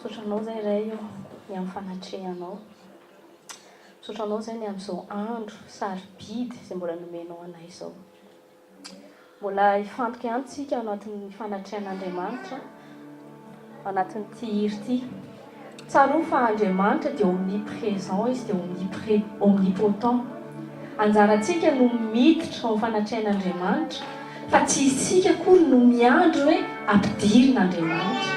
Sotranao zay iray io ny amin'ny fanatrehanao. Sotranao zay ny amin'izao andro sarobidy izay mbola nomenao anay izao. Mbola hifantoka ihany tsika ao anatin'ny fanatrehan'Andriamanitra, ao anatin'ity hiri ity. Tsaroa fa Andriamanitra dia omniprésent izy dia omnipotent. Anjarantsika no miditra ao amin'ny fanatrehan'Andriamanitra, fa tsy isika koa no miandro hoe ampidirin'Andriamanitra.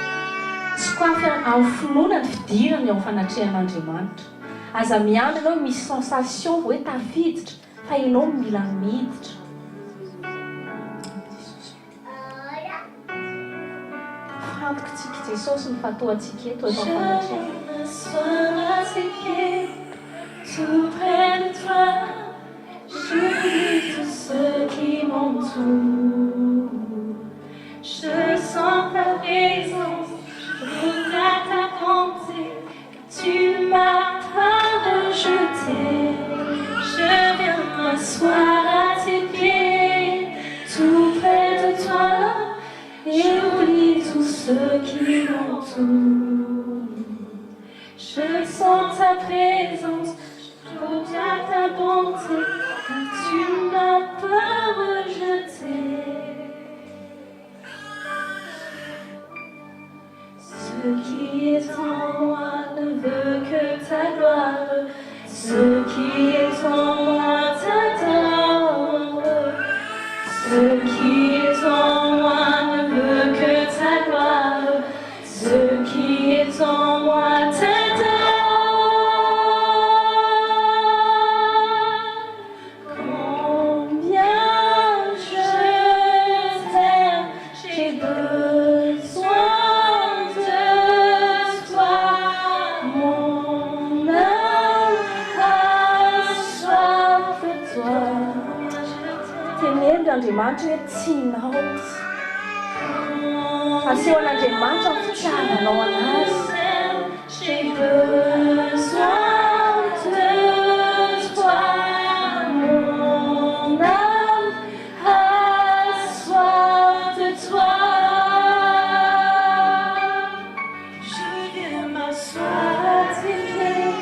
Tsy koafy amin'ny finoana ny fidirana ao amin'ny fanatrehan'Andriamanitra. Aza miandro ianao misy sensation hoe tafiditra, fa ianao mila miditra. Fantokontsika Jesosy ny fatoantsika eto eto amin'ny fanatrehan'Andriamanitra. Tout près de toi, j'oublie tout ce qui m'entoure. Je sens ta présence, je goûte à ta bonté. Tu m'as pas rejeté. Je viens m'asseoir à tes pieds, tout près de toi, et j'oublie tout ce qui m'entoure. Je sens ta présence, je goûte à ta bonté, car tu m'as pas rejeté. Ce qui est en moi ne veut que ta gloire. Ce qui est en moi t'adore. Ce qui est en moi ne veut que ta gloire. Ce qui est en moi t'adore. Andriamanitra hoe tianao izy. Aseho an'Andriamanitra ny fitiavanao anazy. J'ai besoin de toi, mon âme a soif de toi. Je viens m'asseoir à tes pieds,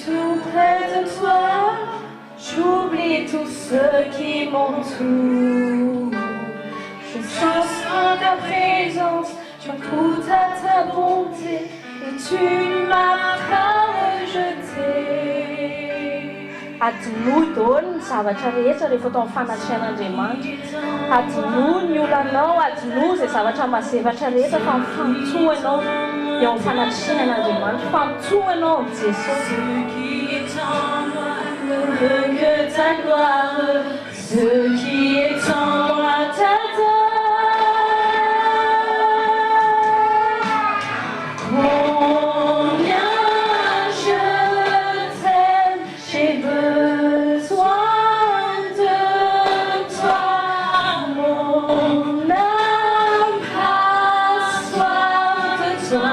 tout près de toi. J'oublie tout ce qui m'entoure. Je sens ta présence, je goûte à ta bonté, et tu m'as pas rejeté. Adinoy daholo ny zavatra rehetra rehefa tao amin'ny fanatrehan'Andriamanitra. Adinoy ny olanao, adinoy izay zavatra mazevatra rehetra fa mifantsoa ianao eo amin'ny fanatrehan'Andriamanitra. Fantsoa ianao amin'ny Jesosy. Ne veut que ta gloire, ce qui est en moi t'adore. Combien je t'aime, j'ai besoin de toi. Mon âme a soif de toi.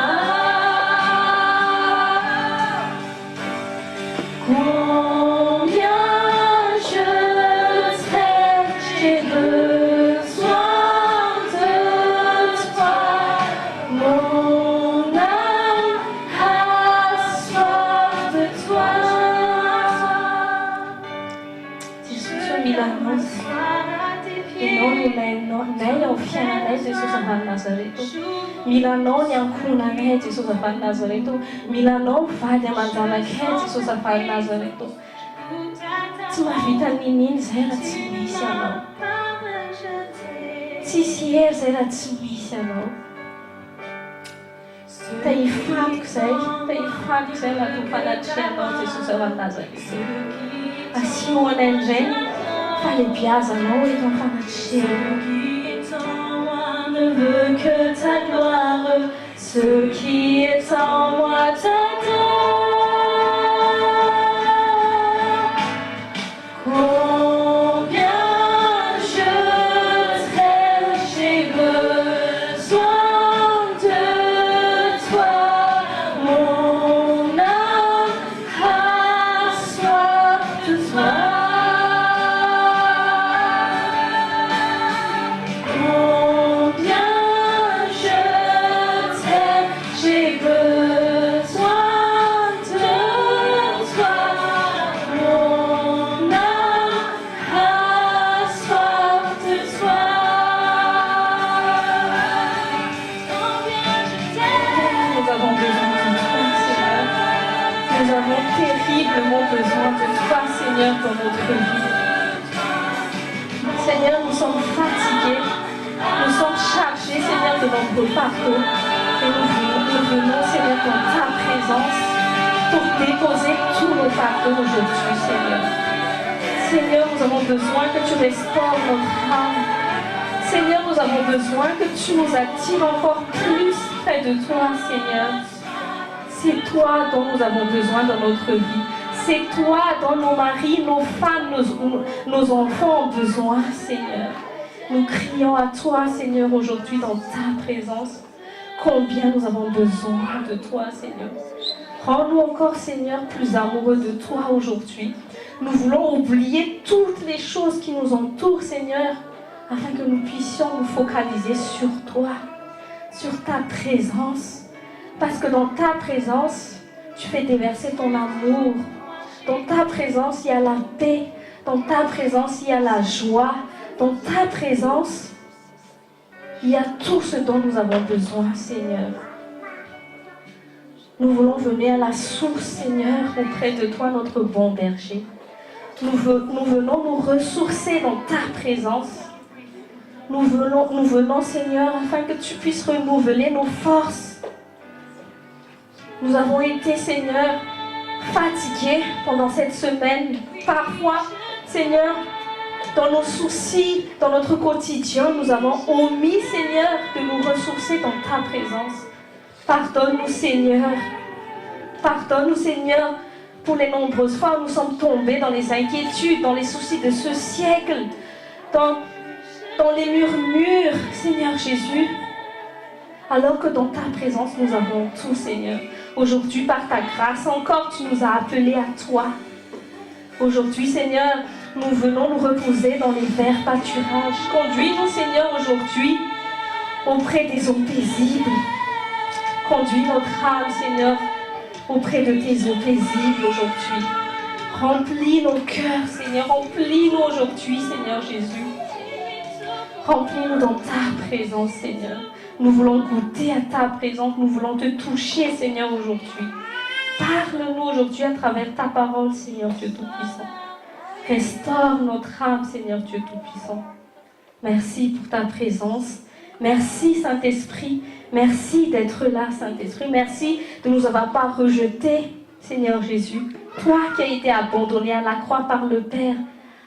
Nay ao fiainanay Jesosy avy Nazareto. Milanao ny ankonanay Jesosy avy Nazareto. Milanao mivady aman-janakay Jesosy avy Nazareto. Tsy mahavita nininy zay raha tsy misy anao. Tsisy hery zay raha tsy misy anao. Te hifantoka zay anaty fanatrehanao Jesosy avy Nazareto. Asehoanay indray falebiazanao eto amin'ny fanatrehanao. Ne veut que ta gloire, ce qui est en moi t'adore. Combien je t'aime, j'ai besoin de toi. Mon âme a soif de toi. Combien je notre vie. Seigneur, nous sommes fatigués, nous sommes chargés, Seigneur, de nombreux fardeaux. Et nous venons, Seigneur, dans ta présence pour déposer tous nos fardeaux aujourd'hui, Seigneur. Seigneur, nous avons besoin que tu restaures notre âme. Seigneur, nous avons besoin que tu nous attires encore plus près de toi, Seigneur. C'est toi dont nous avons besoin dans notre vie. C'est toi dont nos maris, nos femmes, nos enfants ont besoin, Seigneur. Nous crions à toi, Seigneur, aujourd'hui dans ta présence. Combien nous avons besoin de toi, Seigneur. Rends-nous encore, Seigneur, plus amoureux de toi aujourd'hui. Nous voulons oublier toutes les choses qui nous entourent, Seigneur, afin que nous puissions nous focaliser sur toi, sur ta présence. Parce que dans ta présence, tu fais déverser ton amour. Dans ta présence, il y a la paix. Dans ta présence, il y a la joie. Dans ta présence, il y a tout ce dont nous avons besoin, Seigneur. Nous voulons venir à la source, Seigneur, auprès de toi, notre bon berger. Nous venons nous ressourcer dans ta présence. Nous venons, Seigneur, afin que tu puisses renouveler nos forces. Nous avons été, Seigneur, fatigués pendant cette semaine. Parfois, Seigneur, dans nos soucis, dans notre quotidien, nous avons omis, Seigneur, de nous ressourcer dans ta présence. Pardonne-nous, Seigneur. Pardonne-nous, Seigneur, pour les nombreuses fois où nous sommes tombés dans les inquiétudes, dans les soucis de ce siècle, dans les murmures, Seigneur Jésus. Alors que dans ta présence, nous avons tout, Seigneur. Aujourd'hui, par ta grâce, encore, tu nous as appelés à toi. Aujourd'hui, Seigneur, nous venons nous reposer dans les verts pâturages. Conduis-nous, Seigneur, aujourd'hui, auprès des eaux paisibles. Conduis notre âme, Seigneur, auprès de tes eaux paisibles aujourd'hui. Remplis nos cœurs, Seigneur. Remplis-nous aujourd'hui, Seigneur Jésus. Remplis-nous dans ta présence, Seigneur. Nous voulons goûter à ta présence. Nous voulons te toucher, Seigneur, aujourd'hui. Parle-nous aujourd'hui à travers ta parole, Seigneur Dieu Tout-Puissant. Restaure notre âme, Seigneur Dieu Tout-Puissant. Merci pour ta présence. Merci, Saint-Esprit. Merci d'être là, Saint-Esprit. Merci de ne nous avoir pas rejetés, Seigneur Jésus. Toi qui as été abandonné à la croix par le Père,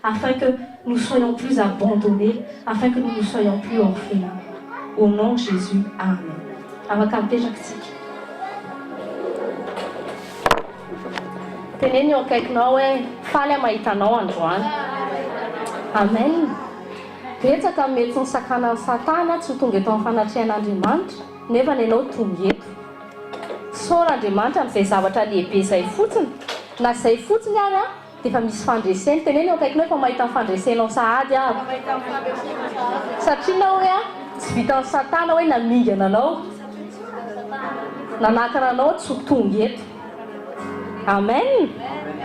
afin que nous soyons plus abandonnés, afin que nous ne soyons plus orphelins. Au nom de Jésus, Amen. Avakampe Jactique. Tenez-nous akaikinao hoe faly mahitanao androany. Amen. Betsaka mety sy nisakana ny Satana tsy ho tonga eto amin'ny fanatrihan'Andriamanitra nefa ny ianao tonga eto. Saor'Andriamanitra amin'izay zavatra lehibe izay fotsiny. Na izay fotsiny ary dia efa misy fandreseny. Teneny akaikinao efa mahita ny fandresenao sahady ary. Satria na hoe tsy vitan'ny Satana hoe namingana anao, nanakana anao tsy ho tonga eto. Amen.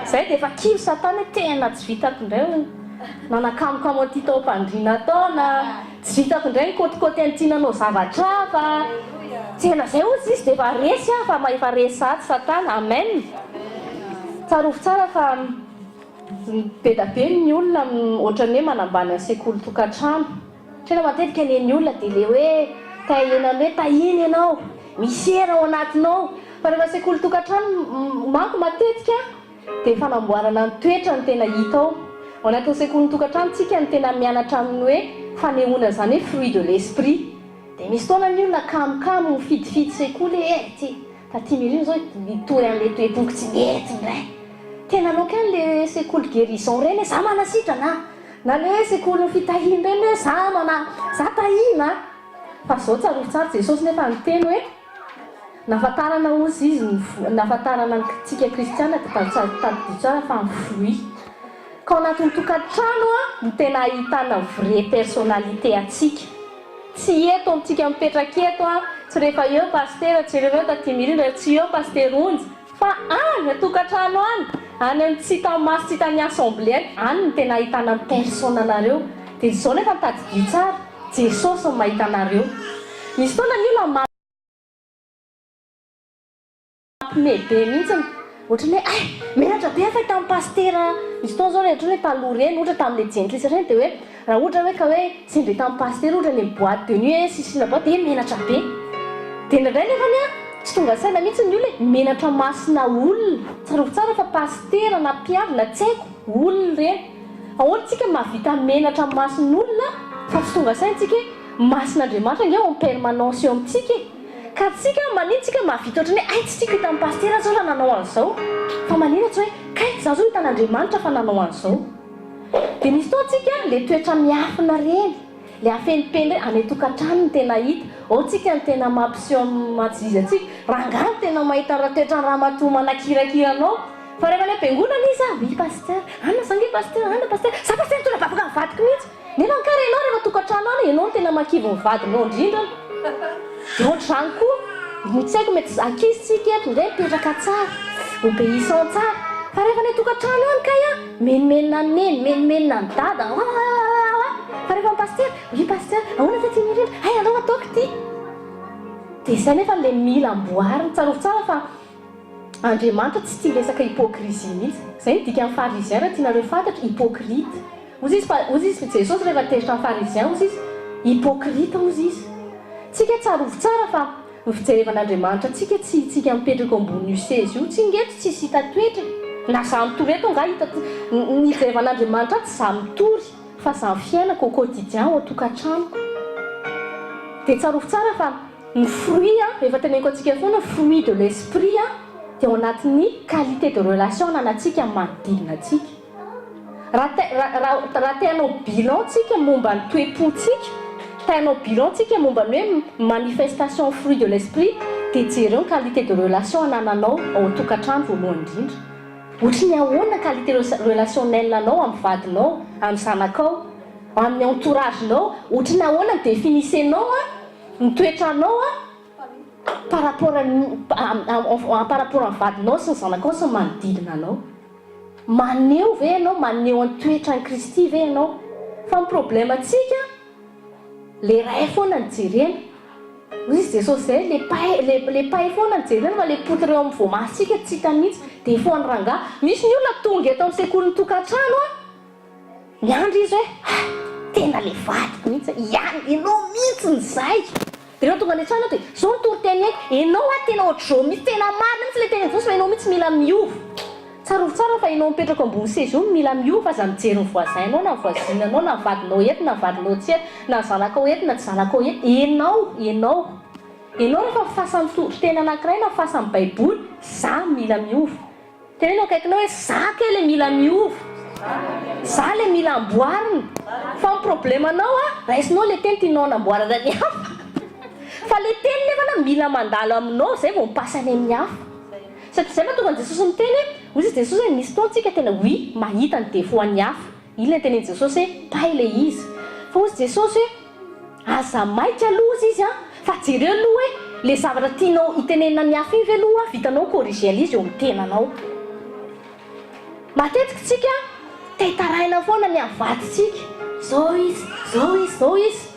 Zay dia efa kivy Satana tena tsy vitako indray. Nanakamokamo aty tao mpandriana tao na tsy vitako indray ny kôtikôty antinanao zavatra fa tena zay ozy izy dia efa resy fa efa resy sady Satana. Amen. Tsarovy tsara fa be da be ny olona ohatran'ny hoe manambany ny sekoly tokantrano. Tena matetika ny olona dia le hoe tahenany hoe tahiny ianao, misy era ao anatinao. Fa rehefa sekoly tokantrano manko matetika dia fanamboarana ny toetra ny tena hita ao. Ao anatin'ny sekoly tokantrano tsika ny tena mianatra amin'ny hoe fanehoana izany hoe fruit de l'esprit. Dia misy taona ny olona kamokamo mifidifidy sekoly taty milina zao mitory an'ilay toe-ponky tsy mety indray. Tena loka an'ilay sekoly guérison ireny hoe za manasitrana, na le sekoly fitahiana ireny hoe za tahina. Fa zao tsarovy tsara Jesosy nefa niteny hoe nafatarana ozy izy, nafatarana antsika kristiana dia tadidio tsara fa ny fruit. Ka ao anatin'ny tokantrano no tena ahitana vrai personnalité atsika. Tsy eto amintsika mipetraka eto tsy rehefa eo paster, tsy rehefa eo taty mirindra, tsy eo paster onjy, fa any tokantrano any amin'ny tsy tamaso tsy tany assemblée any no tena ahitana personne anareo. Dia zao nefa tadidio tsara Jesosy no mahita anareo. Misy taona ny olona mehbe mihitsy ohatra ny hoe menatra be fa tamin'ny pastera misy tao zao le ohatra hoe taloha reny ohatra tamin'le jentlisa reny dia hoe raha ohatra hoe ka hoe sendra tamin'ny pastera ohatra ny boîte de nuit sisina boîte dia menatra be dia ndraindray nefany a tsy tonga saina mihitsy ny olona menatra masina olona tsarovy tsara fa pastera na mpiavy na tsy haiko olona reny ahoana tsika mahavita menatra masin'olona fa tsy tonga saintsika masin'Andriamanitra nge en permanence eo amintsika ka tsika manino tsika mahavita ohatra ny tsy tsika hita amin'ny pastera zao raha nanao an'izao fa manino tsy hoe kay za zao hitan'Andriamanitra fa nanao an'izao dia misy tao tsika le toetra miafina reny le afenipeny reny any tokantrano ny tena hita ao tsika ny tena mampiseho matsizy atsika rangahy ny tena mahita raha toetra raha matoa manakirankiranao fa rehefa le am-piangonana izy oui pasteur anna zange pasteur anna pasteur za pasteur tona bavaka mivadiko mihitsy nefa nikarenao rehefa tokantrano any ianao no tena makivy mivadinao indrindrana dia ohatr'izany koa tsy haiko mety ankizy tsika eto indray mipetraka tsara obéissant tsara fa rehefa ny tokantrano any kay menimenina ny neny menimenina ny dada fa rehefa ny pasteur oui pasteur ahoana fa ty mirindra andao ataoko ty dia izay nefa le mila amboariny tsarovy tsara fa Andriamanitra tsy tia resaka hypocrisie mihitsy izay ny dika amin'ny pharisien raha tianareo fantatra hypocrite ozy izy Jesosy rehefa teritra amin'ny pharisien ozy izy hypocrite ozy izy tsika tsarovy tsara fa ny fijerevan'Andriamanitra tsika tsy tsika mipetraka ambony sezy io tsy ngeto tsy hita toetra na za mitory eto nga hita ny fijerevan'Andriamanitra tsy za mitory fa za fiainako au quotidien ao atokantranoko dia tsarovy tsara fa ny fruit rehefa teneniko atsika foana fruit de l'esprit dia ao anatin'ny qualité de relation ananatsika manodidina atsika raha tianao bilan tsika momba ny toe-pontsika tianao bilan tsika momba ny hoe manifestation fruit de l'esprit dia jereo ny qualité de relation anananao ao tokantrano voalohany indrindra ohatra ny ahoana qualité relationnelle anao amin'ny vadinao amin'ny zanakao amin'ny entouragenao ohatra ny ahoana ny définisenao ny toetranao par rapport amin'ny vadinao sy ny zanakao sy ny manodidina anao maneho ve ianao maneho any toetra ny Kristy ve ianao fa ny problème atsika le ray foana ny jerena ozy izy Jesosy zay le pay foana ny jerena fa le poty reo amin'ny voamasitsika tsy hita mihitsy dia foany rangahy misy ny olona tonga eto amin'ny sekoly ny tokantrano miandry izy hoe tena le vadiko mihitsy ianao mihitsy ny zay dia reo tonga ny trano dia zao ny toriteny haiko ianao tena ohatr'izao mihitsy tena marina mihitsy le teny Jesosy fa ianao mihitsy mila miova tsarovy tsara fa ianao mipetraka ambony sezy io mila miova fa za mijery ny voisinanao na voisinanao na vadinao eto na vadinao tsy eto na zanakao eto na tsy zanakao eto ianao rehefa fasa mitotro tena anankiray na fasa amin'ny baiboly za mila miova tena ianao akaikinao hoe za ke le mila miova za le mila amboarina fa ny problème anao raisinao le teny tianao anamboarana ny hafa fa le teny nefa na mila mandalo aminao zay vao mipasany amin'ny hafa satria zay mahatonga ny Jesosy miteny ozy izy Jesosy hoe misy taontsika tena oui mahita ny défaut-ny hafa ilay teneny Jesosy hoe pay le izy fa ozy Jesosy hoe aza maika aloha izy fa jereo aloha hoe le zavatra tianao hitenenina ny hafa iny ve aloha vitanao corriger izy eo amin'ny tenanao matetika tsika tehitaraina foana ny avadytsika zao izy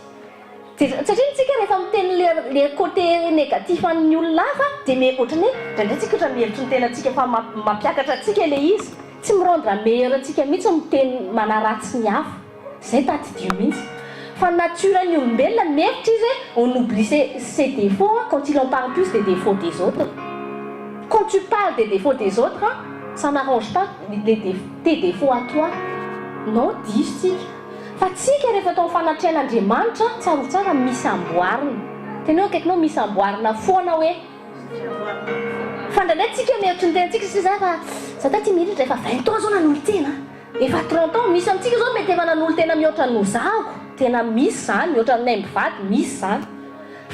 satria tsika rehefa miteny le côté négatif amin'ny olona hafa dia ohatrany hoe ndraindray tsika ohatra mihevitra ny tenatsika fa mampiakatra atsika le izy tsy mirendre meilleur atsika mihitsy miteny manaratsy ny hafa zay tatidio mihitsy fa natureny olombelona mevitra izy on oublie ses défauts quand il en parle plus des défauts des autres quand tu parles des défauts des autres ça n'arrange pas tes défauts à toi non disitsika fa tsika rehefa atao fanatrehan'Andriamanitra tsarovy tsara misy amboarina tena hoe akaikinao misy amboarina foana hoe fa ndraindray tsika mihevitra ny tenantsika sy za fa za ty mirindra efa 20 ans zao nanolo tena efa 30 ans misy amintsika zao mety efa nanolo tena mihoatra nozako tena misy zany mihoatra aminay mivady misy zany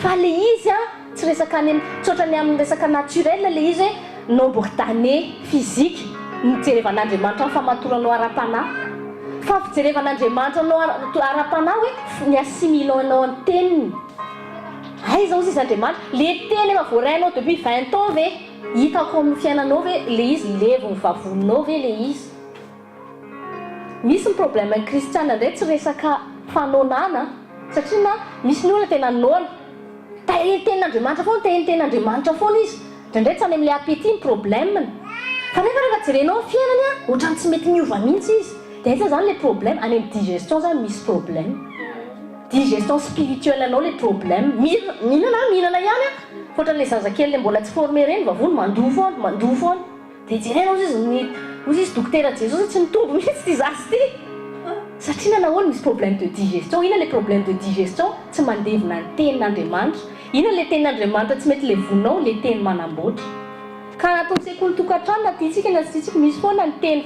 fa le izy tsy resaka any tsy ohatrany amin'ny resaka naturel le izy hoe nombre d'années physique mijerevan'Andriamanitra fa matoranao ara-panahy fa fijerevan'Andriamanitra anao ara-panahy hoe ny assimilanao ny teniny aiza ozy izy Andriamanitra le teny efa voarainao depuis 20 ans ve hitako amin'ny fiainanao ve le izy levo ny vavononao ve le izy misy ny problème ny kristiana indray tsy resaka fanonana satria na misy ny olona tena nona tahenten'Andriamanitra foana tahenten'Andriamanitra foana izy ndraindray tsy any amin'ilay appétit ny problème fa nefa rehefa jerenao ny fiainany a ohatrany tsy mety miova mihitsy izy dia aiza zany le problème any amin'ny digestion zany misy problème digestion spirituelle anao le problème mihinana ihany a foatran'le zazakely le mbola tsy formé reny vavony mandoa foana dia jerenao izy ozy izy dokotera jesosy tsy mitombo mihitsy ty zasy ty satria nanahoana misy problème de digestion ina le problème de digestion tsy mandevina ny tenin'Andriamanitra ina le tenin'Andriamanitra tsy mety le vonao le teny manamboatra ka anatin'ny sekoly tokantrano na tiantsika na tsy tiantsika misy foana ny teny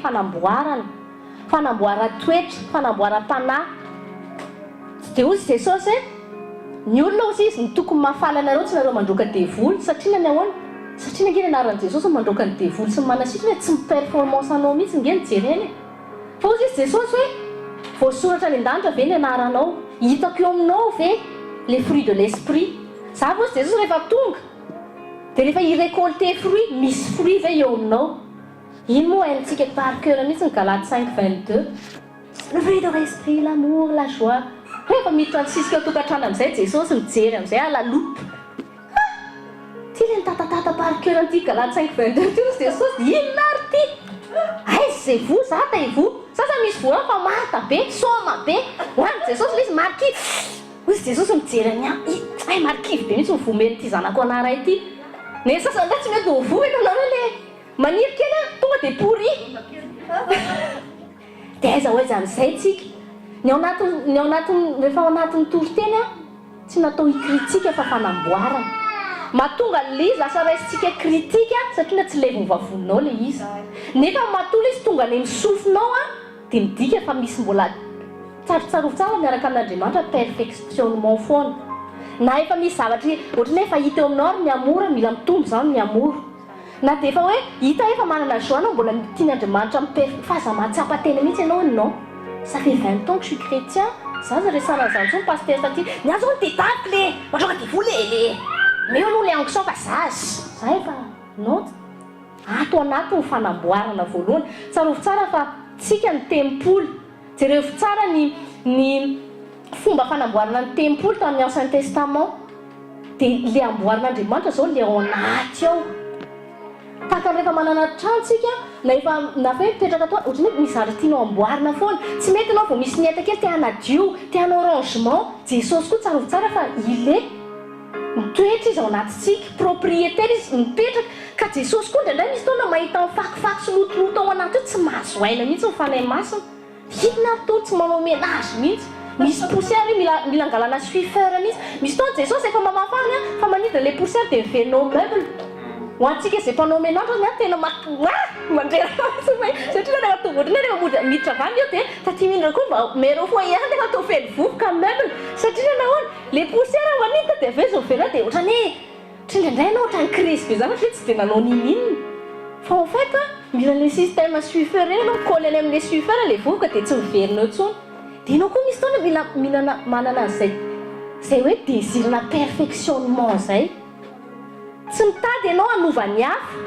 fanamboara-toetra fanamboaram-panahy dia ozy jesosy ny olona ozy izy ny tokony mahafaly anareo tsy nareo mandroaka devoly satria nanahoana satria nangeny anaran'i jesosy mandroaka ny devoly sy manasitrana hoe tsy miperformance anao mihitsy ngeny jereny fa ozy izy jesosy hoe voasoratra ny an-danitra ve ny anaranao hitako eo aminao ve les fruits de l'esprit za fa ozy jesosy rehefa tonga dia rehefa irécolte fruit misy fruit ve eo aminao iny moa haintsika par cœur mihitsy ny Galates 5:22 le fruit de l'esprit l'amour la joie rehefa miditra nysisika tokantrano amin'izay jesosy mijery amin'izay ala loupe ty le nitatatata par cœur an'ity Galates 5:22 ty ozy jesosy inona ary ty aizy zay vo zata i vo sasa misy voa fa marta be soma be hoany jesosy le izy markivy ozy jesosy mijery any markivy be mihitsy mivomeny ty zanako anara ity ne sasa ndray tsy mety hovo etanareo le maniry kely tonga dia pourri dia aiza ho aiza amin'izay tsika ny ao anatiny rehefa ao anatin'ny toriteny a tsy natao hikritsika fa fanamboarana mahatonga le izy lasa raisitsika kritika satria na tsy levy mivavonao le izy nefa matola izy tonga any misofinao a dia midika fa misy mbola tsarotsarovo tsara miaraka amin'Andriamanitra perfectionnement foana na efa misy zavatra ohatrany efa hita eo aminao ary miamora mila mitombo zany miamora na dia efa hoe hita efa manana joie mbola tian'Andriamanitra fahazamahatsapatena mihitsy ianao non ça fait 20 ans que je suis chrétien za resana zany zao pasteur taty niazo ny tétacle le mandroaka devoly le mais eo aloha le onction fa zazy za efa non ato anaty ny fanamboarana voalohany tsarovy tsara fa tsika ny tempoly jerevy tsara ny fomba fanamboarana ny tempoly tamin'ny ancien testament dia le amboarin'Andriamanitra zao le ao anaty ao tahaka rehefa manana trano tsika na efa nafa hoe mipetraka toa ohatrany hoe misy zavatra tianao amboarina foana tsy mety anao vao misy nieta kely te hanadio te hanao rangement jesosy koa tsarovy tsara fa ile mitoetra izy ao anatytsika propriétaire izy mipetraka ka jesosy koa ndraindray misy taona mahita mifakifaky sy lotoloto ao anaty io tsy mahazo aina mihitsy mifanahy masina inona tony tsy manao ménage mihitsy misy poussière mila angalana suifeur mihitsy misy taona jesosy efa mamafany a fa manidina le poussière dia miverinao meuble ho antsika izay mpanao ménage ny a tena mandrera satria rehefa tonga ohatrany rehefa miditra avany eo dia taty mindra koa mba mero foyer rehefa atao fely vovoka meuble satria nahoana le poussière manidina dia avezo miverina dia ohatrany indraindray anao ohatrany crise be zany fa tsy dia nanao nin'inona fa en fait mila le système suifeur reny anao colle any amin'le suifeur le vovoka dia tsy miverina eo tsony dia anao koa misy taona mila manana an'izay hoe désirna perfectionnement zay tsy mitady ianao hanovany hafa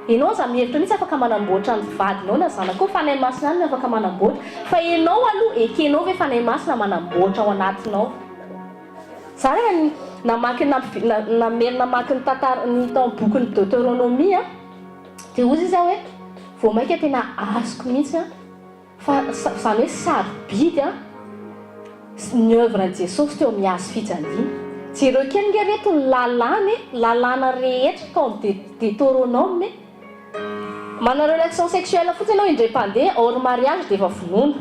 ianao za mihevitra mihitsy afaka manamboatra ny vadinao na zanako fanahy masina any afaka manamboatra fa ianao aloha ekenao ve fanahy masina manamboatra ao anatinao za rehefa namaky namerina maky ny tantara ny tao boky ny Deutéronomie a dia ozy izy hoe vao maika tena azoko mihitsy a fa zany hoe sarobidy a ny œuvre ny Jesosy teo mihazo fijaliana jereo kely nge reto ny lalàna rehetra tao amin'ny Deutéronome manao relation sexuelle fotsiny ianao indray-pandeha hors mariage dia efa vonoina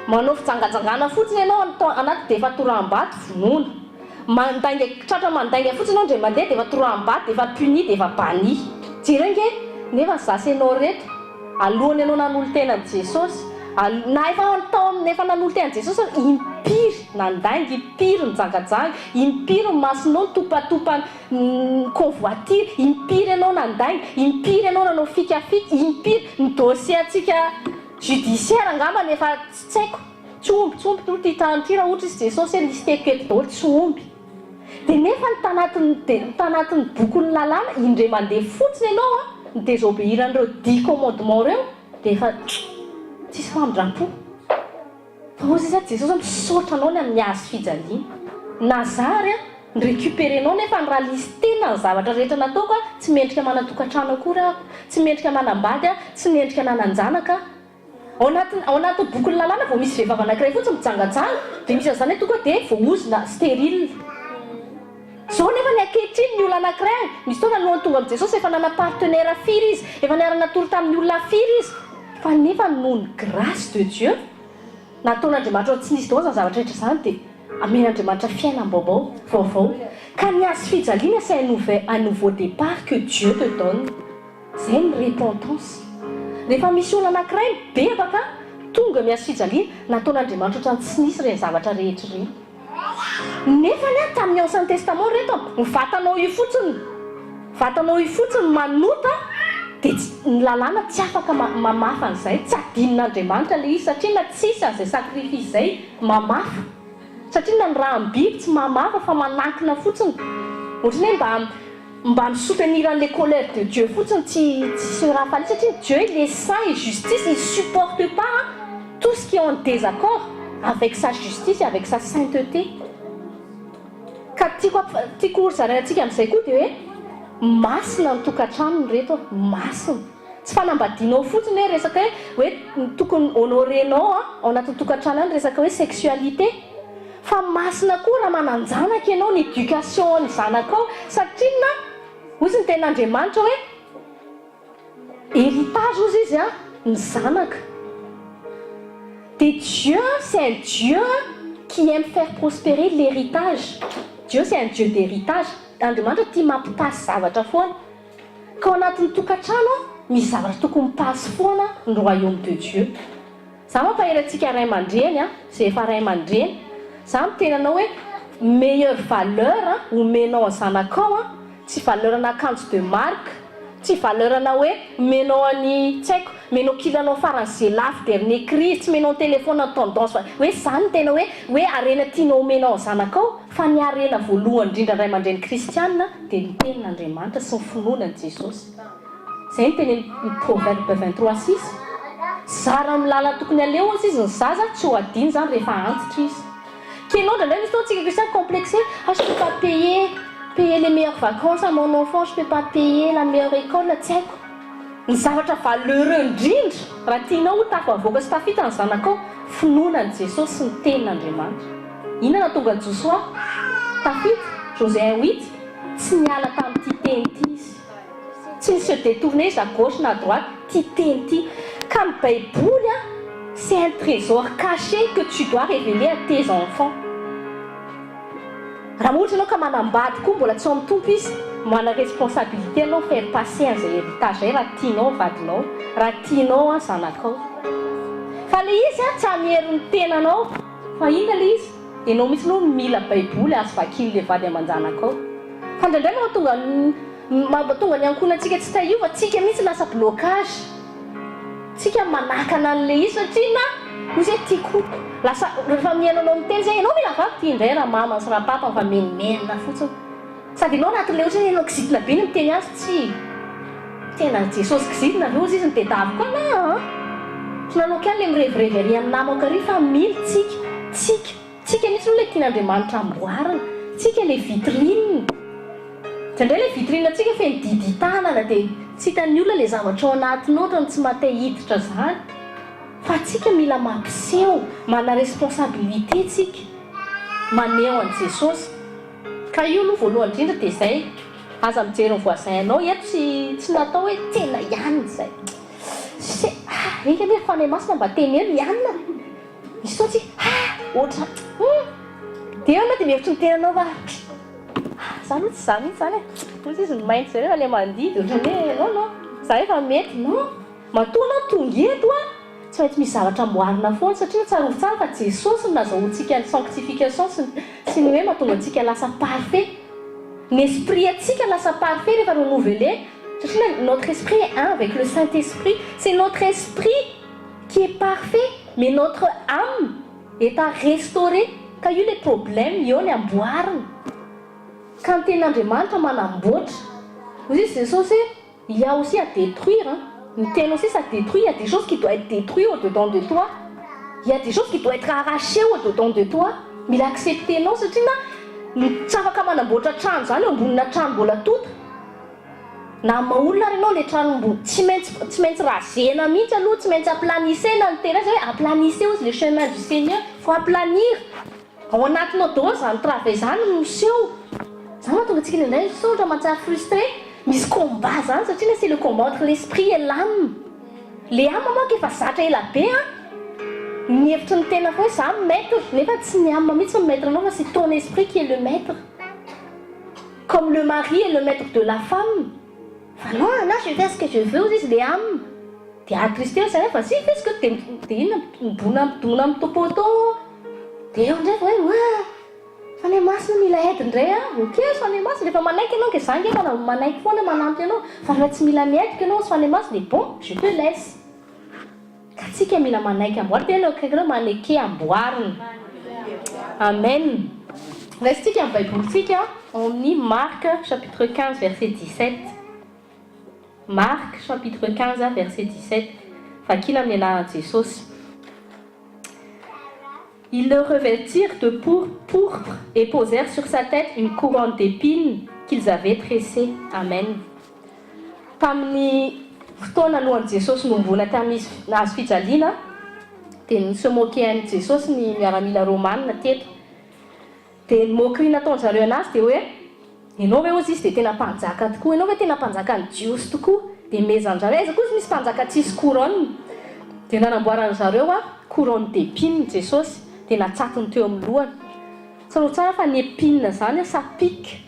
manao fijangajangana fotsiny ianao anaty dia efa toram-bato vonoina tratra mandainga fotsiny ianao indray mandeha dia efa toram-bato dia efa puni dia efa bani jereo nge nefa zasy ianao reto alohany ianao nanolo tenan'i Jesosy na efa nanolo tenan'i Jesosy impiry nandainga impiry nijangajanga impiry masinao topatopa convoitire impiry ianao nandainga impiry ianao nanao fikafika impiry ny dossier atsika judiciaire angambany efa tsy haiko tsombitsomby to ty tany raha ohatra izy Jesosy hoe listeko eto daholo tsomby dia nefa tanatin'ny boky ny lalàna indray mandeha fotsiny ianao a ny désobéiran'ireo 10 commandement reo dia efa tsisy famindram-po fa ozy izy Jesosy misaotra anao ny amin'ny hazo fijaliana Nazary a récupérenao nefa ny raha lisy tena ny zavatra rehetra nataoko tsy mendrika manatokantrano akory aho, tsy mendrika manambady aho, tsy mendrika nananjanaka. Ao anaty boky lalàna vao misy vehivavy anankiray fotsiny mijangajanga dia misy an'izany hoe tonga dia voaozina stérile. Zao nefa ny ankehitriny ny olona anankiray misy fotoana alohan'ny tonga amin'i Jesosy efa nana partenaire firy izy, efa niara-natory tamin'ny olona firy izy, fa nefa noho ny grâce de Dieu nataon'Andriamanitra tsy nisy daholo izany zavatra rehetra izany dia amen'Andriamanitra fiainam-vaovao ka niazy fijaliana c'est un nouveau départ que Dieu te donne. Zay ny repentance. Rehefa misy olona anankiray bebaka tonga miazy fijaliana nataon'Andriamanitra ohatrany tsy nisy ireny zavatra rehetra ireny. Nefa ny tamin'ny Ancien Testament reto ny vatanao io fotsiny manota dia ny lalàna tsy afaka mamafa an'izay, tsy adinon'Andriamanitra ilay izy satria na tsisy an'izay sacrifice izay mamafa. Satria na ny raha amin'ny biby tsy mamafa fa manankina fotsiny. Ohatrany hoe mba mi-soutenir an'ilay colère de Dieu fotsiny tsy raha faly satria Dieu il est saint et justice, il ne supporte pas tout ce qui est en désaccord avec sa justice et avec sa sainteté. Ka tiako zaraintsika amin'izay koa dia hoe masina ny tokantrano reto, masina. Tsy fanambadianao fotsiny hoe resaka hoe tokony honorenao ao anatin'ny tokantrano any resaka hoe sexualité. Fa masina koa raha mananjanaka ianao ny éducation ny zanakao satria na ozy ny ten'Andriamanitra hoe héritage ozy izy ny zanaka. Et Dieu, c'est un Dieu qui aime faire prospérer l'héritage. Dieu, c'est un Dieu d'héritage. Andriamanitra tia mampipasy zavatra foana. Ka ao anatin'ny tokantrano misy zavatra tokony mipasy foana ny royaume de Dieu. Za mampaherantsika ray aman-dreny izay efa ray aman-dreny. Za mitenanao hoe meilleure valeur omenao ny zanakao tsy valeur an'akanjo de marque, tsy valeur ana hoe menao any tsy haiko, menao kilanao faran'izay lafo dernier cri, tsy menao téléphone en tendance hoe zany tena hoe arena tianao omenao ny zanakao, fa ny arena voalohany indrindra ray aman-dreny kristianina dia ny tenin'Andriamanitra sy ny finoanan'i Jesosy. Izay ny teny Proverbe 23:6. Zara milala tokony aleo izy ny zaza tsy ho adino zany rehefa antitra izy. Kenao ndraindray misy fotoana tsika kristian complexé, je peux pas payer les meilleures vacances à mon enfant, je peux pas payer la meilleure école, tsy haiko. Ny zavatra valeureux indrindra raha tianao ho tafavoaka sy tafita ny zanakao, finoanan'i Jesosy sy ny tenin'Andriamanitra. Inona tonga Joshua tafita, Josué 1:8, tsy niala tamin'ity teny ity izy. Tsy ny se détourner à gauche na à droite, ty teny ity. Ka ny Baiboly c'est un trésor caché que tu dois révéler à tes enfants. Raha ohatra ianao ka manambady koa mbola tsy ao amin'ny tompo izy, mana responsabilité anao faire passer an'izay héritage zay raha tianao vadinao, raha tianao zanakao. Fa le izy tsy amihery ny tenanao, fa inona le izy? Ianao mihitsy no mila Baiboly azo vakian'ilay vady aman-janakao. Fa indraindray mahatonga ny ankonantsika tsy tahiova, tsika mihitsy lasa blocage. Tsika manakana an'ilay izy satria na ozy hoe tiako lasa rehefa mihainanao miteny zay ianao mila vaky tia indray raha mama sy raha papa fa menimenina fotsiny. Sady ianao anatin'ilay ohatry ianao kizitina be ny miteny azy tsy tena Jesosy kizitina ve ozy izy ny tedaviko na tsy nanao kany le mirevirevy amin'ny namako ary fa mily tsika mihitsy no le tian'Andriamanitra amboarina, tsika le vitrine. Indray le vitrine atsika fe diditana dia tsy hitan'ny olona le zavatra ao anatiny ohatrany tsy matahiditra zany. Fa tsika mila mampiseho, mana responsabilité tsika maneho an'i Jesosy. Ka io aloha voalohany indrindra dia izay, aza mijery ny voisin-nao eto tsy natao hoe tena ihany izay. Eka anie fanay masina mba teny elo ihany. Misy fotsy ohatra dia eo dia mihevitra ny tenanao fa zany tsy zany mihitsy zany ozy izy ny mainty zay rehefa le mandidy ohatrany hoe non za efa mety non matoanao tonga eto tsy maintsy misy zavatra amboarina foana satria tsarovy tsara fa Jesosy no nazahoantsika ny sanctification sy ny hoe mahatonga antsika lasa parfait. Ny esprit atsika lasa parfait rehefa renouvelé satria notre esprit est un avec le Saint-Esprit. C'est notre esprit qui est parfait mais notre âme est à restaurer. Ka io le problème io ny amboarina. Ka ny tenin'Andriamanitra manamboatra. Ozy izy Jesosy il y a aussi à détruire. Ny teny aussi ça détruit, il y a des choses qui doivent être détruites au-dedans de toi. Il y a des choses qui doivent être arrachées au-dedans de toi. Mila accepter non satria tsy afaka manamboatra trano zany eo ambonina trano mbola tota na maolona ary ianao le trano tsy maintsy razena mihitsy aloha tsy maintsy aplanissena ny terrain zay hoe aplanissez ozy le chemin du Seigneur faut aplanir ao anatinao daholo zany travail zany miseho zany mahatonga antsika indray sotra mahatsara frustré misy combat zany satria c'est le combat entre l'esprit et l'âme le âme manko efa zatra ela be ny hevitry ny tena foe za maître nefa tsy ny âme mihitsy ny maître anao fa c'est ton esprit qui est le maître comme le mari est le maître de la femme fa non là je fais ce que je veux ozy izy le âme dia attristé zany fa si fais ce que dia inona mibona amin'ny topo atao dia eo ndray hoe fane masina mila aide indray ok fane masina rehefa manaiky ianao ke zangy efa manaiky foana manampy ianao fa rehefa tsy mila miaidika ianao fane masina dia bon je te laisse ka tsika mila manaiky amboary tena kaikireo maneke amboarina amen raisitsika amin'ny baibolitsika amin'ny Marc chapitre 15 verset 17 Marc chapitre 15 verset 17 fakina amin'ny anaran'i Jesosy. Ils le revêtirent de pourpre et posèrent sur sa tête une couronne d'épines qu'ils avaient tressée. Amen. Tamin'ny fotoana alohan'i Jesosy nombona tamin'ny nahazo fijaliana dia nisemoquer an'i Jesosy ny miaramila romanina teto. Dia ny moquerie nataony zareo anazy dia hoe ianao hoe ozy izy dia tena mpanjaka tokoa, ianao hoe tena mpanjaka ny jiosy tokoa, dia mezany zareo aiza koa misy mpanjaka tsisy couronne. Dia nanamboarany zareo couronne d'épines Jesosy dia natsatony teo amin'ny lohany. Tsaro tsara fa ny épine zany ça pique.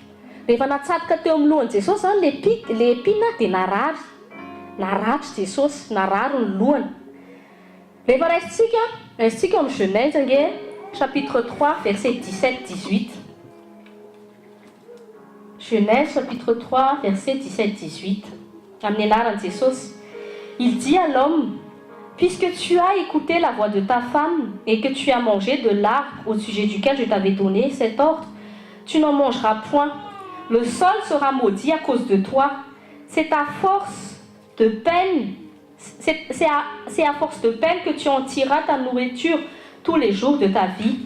Rehefa natsatoka teo amin'ny lohany Jesosy zany le épine dia naratry Jesosy, narary ny lohany. Rehefa raisitsika amin'ny Genèse nge chapitre 3 verset 17-18. Genèse chapitre 3 verset 17-18. Amin'ny anaran'i Jesosy. Il dit à l'homme: puisque tu as écouté la voix de ta femme et que tu as mangé de l'arbre au sujet duquel je t'avais donné cet ordre, tu n'en mangeras point. Le sol sera maudit à cause de toi. C'est à force de peine, c'est à force de peine que tu en tireras ta nourriture tous les jours de ta vie.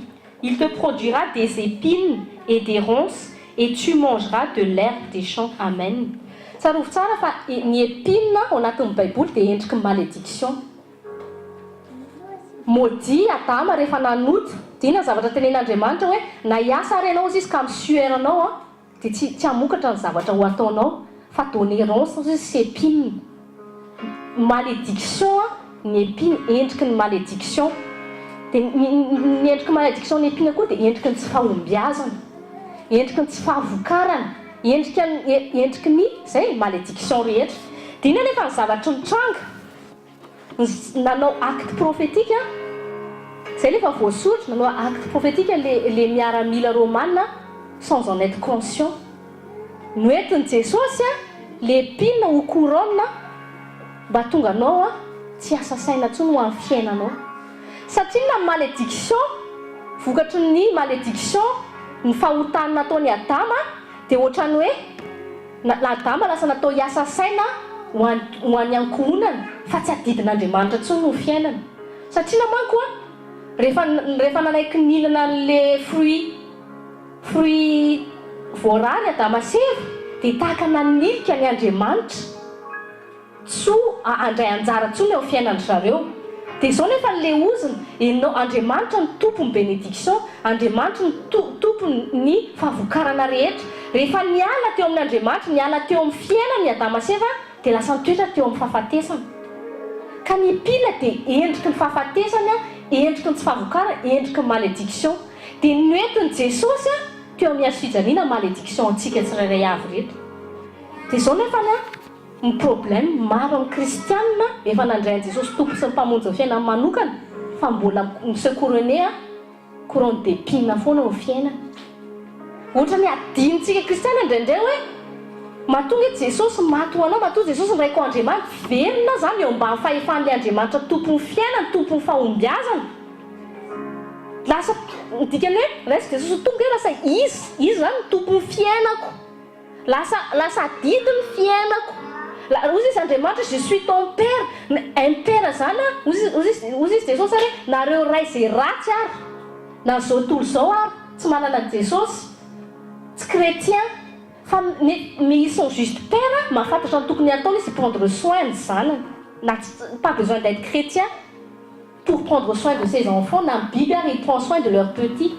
Il te produira des épines et des ronces et tu mangeras de l'herbe des champs. Amen. Tsarovy tsara fa ny épine ao anatin'ny Baiboly dia endriky malédiction. Maudit Adama rehefa nanoto, dina zavatra tenen'Andriamanitra hoe na hiasa ary ianao izy ka misueranao dia tsy hamokatra ny zavatra ho ataonao fa donner ronce izy sy épine. Malédiction ny épine endriky ny malédiction. Dia ny endriky malédiction ny épine koa dia endriky ny tsy fahombiazana, endriky ny tsy fahavokarana, endriky ny zay malédiction rehetra. Dina nefa ny zavatra mitranga nanao acte prophétique zay lefa voasoratra nanao acte prophétique le miaramila romanina sans en être conscient. Noentiny Jesosy l'épine ou couronne mba tonga anao tsy asa saina intsony ho amin'ny fiainanao. Satria na malédiction, vokatry ny malédiction ny fahotany nataony Adama dia ohatrany hoe Adama lasa natao hiasa saina ho an'ny ankohonana fa tsy adidin'Andriamanitra intsony no fiainana. Satria namanko rehefa nanaiky nihinana le fruit voarary Adama sy Eva dia tahaka nanilika ny Andriamanitra tsy andray anjara intsony eo fiainany zareo. Dia izao nefa le oziny ianao Andriamanitra ny tompony bénédiction, Andriamanitra ny tompony ny fahavokarana rehetra. Rehefa niala teo amin'ny Andriamanitra, niala teo amin'ny fiainany Adama sy Eva dia lasa mitoetra teo amin'ny fahafatesana. Ka ny épine dia endriky ny fahafatesana, endriky ny tsy fahavokarana, endriky ny malédiction. Dia noentiny Jesosy teo amin'ny hazo fijaliana malédiction antsika tsirairay avy rehetra. Dia izao nefa ny problème maro amin'ny kristianina efa nandray an'i Jesosy tompo sy ny mpamonjy ny fiainany manokana fa mbola se couronner couronne d'épine foana ho fiainana. Ohatra ny adinitsika kristiana indraindray hoe mahatonga Jesosy maty ho anao, mahatonga Jesosy niraiko Andriamanitra verina zany eo ambany fahefan'ilay Andriamanitra tompony fiainana, tompony fahombiazana. Lasa dikany hoe raisy Jesosy tonga hoe lasa izy zany tompony fiainako, lasa adidiny fiainako. Ozy izy Andriamanitra je suis ton père, un père zany ozy izy Jesosy ary nareo ray izay ratsy ary na zao tontolo zao ary tsy manana Jesosy tsy chrétien fa mais ils sont juste pères mahafantatra ny tokony ataony izy prendre soin ny zanany na pas besoin d'être chrétien pour prendre soin de ses enfants na Bible il prend soin de leurs petits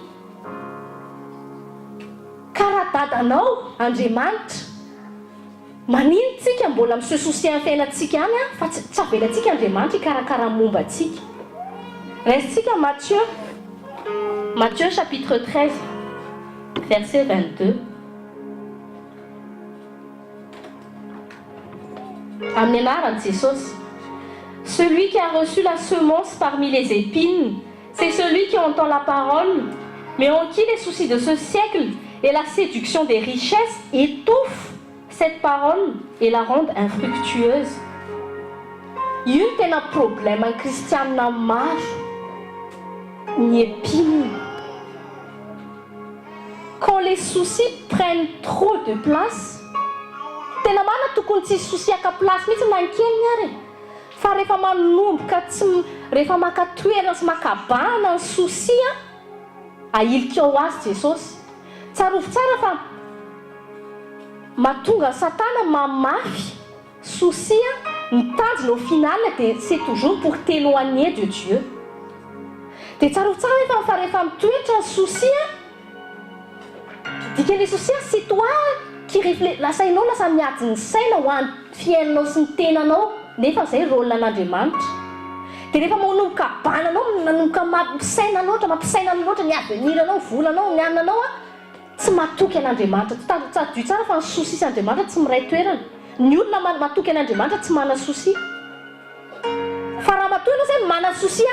karaha dadanao Andriamanitra manino tsika mbola miseho souci amin'ny fiainantsika any fa tsy avelantsika Andriamanitra ikarakara momba atsika restsika Matthieu chapitre 13 verset 22 amin'ny anaran'i Jesosy celui qui a reçu la semence parmi les épines c'est celui qui entend la parole mais en qui les soucis de ce siècle et la séduction des richesses étouffent cette parole et la rendent infructueuse. Io no tena problème ny kristianina maro ny épine. Quand les soucis prennent trop de place, tena marina tokony tsy souciaka place mihitsy na ny keliny ary fa rehefa manomboka rehefa maka toerana sy makabana ny souci ailika ao azy Jesosy tsarovy tsara fa mahatonga Satana mamafy souci ny tanjony au final de c'est toujours pour t'éloigner de Dieu. De tsarovy tsara fa rehefa mitoetra ny souci dika les soucis c'est toi qui lasainao lasa miady ny saina ho an'ny fiainanao sy ny tenanao nefa zay rôle an'Andriamanitra. De rehefa manomboka bananao nanomboka mampisaina loatra ny aveniranao volanao ny ananao tsy matoky an'Andriamanitra tsadio tsara fa ny souci sy Andriamanitra tsy miray toerana ny olona matoky an'Andriamanitra tsy mana souci fa raha matoy anao zay mana souci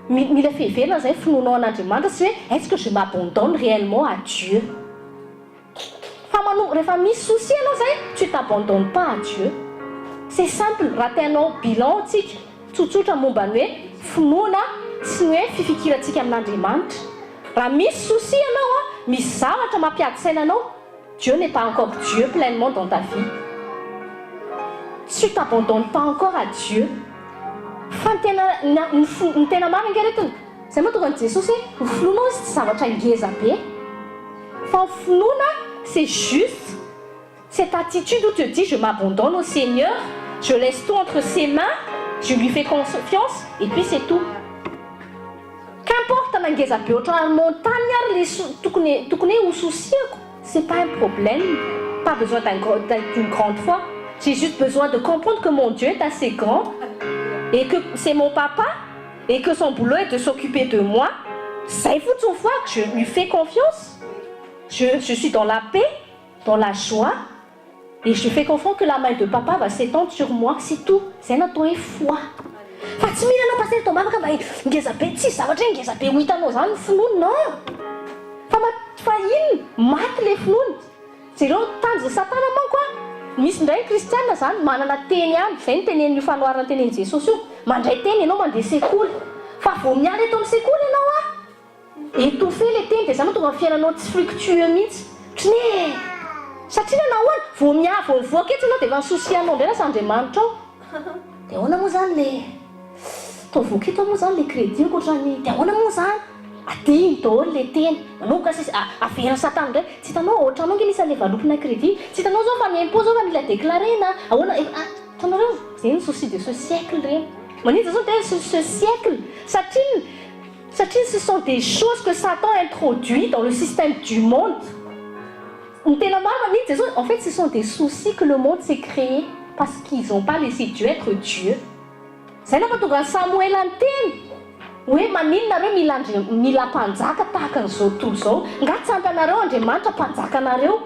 mila fehivelona zay finoanao an'Andriamanitra sy hoe est-ce que je m'abandonne réellement à Dieu. Rehefa misy souci anao zay tu t'abandonnes pas à Dieu. C'est simple raha tianao bilan tsika tsotsotra momba ny hoe finoana sy ny hoe fifikirantsika amin'Andriamanitra. Raha misy souci anao misy zavatra mampiady sainanao Dieu n'est pas encore Dieu pleinement dans ta vie. Tu t'abandonnes pas encore à Dieu. Fa ny tena marina ngeretiny zay moa tonga ny Jesosy hoe finoana izy tsy zavatra ngeza be fa ny finoana c'est juste cette attitude où tu te dis je m'abandonne au Seigneur, je laisse tout entre ses mains, je lui fais confiance et puis c'est tout. Qu'importe n'angeza be otra montagne ary les tokony ho souciako, c'est pas un problème, pas besoin d'une grande foi. J'ai juste besoin de comprendre que mon Dieu est assez grand et que c'est mon papa et que son boulot est de s'occuper de moi. Ça il faut son foi que je lui fais confiance. Je suis dans la paix, dans la joie, et je fais confiance que la main de papa va s'étendre sur moi, c'est tout. C'est notre foi. Fa tsy mila anao pasteur tomavaka mba ngeza be tsy zavatra ngeza be ho hitanao zany finoana non. Fa ino maty le finoana. Jereo tanjona Satana manko misy ndray kristiana zany manana teny any zay ny tenenin'io fanoharana tenenin Jesosy io mandray teny ianao mandeha sekoly fa vao miala eto amin'ny sekoly ianao étouffé le teny de zany tonga fiainanao tsy fructueux mihitsy otrany satria nahoana vao mivoaka eto ianao de efa nisosianao indray lasa Andriamanitra ao de ahoana moa zany le tovoaka eto moa zany le crédit ohatrany de ahoana moa zany adiny daholo le teny manomboka averan'ny Satana indray tsy hitanao ohatranao nge misy le valopina crédit tsy hitanao zao fa mi-impôt zao fa mila déclarer na ahoana hitanareo zay ny souci de ce siècle reny manindra zao de ce siècle satria ce sont des choses que Satan introduit dans le système du monde. En fait, ce sont des soucis que le monde s'est créé parce qu'ils n'ont pas laissé Dieu être Dieu. C'est là que Samuel antenne. Oui, maninareo mila mpanjaka tahaka an'izao tontolo zao. Ngaty tsy ampyanareo Andriamanitra mpanjaka anareo.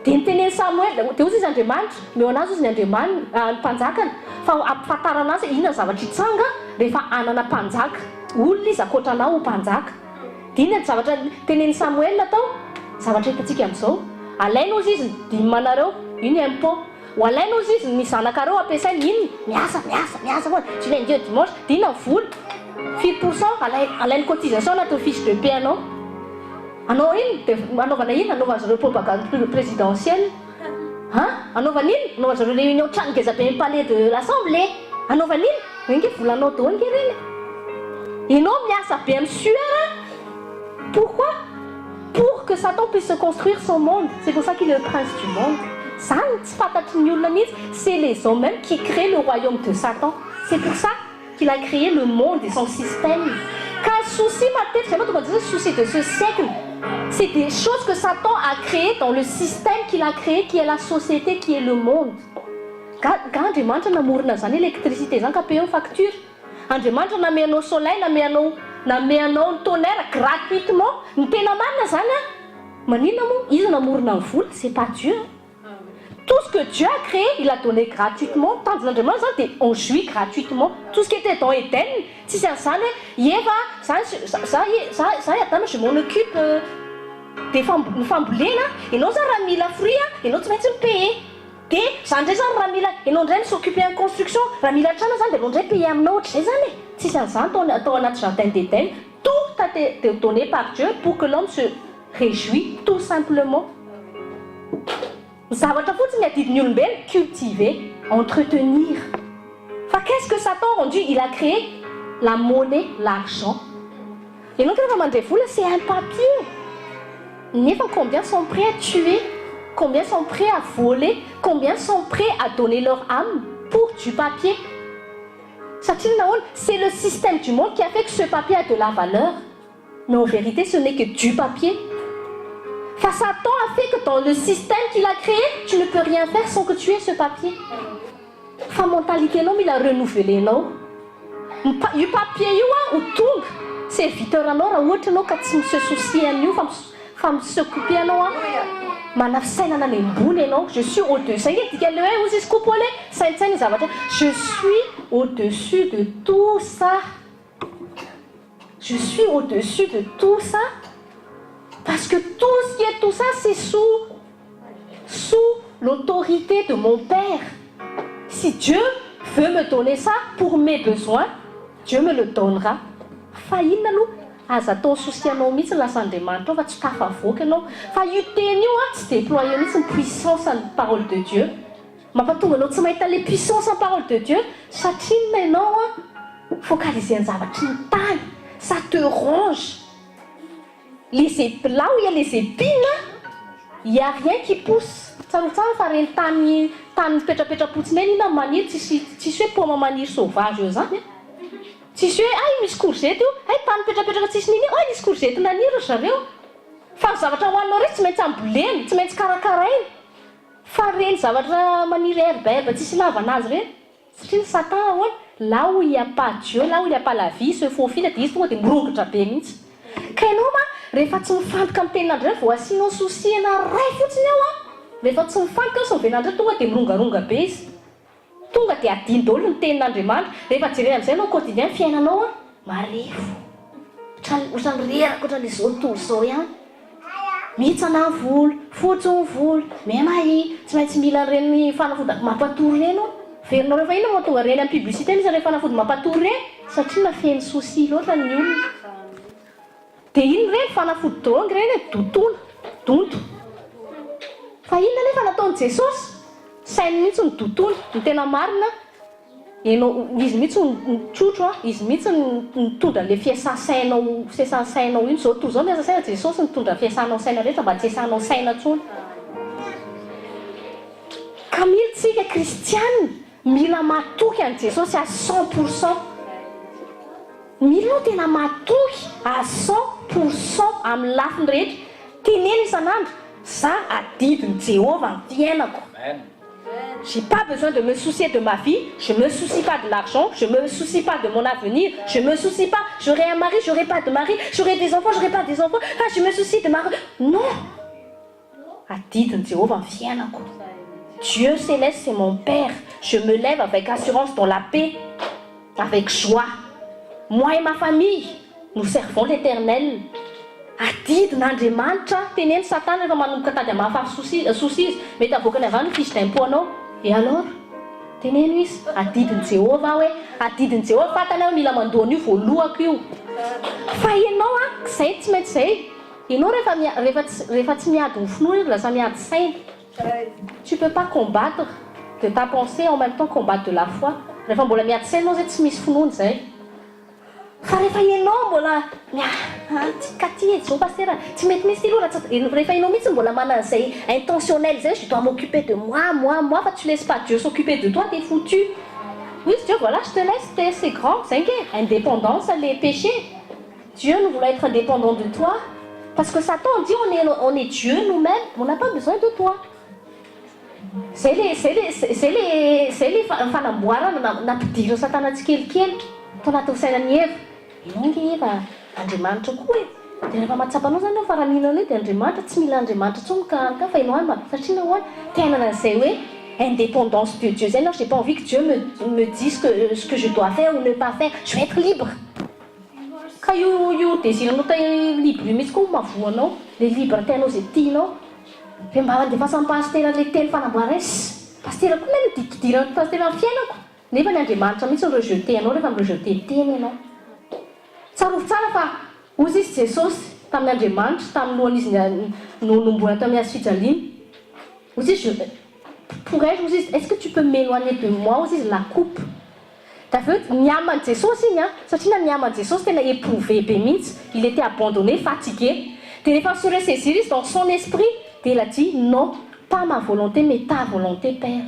De niteneny Samuel, de ozy izy Andriamanitra, meo anazy ozy ny Andriamanitra mpanjakany fa ampahafantarana azy inona zavatra hitsanga rehefa anana mpanjaka. Olona izy akoatranao ho mpanjaka. Dina ny zavatra teneny Samuel atao zavatra hitantsika amin'izao alaina ozy izy dimanareo iny impôt ho alaina ozy izy ny zanakareo ampiasainy iny miasa foana du lundi au dimanche dina ny vola 8% alainy cotisation anaty fiche de paie anao iny de anaovana iny anaovana zareo propagande présidentielle anaovana iny anaovana zareo réunion trano ngeza be palais de l'Assemblée anaovana iny nge volanao daholo nge reny. Ianao miasa be amin'ny sueur. Pourquoi? Pour que Satan puisse se construire son monde. C'est pour ça qu'il est le prince du monde. Ça, c'est les hommes même qui créent le royaume de Satan. C'est pour ça qu'il a créé le monde et son système. Quand souci ma tête, c'est pas le souci de ce siècle. C'est des choses que Satan a créées dans le système qu'il a créé, qui est la société, qui est le monde. Quand Andriamanitra namorona zany électricité zany ka paye facture. Andriamanitra nameanao soleil, nameanao tonnerre gratuitement. Ny tena marina zany a. Maninona moa? Izy namorona ny vola, c'est pas Dieu. Tout ce que Dieu a créé, il a donné gratuitement. Tant que on jouit gratuitement. Tout ce qui était dans Éden, si c'est ça, je m'en occupe des femmes boulées, et nous avons mis la fruit, et nous avons payé. Et nous avons s'occuper en construction, nous avons payé un autre. Si c'est ça, dans notre jardin d'Éden, tout a été donné par Dieu pour que l'homme se réjouisse, tout simplement. Cultiver, entretenir. Enfin, qu'est-ce que Satan a rendu? Il a créé la monnaie, l'argent. Et donc, c'est un papier. Combien sont prêts à tuer? Combien sont prêts à voler? Combien sont prêts à donner leur âme pour du papier? C'est le système du monde qui a fait que ce papier a de la valeur. Mais en vérité, ce n'est que du papier. Enfin, Satan a fait que dans le système qu'il a créé, tu ne peux rien faire sans que tu aies ce papier. Enfin, mentalité, non, il a renouvelé, non. Le papier, ou tout. Serviteur, alors, quand tu se soucies, femme se couper, non. Je suis au-dessus. Je suis au-dessus de tout ça. Je suis au-dessus de tout ça. Parce que tout ce qui est tout ça, c'est sous l'autorité de mon Père. Si Dieu veut me donner ça pour mes besoins, Dieu me le donnera. Faïna nous, azaton soucianao mitsy lasandriamanitra fa tsy tafavoaka ianao. Fa io teny io tsy déployer mitsy ny puissance ny parole de Dieu. Mampatonga anao tsy mahita les puissance en parole de Dieu satria ianao focaliser ny zavatry ny tany. Ça te ronge. Là où il y a les épines, il n'y a rien qui pousse. Ça nous semble faire un tan petra poutinel, il a manier, tu sais pour ma manière sauvage, tu sais, ah, il courgette, ah, tan petra tisnini, ah, il courgette, n'a ni recharé. Fa zavatra hoaninao tsy maintsy amboleny, tsy maintsy karakaraina. Fa reny zavatra maniry herbe, tsisy lavanazy reny. Satria Satan hoy, là où il n'y a pas Dieu, là où il n'y a pas la vie, se faufile dia izy tonga dia mirongatra be mihitsy. Ka ianao rehefa tsy mifantoka amin'ny tenin'Andro ray vao asianao souciena ray fotsiny ao rehefa tsy mifantoka ao sy miven'Andro tonga dia mirongaronga be izy. Tonga dia adino daholo ny tenin'Andriamanitra. Rehefa jerena amin'izay ianao quotidien fiainanao marefo. Ohatran'ny reraka ohatran'ilay zao tontolo zao ihany. Mihitsana ny volo, fotsy ny volo, memahy, tsy maintsy mila reny fanafody mampatory reny ao. Verinao rehefa ino mahatonga reny amin'ny publicité misy reny fanafody mampatory reny satria nafeny souci loatra ny olona. Dia ino reny fanafody drogue reny dontona, donto. Fa inona nefa nataon'i Jesosy? Sainy mihitsy ny dontona, ny tena marina. Izy mihitsy ny tsotro, izy mihitsy nitondra le fiasan-sainao iny. Zao toy izao miasa saina Jesosy nitondra fiasanao saina rehetra mba tsy hiasanao saina intsony. Ka mila tsika kristianina mila matoky an'i Jesosy à 100%. Mila tena matoky à 100% amin'ny lafiny rehetra. Tenena isan'andro, za adidin'i Jéhovah ny fiainako. J'ai pas besoin de me soucier de ma vie, je me soucie pas de l'argent, je me soucie pas de mon avenir, je me soucie pas, j'aurai un mari, j'aurai pas de mari, j'aurai des enfants, j'aurai pas des enfants, ah, je me soucie de ma... Non. Adidin'i Jéhovah ny fiainako. Dieu céleste, c'est mon Père. Je me lève avec assurance dans la paix, avec joie. Moi et ma famille, nous servons l'Éternel. Adidin'Andriamanitra, teneny Satana rehefa manomboka tady amahafaty souci izy, mety avoakany avy any fiche d'impôt anao. Et alors, teneno izy, adidin'i Jéhovah hoe, adidin'i Jéhovah fatana hoe mila mandoana io voalohako io. Fa ianao izay tsy maintsy izay. Ianao rehefa tsy miady ny finoana lasa miady saina. Tu peux pas combattre de ta pensée en même temps combattre de la foi. Rehefa mbola miady saina anao zay tsy misy finoana izay. fa rehefa ianao mbola katy zao pasteur tsy mety misy aloha rehefa ianao mihitsy mbola manan'izay intentionnel zay je dois m'occuper de moi fa tu laisses pas Dieu s'occuper de toi, t'es foutu. Oui Dieu, voilà, je te laisse, c'est grand, c'est indépendance, les péchés. Dieu nous voulons être indépendants de toi parce que Satan dit on est Dieu nous-mêmes, on n'a pas besoin de toi. C'est les fanamboarana nampidiriny Satana tsikelikely to anaty sainany Eva. Inonge Eva Andriamanitra koa e. Dia rehefa matsapanao zany ao faraninana hoe dia Andriamanitra tsy mila Andriamanitra tsony ka fa ianao any satria nahoany tenana an'izay hoe indépendance de Dieu. Non, j'ai pas envie que Dieu me dise ce que je dois faire ou ne pas faire. Je vais être libre. Ka io désiranao ta libre io mihitsy koa mahavoanao le libre tianao zay tianao. Dia mba andefasan'ny pasteur le teny fanamboarana pasteur koa ny dikidirana pasteur amin'ny fiainako. Nefa ny Andriamanitra mihitsy rejeté anao rehefa mirejeté teny ianao. Tsarovy tsara fa ozy izy Jesosy tamin'ny Andriamanitra tamin'ny lohany izy nomboana tamin'ny hazo fijaliana. Ozy izy pourrais-je vous dire, est-ce que tu peux m'éloigner de moi aussi la coupe? T'as vu, Niaman Jesosy nya, satria Niaman Jesosy tena éprouvé be mihitsy, il était abandonné, fatigué. Dia rehefa se ressaisir izy dans son esprit, dia il a dit non, pas ma volonté mais ta volonté Père.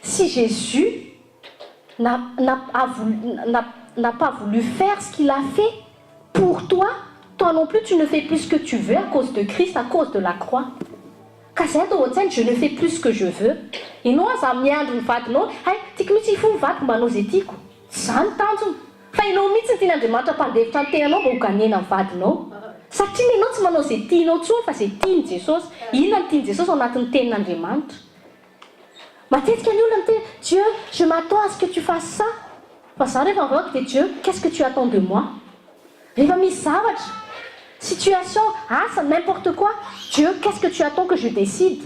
Si Jésus n'a pas voulu faire ce qu'il a fait pour toi, toi non plus tu ne fais plus ce que tu veux à cause de Christ, à cause de la croix. Je ne fais plus ce que je veux. Et nous, ça miandre ny vadinao, tiako mihitsy ifo ny vadiko mbanao zay tiako. Zany tanjona. Fa ianao mihitsy ny tian'Andriamanitra mpandevotra ny tenanao mba ho ganena ny vadinao. Satria ianao tsy manao zay tianao tsony fa zay tiany Jesosy. Inona ny tiany Jesosy ao anatin'ny tenin'Andriamanitra. Matetika ny olona miteny Dieu, je m'attends à ce que tu fasses ça. Fa za rehefa mivavaka dia Dieu, qu'est-ce que tu attends de moi? Rehefa misy zavatra situation, ça n'importe quoi. Dieu, qu'est-ce que tu attends que je décide?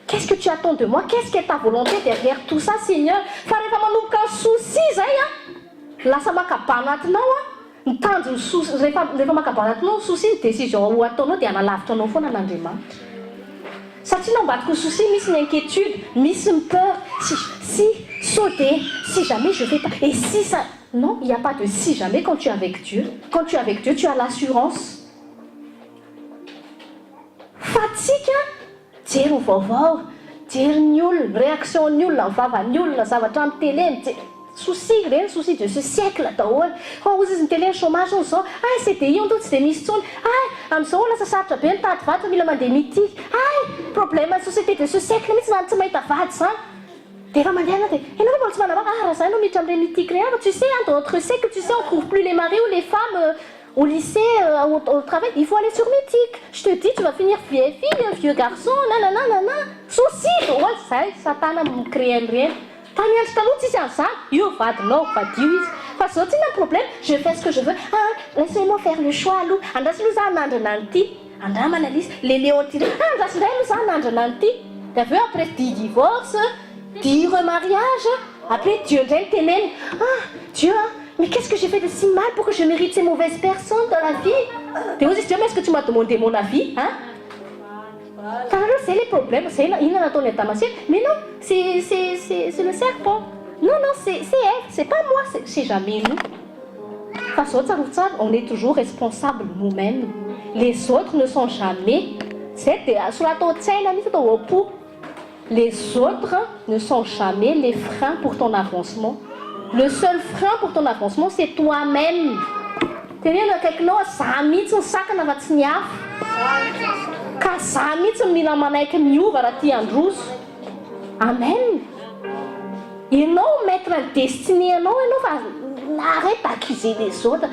Qu'est-ce que tu attends de moi? Qu'est-ce qui est ta volonté derrière tout ça, Seigneur? Fa rehefa manomboka ny souci zay lasa makabana atinao ny tanjony souci rehefa makabana atinao ny souci ny décision ho ataonao dia analavitra anao foana n'Andriamanitra. Satria na ambadika ny souci misy ny inquiétude, misy ny peur, si sauter, si jamais je fais pas, et si ça. Non, il n'y a pas de si jamais quand tu es avec Dieu. Quand tu es avec Dieu, tu as l'assurance. Fatigue, jery ho vaovao, jery ny olona, réaction ny olona, vavan'ny olona, zavatra amin'ny télé, souci reny, souci de ce siècle daholo. Ozy izy ny télé chômage zao, CDI on tsy dia misy tsony, amin'izao lasa sarotra be mitady vady fa mila mandeha mitika, problème de société de ce siècle mihitsy zany tsy mahita vady zany. Des femmes indiennes, et non, on se demande, tu sais, dans notre siècle, tu sais, on ne trouve plus les maris ou les femmes au lycée, au travail, il faut aller sur Mythique. Je te dis, tu vas finir vieille fille, un vieux garçon, nanana. Souci, ça t'a créé rien. T'as mis un stalou, tu sais, ça, yo, va de l'eau, va de parce que tu as un problème, je fais ce que je veux. Laissez-moi faire le choix, Lou. Andas nous en nanti, andamanalis, les léontines, andas nous en nanti. T'as vu, après 10 divorces, 10 remariages, après Dieu t'aimait. Dieu, mais qu'est-ce que j'ai fait de si mal pour que je mérite ces mauvaises personnes dans la vie? T'es aussi Dieu, mais est-ce que tu m'as demandé mon avis, c'est les problèmes, c'est mais non, c'est le serpent. Non, c'est elle, c'est pas moi, c'est jamais nous. Face aux autres, on est toujours responsable nous-mêmes. Les autres ne sont jamais. Les autres ne sont jamais les freins pour ton avancement. Le seul frein pour ton avancement, c'est toi-même. Amen. Et non mettre un destiné, non, arrête d'accuser les autres.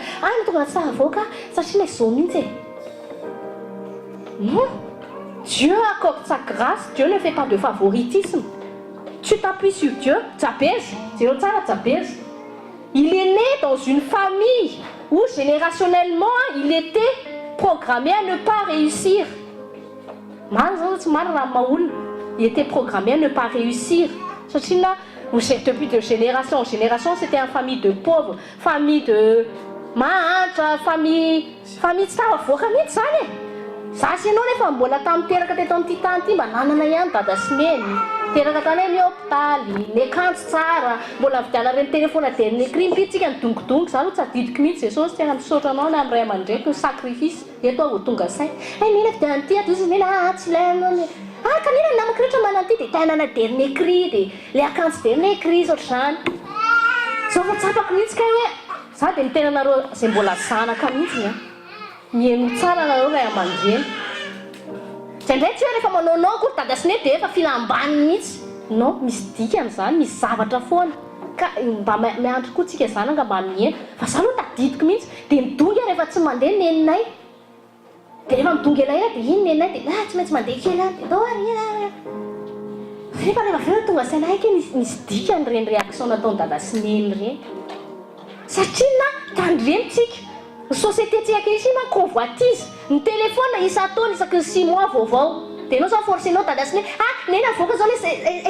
Non. Dieu accorde sa grâce, Dieu ne fait pas de favoritisme. Tu t'appuies sur Dieu, il est né dans une famille où générationnellement il était programmé à ne pas réussir. Il était programmé à ne pas réussir. Depuis de génération en génération, c'était une famille de pauvres, famille de famille Sasy ianao rehefa mbola tamin'ny teraka teto amin'ity tany ity mba nanana ihany dada sy neny. teraka tany amin'ny hôpitaly ny akanjo tsara mbola vidiana reny téléphone dernier cri mipitsika ny dongodongo za aloha tsy adidiko mihitsy jesosy tena misaotra anao na amin'ny ray aman-dreko ny sacrifice eto aho vao tonga sain mila vidiana ty ato izy mila tsy ilainao kanina ny namako rehetra mananty dia tanana dernier cri dia le akanjo dernier cri ohatr' zany zao fa tsapako mihitsy ka hoe za dia mitena anareo izay mbola zanaka mihitsy mihaino tsara anareo ray aman-dreny Sendrai tsy hoe rehefa manaonao kory dadasine dia efa filambany mihitsy non misy dikany zany misy zavatra foana ka mba miandry koa tsika zany nga mba mihena fa za aloha tadidiko mihitsy dia midongy rehefa tsy mandeha neninay dia rehefa midongy elaela dia iny neninay dia tsy maintsy mandeha kely dia dao rehefa aveo tonga sainay ke misy dikany reny réaction nataony dadasinen reny satria na tandreny tsika ny société tsika izy na convoitise ny téléphone isa taona isaky ny 6 mois vaovao dia anao zao forcenao dadasine nena avoaka zao le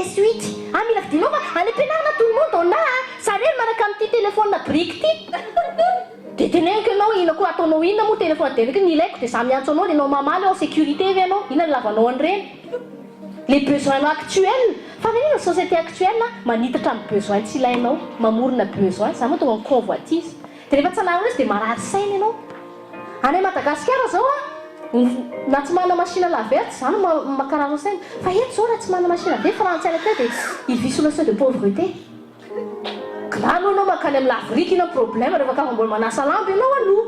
S8 mila vidinao fa any ampianarana tout le monde ona sareny manaka amin'ity téléphone brique ty dia teneniko ianao ina koa ataonao inona moa téléphone deniko ny ilaiko dia za miantso anao dia anao mamaly ao sécurité avy anao ina ny lavanao an'ireny les besoins actuels fa ny société actuelle manitatra amin'ny besoin tsy ilainao mamorona besoin za moa tonga ny convoitise dia rehefa tsy anarana izy dia marary saina ianao any Madagasikara zao na tsy mana machine laverte zany makararo saina fa eto zao raha tsy mana machine laverte frantsay teo dia il vit sous le seuil de pauvreté grano anao makany amin'ny lavrika ina problème rehefa ka mbola manasa lamby ianao aloha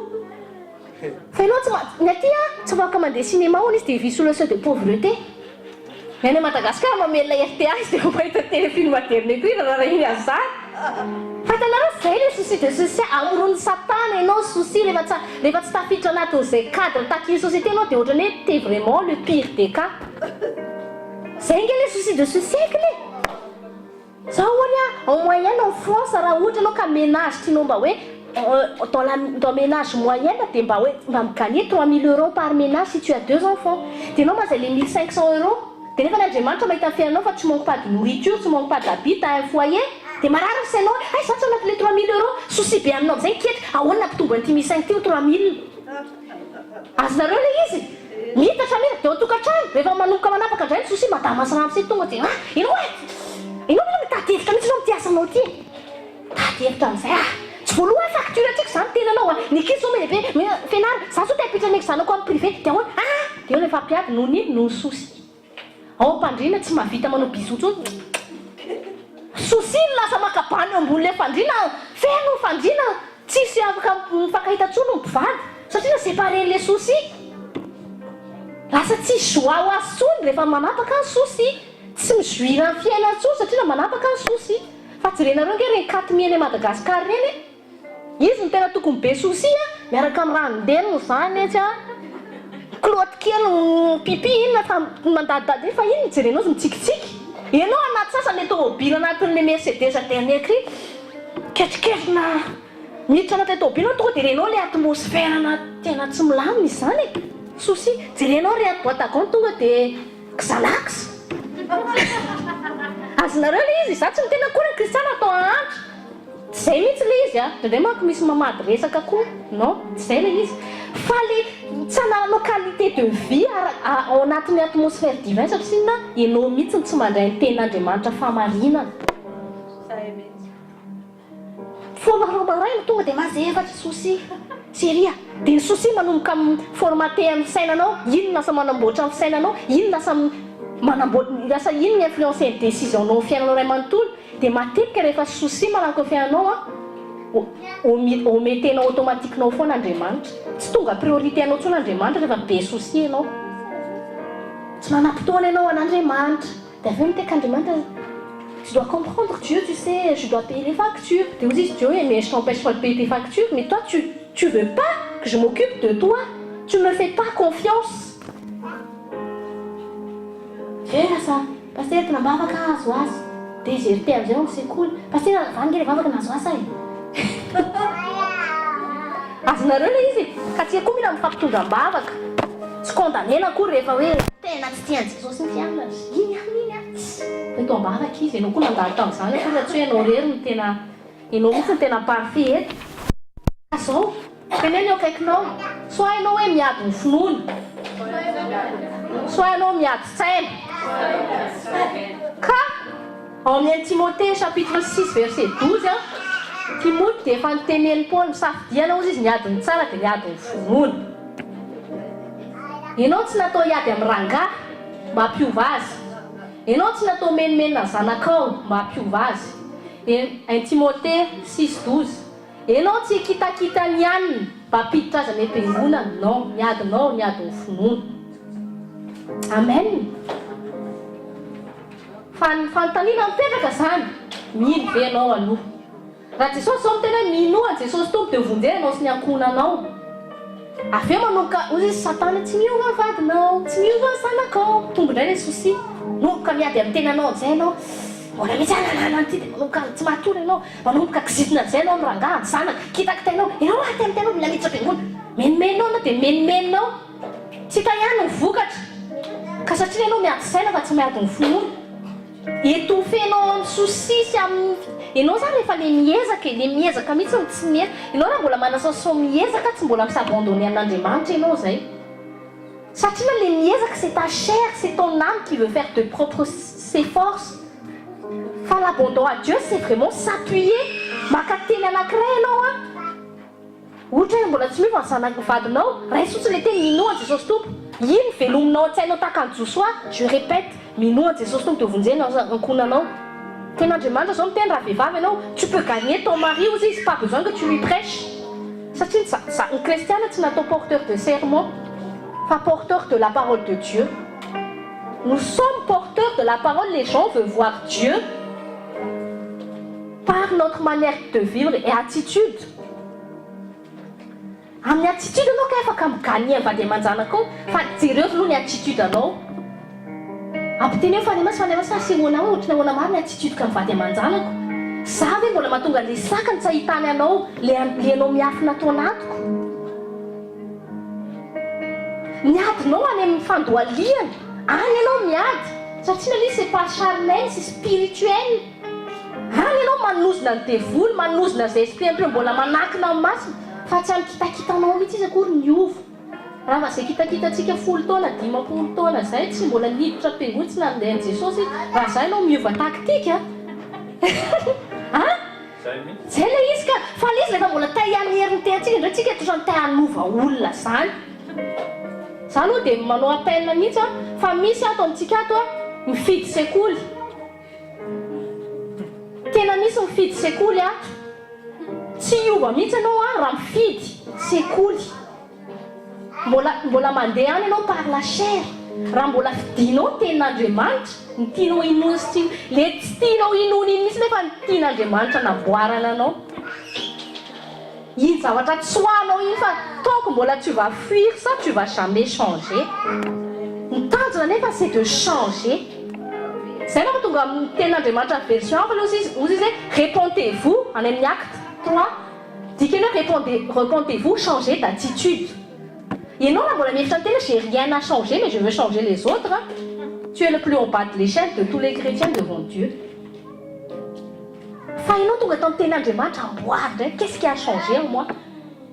fa ianao ny aty tsy afaka mandeha cinéma hono izy dia il vit sous le seuil de pauvreté any Madagasikara mamelona RTA izy dia mahita téléfilm dernier cri raha iny azany fa hitanareo zay le souci de société amorony satana ianao souci rehefa tsy tafiditra anatin'izay cadre taquille société anao dia ohatrany hoe t'es vraiment le pire des cas zay nge le souci de ce siècle zao hoany en moyenne en France raha ohatra anao ka ménage tianao mba hoe dans ménage moyenne dia mba hoe mba migagner 3 000 € par ménage si tu as 2 enfants dia anao mazay le 1 500 € dia nefa n'Andriamanitra mahita fiainanao fa tu manques pas de nourriture tu manques pas d'habit t'as un foyer dia marary ny sainao za tsy anaty le 3 000 € souci be aminao zay nketry ahoana nampitombo an'ity 1 500 ty 3 000 azonareo le izy mitatra mihitsy dia tokantrano rehefa manomboka manapaka indray ny souci madama sarampsy tonga dia inao mila mitady hevitra mihitsy anao mitiasanao ty tady hevitra amin'izay tsy voaloha facture atsika zany tenanao ny kizy zao melehibe fianara za zao te-apitraneky zanako amin'ny privé dia ahoana dia eo rehefa ampiady noho nino noho ny souci ao mpandrina tsy mahavita manao bisotsony souci lasa makabany eo ambony le fandrina feno fandrina tsisy afaka mifankahita-tsony ny mpivady satria na séparen'le souci lasa tsy joie ho azy tsony rehefa manapaka ny souci tsy mijoira ny fiaina tsony satria na manapaka ny souci fa jerenareo nge reny 4 mieny Madagasikara reny izy ny tena tokony be souci miaraka amin'ny ranondeniny zany etsy kloty kely pipi inona fa mandadidady fa iny jerenao izy mitsikitsiky ianao anaty sasany le tômôbily anatin'le Mercedes dernier cri ketriketrina miditra anaty tômôbily tonga dia renao le atmosphère tena tsy milamina izany souci jerenao reaty boîte à gants tonga dia Xanax azonareo le izy za tsy ny tena koa ny kristiana atao ahandro zay mihitsy le izy dray manko misy mamady resaka koa non zay le izy fa le tsy anananao qualité de vie ao anatin'ny atmosphère divin satria na ianao mihitsy tsy mandray ny ten'Andriamanitra famarinana fomaromaraina tonga dia mazefatra souci seria dia ny souci manomboka amin'ny formaté amin'ny sainanao ino lasa manamboatra amin'ny sainanao ino lasa ino ny influence ny décision-nao fiainanao ray manontolo dia matetika rehefa souci manako ny fiainanao ometenao automatiquenao foana Andriamanitra tsy tonga priorité anao tsony Andriamanitra rehefa be souci ianao tsy manam-potoana ianao an'Andriamanitra dia aveo miteka Andriamanitra tu dois comprendre Dieu tu sais je dois payer les factures dia ozy izy Dieu mais je t'empêche pas de payer tes factures mais toi tu veux pas que je m'occupe de toi tu me fais pas confiance vera sa pasteur tena mba afaka azo azy dia izy herité amin'izay ao ny sekoly pasteur vange le mba afaka nazo asa azonareo le izy ka tia koa mila mifampitondram-bavaka tsy condamnena koa rehefa hoe tena tsy tiany Jesosy ny fianina iny fito-am-bavaka izy ianao koa nandalo tamin'izany koa tsy hoe ianao rery ny tena ianao mihitsy ny tena parfait eto azao teneny eo akaikinao soit ianao hoe miady ny finoana soit ianao miady saina Ka ao amin'ny Timothée chapitre 6 verset 12 Timothée dia efa niteneny Paul misafidiana ozy izy niadiny tsara dia niadiny finoana. Ianao tsy natao hiady amin'ny rangahy mba hampiova azy. Ianao tsy natao menomenina ny zanakao mba hampiova azy. Un Timothée 6:12 Ianao tsy kitakita ny aniny mba hampiditra azy amin'ny am-piangonana. Non, niadinao niadiny finoana. Amen. Fanontaniana mipetraka zany, mino ve anao aloha. Raha Jesosy zao miteny hoe minoa Jesosy tompo dia vonjena sy ny ankonanao. Aveo manomboka ozy izy Satana tsy miova ny vadinao, tsy miova ny zanakao. Tonga indray ilay souci. Manomboka miady amin'ny tenanao amin'izay ianao. Mbola mitsy ananana an'ity dia manomboka tsy matory ianao. Manomboka kizitina amin'izay ianao amin'ny rangahy, ny zanaka, kitakitainao. Ianao raha tentenao mila miditra am-piangonana. Menomenao na dia menomeninao. Tsy hita ihany ny vokatra. Ka satria ianao miady saina fa tsy miady ny finoana. Etofenao amin'ny souci sy amin'ny ianao zany rehefa le miezaka mihitsy ny tsy miezaka. Ianao raha mbola manasao miezaka tsy mbola misabandonné an'Andriamanitra ianao zay. Satria le miezaka c'est ta chair, c'est ton âme qui veut faire de ses forces. Fa l'abandon à Dieu c'est vraiment s'appuyer maka teny anankiray ianao ohatra hoe mbola tsy miova ny zanaka vadinao, ray sotsy le teny minoa ny Jesosy tompo. Iny velominao an-tsainao tahaka ny Josoa, je répète, minoa ny Jesosy tompo dia vonjena ankonanao. Ten'Andriamanitra zao miteny raha vehivavy ianao, tu peux gagner ton mari ozy izy, pas besoin que tu lui prêches. Satria ny kristiana tsy natao porteur de sermon, fa porteur de la parole de Dieu. Nous sommes porteurs de la parole, les gens veulent voir Dieu par notre manière de vivre et attitude. Amin'ny attitude anao ka afaka migagner vady aman-janaka ao, fa jereo aloha ny attitude anao. Ampiteny hoe fanemasy sehoana ohatra nahoana maro ny attitude ka mivady aman-janako. Za ve mbola mahatonga le sakany tsy ahitany anao le anao miafina atao anatiko. Miadinao any amin'ny fandoaliana, any ianao miady. Satria na c'est pas charnel, c'est spirituel. Any ianao manozona ny devoly, manozona izay esprit impur mbola manakina amin'ny masina. Fa tsy amin'ny kitakitanao mihitsy izy akory miova. Raha va izay kitakitantsika 10 taona, 15 taona izay tsy mbola niditra am-piangonana tsy nandeha an'i Jesosy izy. Raha izay ianao miova taktika. Zay ilay izy ka. Fa ilay izy rehefa mbola ta hianheriny tentsika indray tsika totrany ta hanova olona zany. Za aloha dia manao appel mihitsy fa misy ato amintsika ato mifidy sekoly. Tena misy mifidy sekoly ato. Tsy hiova mihitsy ianao raha mifidy sekoly. Mbola mandeha any ianao par la chair. Raha mbola fidinao tenin'Andriamanitra, ny tianao inoana sy le tsy tianao inoana iny mihitsy nefa ny tian'Andriamanitra namboarana anao. Iny zavatra tsy hoanao iny fa tant que mbola tu vas fuir ça, tu vas jamais changer. Ny tanjona nefa c'est de changer. Zay manko tonga amin'ny tenin'Andriamanitra version hafa ozy izy hoe répondez-vous en amin'ny acte 3. Dikany hoe répondez-vous, changez d'attitude. Ianao raha mbola mihevitra ny tena j'ai rien à changer mais je veux changer les autres. Tu es le plus en bas de l'échelle de tous les chrétiens devant Dieu. Fa ianao tonga tao amin'ny tenin'Andriamanitra amboary ndray, qu'est-ce qui a changé en moi?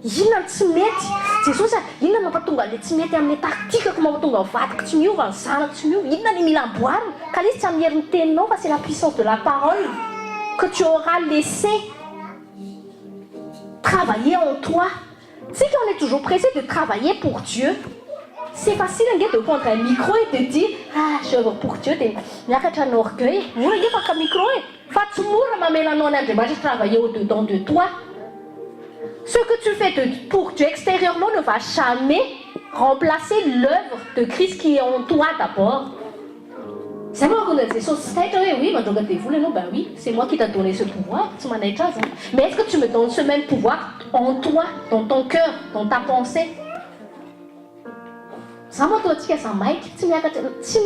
Inona ny tsy mety? Jesosy inona no mampatonga le tsy mety amin'ny taktikako mampatonga ny vadiko tsy miova, ny zanako tsy miova? Inona ny mila amboarina? Ka izy tsy amin'ny herin'ny teninao fa c'est la puissance de la parole que tu auras laissé travailler en toi. Si on est toujours pressé de travailler pour Dieu, c'est facile de prendre un micro et de dire ah, je veux pour Dieu, il y a un orgueil. Vous voyez pas qu'un micro est travailler au-dedans de toi. Ce que tu fais pour Dieu extérieurement ne va jamais remplacer l'œuvre de Christ qui est en toi d'abord. C'est moi qui ai dit, oui, ben oui, c'est moi qui t'ai donné ce pouvoir, mais est-ce que tu me donnes ce même pouvoir en toi, dans ton cœur, dans ta pensée? Ça m'a dit que ça m'a dit, tu me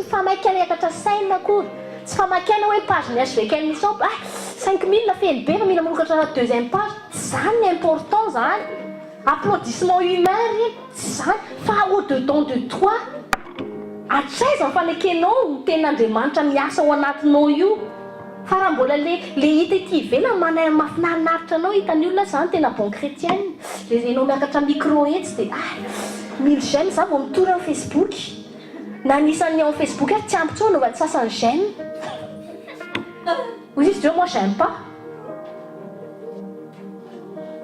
fais ma canette à 5 coups. Tu fais ma canette à page, je fais qu'elle me semble, 5000 la fait une paire, mais la deuxième page, ça c'est important, ça. Applaudissement humain, ça, fa au-dedans de toi. Atraiza fanekенao ny ten'Andriamanitra miasa ao anatinao io. Fa raha mbola le hita ity ivelany mahafinaritra anao hitan'ny olona zany tena bon chrétienne. Le ianao miakatra micro etsy dia 1000 j'aime za vao mitory amin'ny Facebook. Na anisan'ny ao Facebook tsy ampy tsao anaova ny sasany j'aime. Vous dites, Dieu, moi, j'aime pas.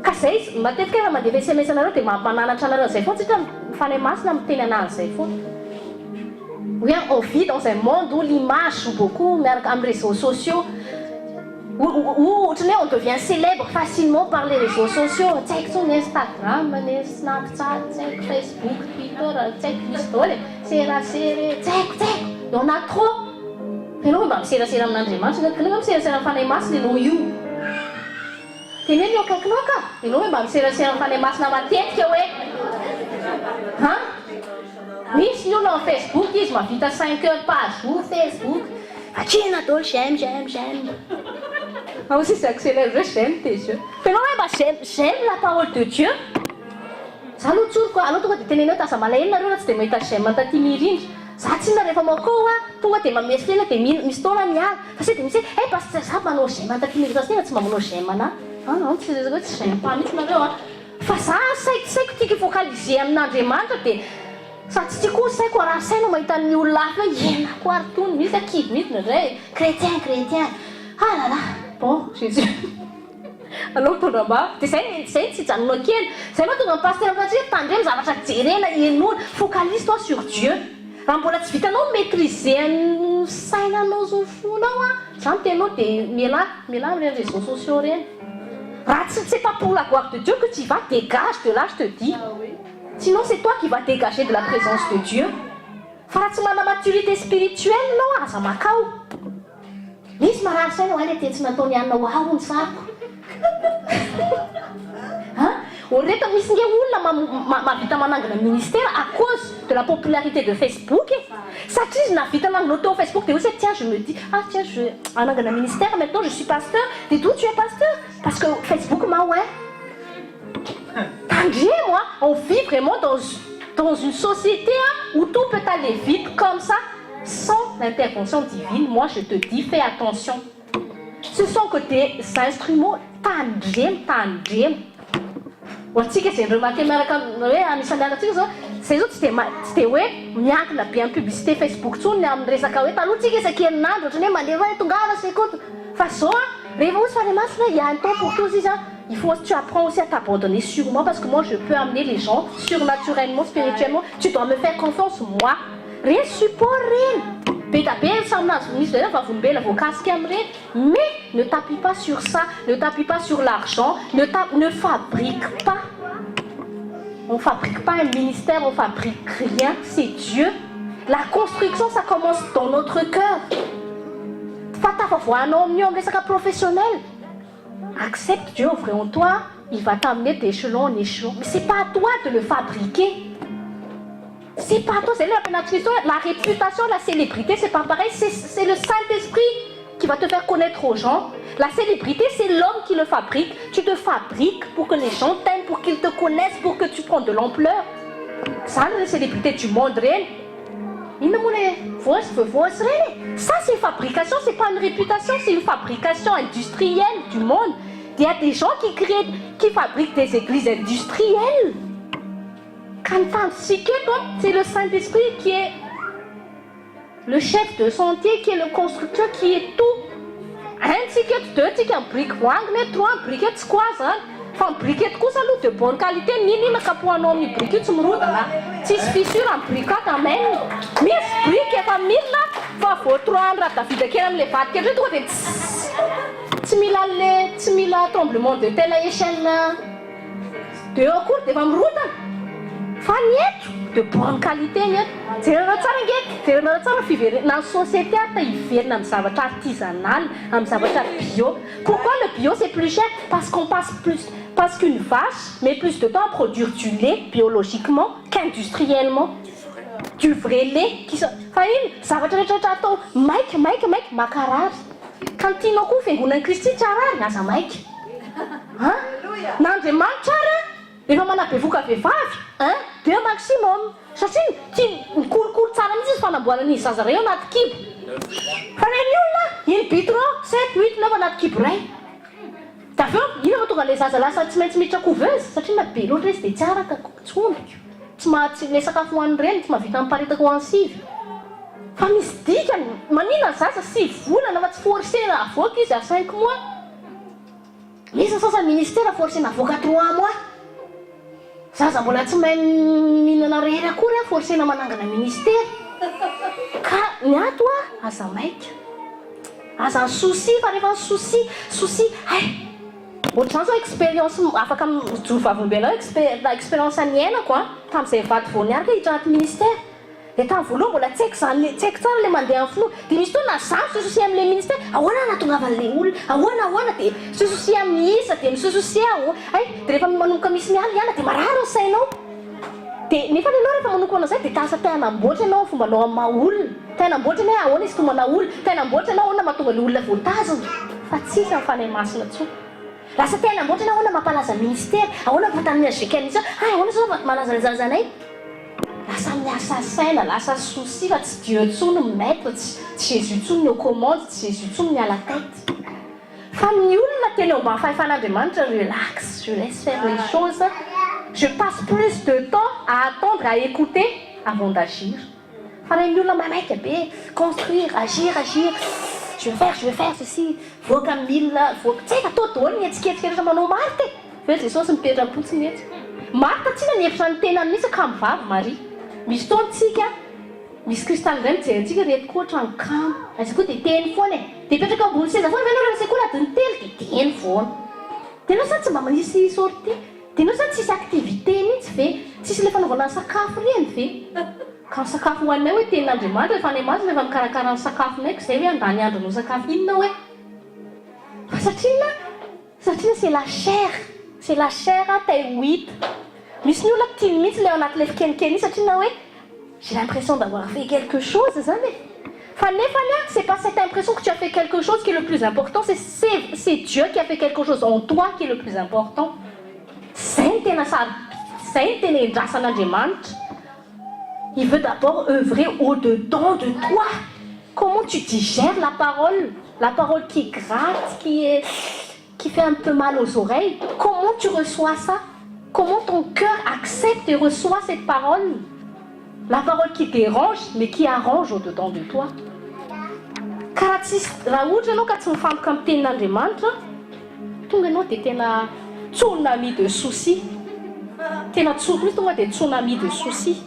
Kasay, matetika raha mandeha SMS anareo dia mampananatra anareo zay foana satria mifanay masina miteny anazy zay foana. Oui, on vit dans un monde où l'image joue beaucoup, miaraka amin'ny réseaux sociaux, où on devient célèbre facilement par les réseaux sociaux. Tsy haiko tsony Instagram, ny Snapchat, tsy haiko Facebook, Twitter, tsy haiko misy daholo serasera, tsy haiko. Il y en a trop. Ianao mba miserasera amin'Andriamanitra, ianao miserasera mifanay masina ianao io. Teneno eo akaikinao ka, ianao mba miserasera mifanay masina matetika hoe hein? Misy ny olona en Facebook, izy mahavita 5 heures par jour Facebook. Akina daholo j'aime. Ah aussi c'est accéléré, j'aime tes yeux. Ianao hoe mba j'aime la parole de Dieu. Za aloha tsoriko, anao tonga dia tenenao taza malahelo nareo na tsy dia mahita j'aime taty mirindra. Za tsy na rehefa makoa tonga dia mameslena dia misy taona miala. Fa tsy dia misy hoe pasteur za manao j'aime taty mirindra tena tsy manao j'aime ana. Ah tsy zay tsy j'aime pas mihitsy nareo fa za saiko tiako focaliser amin'Andriamanitra dia sady tsy tiako saiko raha saina mahita ny olona hafa hoe ienako ary tony misy akidy mihitsy ndray chrétien. Ah là là, bon Jésus. Alors tondraba dia zay tsy hijanonao kely. Zay ma tonga pasteur satria tandremo zavatra jerena ienona, focalise toi sur Dieu. Raha mbola tsy vitanao maîtriser ny sainanao zao fonao za mitenao dia miala amin'ny réseaux sociaux reny. Raha c'est pas pour la gloire de Dieu que tu vas, dégage de là, je te dis. Sinon, c'est toi qui vas dégager de la présence de Dieu. Fa tsy mana maturité spirituelle no aza makao. Misy marary saina hoe le tsy nataony anao aho ny sariko. Rehefa misy nge olona mavita manangana ministère à cause de la popularité de Facebook. Satria izy navita manangana teo Facebook dia hoe tiens je me dis je vais manangana ministère maintenant je suis pasteur. Et d'où tu es pasteur? Parce que Facebook m'a moi, on vit vraiment dans une société où tout peut aller vite comme ça, sans l'intervention divine. Moi, je te dis, fais attention. Ce sont que des instruments tandrem. Ohatsika zay remarqué miaraka hoe anisan'ny alatsika zao, zay zao tsy dia hoe miankina be amin'ny publicité Facebook tsony amin'ny resaka hoe taloha tsika isan-kerinandro ohatrany hoe mandeha hoe tongava c'est compte. Fa zao rehefa ohatsy fa le masina il y a un temps pour tous izy il faut tu apprends aussi à t'abandonner sur moi parce que moi je peux amener les gens surnaturellement, spirituellement. Tu dois me faire confiance moi. Rien support rien. Be samnazy misy zay vavolombela voakasika am'ireny. Mais ne t'appuie pas sur ça, ne t'appuie pas sur l'argent, ne fabrique pas. On fabrique pas un ministère, on fabrique rien, c'est Dieu. La construction ça commence dans notre cœur. Fatafavoanao amin'io amin'ny resaka professionnel. Accepte Dieu, ouvre en toi, il va t'amener d'échelon en échelon. Mais c'est pas à toi de le fabriquer. C'est pas à toi, c'est la réputation, la célébrité, c'est pas pareil. C'est le Saint-Esprit qui va te faire connaître aux gens. La célébrité, c'est l'homme qui le fabrique. Tu te fabriques pour que les gens t'aiment, pour qu'ils te connaissent, pour que tu prennes de l'ampleur. Ça, la célébrité du monde réel. Ça c'est fabrication, c'est pas une réputation, c'est une fabrication industrielle du monde. Il y a des gens qui fabriquent des églises industrielles. C'est le Saint-Esprit qui est le chef de chantier, qui est le constructeur, qui est tout. Un ticket, deux tickets, un brique, trois briquettes, squares. Fa ny briquette kosa aloha de bonne qualité, ninona kapohanao amin'ny briquette tsy mirodana. Tsisy fissure amin'ny briquette quand même. Misy brique efa milina fa vao 300 David kely amin'ilay vadika ireo tonga dia tsy mila tremblement de terre échelle 2 akory dia efa mirodana. Fa ny eto de bonne qualité ny eto. Jerena tsara nge, jerena tsara fiverena ny société ata hiverina amin'ny zavatra artisanal, amin'ny zavatra bio. Pourquoi le bio c'est plus cher? Parce qu'une vache met plus de temps à produire du lait biologiquement qu'industriellement. Du vrai lait qui fa iny zavatra rehetrarehetra atao maika makarary. Kan tianao koa fiangonan'i Kristy tsarary naza maika. N'Andriamanitra tsara rehefa manabevoka vehivavy, deux maximum. Satria tia mikolokolo tsara mihitsy izy fanamboarana izy zaza ray ao anaty kibo. Fa ny olona in vitro 7-8 9 anaty kibo ray. Daveo ino mahatonga le zaza lasa tsy maintsy miditra couveuse satria na be loatra izy dia tsara ka tsy ombiko. Tsy le sakafo hoan'ny reny tsy mahavita miparitaka ho an'ny sivy. fa misy dikany manina ny zaza 6 volana fa tsy forcena avoaka izy à 5 mois. Misy sasany ministère forcena avoaka 3 mois. Zaza mbola tsy mahay mihinana rery akory a forcena manangana ministère. Ka ny ato a aza maika aza souci fa rehefa souci ay ohatrany zao expérience afaka mijoro vavim-bela expérience niainako a tamin'izay vady vao niaraka hiditra anaty ministère. De tamin'ny voaloha mbola tsy haiko tsara le mandeha amin'ny finoa. De misy fotoana zany misouci amin'le ministère ahoana nahatongavan'le olona ahoana de misouci amin'ny isa de misouci aho ay de rehefa manomboka misy miala de marary ny sainao. De nefa ianao rehefa manoko anao zay de tasa te hanamboatra ianao fombanao amin'ny maha-olona, te hanamboatra ianao ahoana izy tombana olona, te hanamboatra ianao ahoana mahatonga le olona voatazana fa tsisy amin'ny fanahy masina tsony. Lasa te hanamboatra ianao ahoana mampalaza ministère, ahoana mampatany azekany ahoana zao malaza ny zazanay. Lasa miasa saina, lasa souci fa tsy Dieu tsony maître, tsy Jésus tsony aux commandes, tsy Jésus tsony miala tête. Fa ny olona teny eo ambany fahefan'Andriamanitra relax, je laisse faire les choses. Je passe plus de temps à attendre, à écouter avant d'agir. Fa ny olona mamaika be, construire, agir. Je vais faire ceci. Voaka milina, voaka tsy haiko atao daholo ny etsiketsika manao marika. Fe Jesosy mipetra potsiny eto. Marika tsika ny hevitra ny tenany mihitsy ka mivavy Maria. Misy fotoana tsika, misy kristaly iray mijery antsika reto koa ohatrany kamo. Azy koa dia teny foana e. Dia petraka ambony seza foana ianao rehefa sekoly adiny telo dia teny foana. Dia ianao zany tsy mba manisy sortie. Dia ianao zany tsisy activité mihitsy ve? Tsisy le fanaovana sakafo reny ve? Ka ny sakafo hoaninay hoe tenin'Andriamanitra rehefa any masina rehefa mikarakara ny sakafonay izay hoe andany andro no sakafo inona hoe? Fa satria c'est la chair taille 8. Misy ny olona tiany mihitsy le ao anaty le fikenikeny satria hoe j'ai l'impression d'avoir fait quelque chose zany e. Fa nefany c'est pas cette impression que tu as fait quelque chose qui est le plus important, c'est Dieu qui a fait quelque chose en toi qui est le plus important. Zay ny tena sara, zay ny tena endrasan'Andriamanitra. Il veut d'abord œuvrer au-dedans de toi. Comment tu digères la parole qui gratte, qui fait un peu mal aux oreilles. Comment tu reçois ça? Comment ton cœur accepte et reçoit cette parole? La parole qui dérange, mais qui arrange au-dedans de toi. Karaha tsisy raha ohatra ianao ka tsy mifantoka amin'ny tenin'Andriamanitra, tonga ianao dia tena tsunami de souci. Tena tsoroko izy tonga dia tsunami de souci.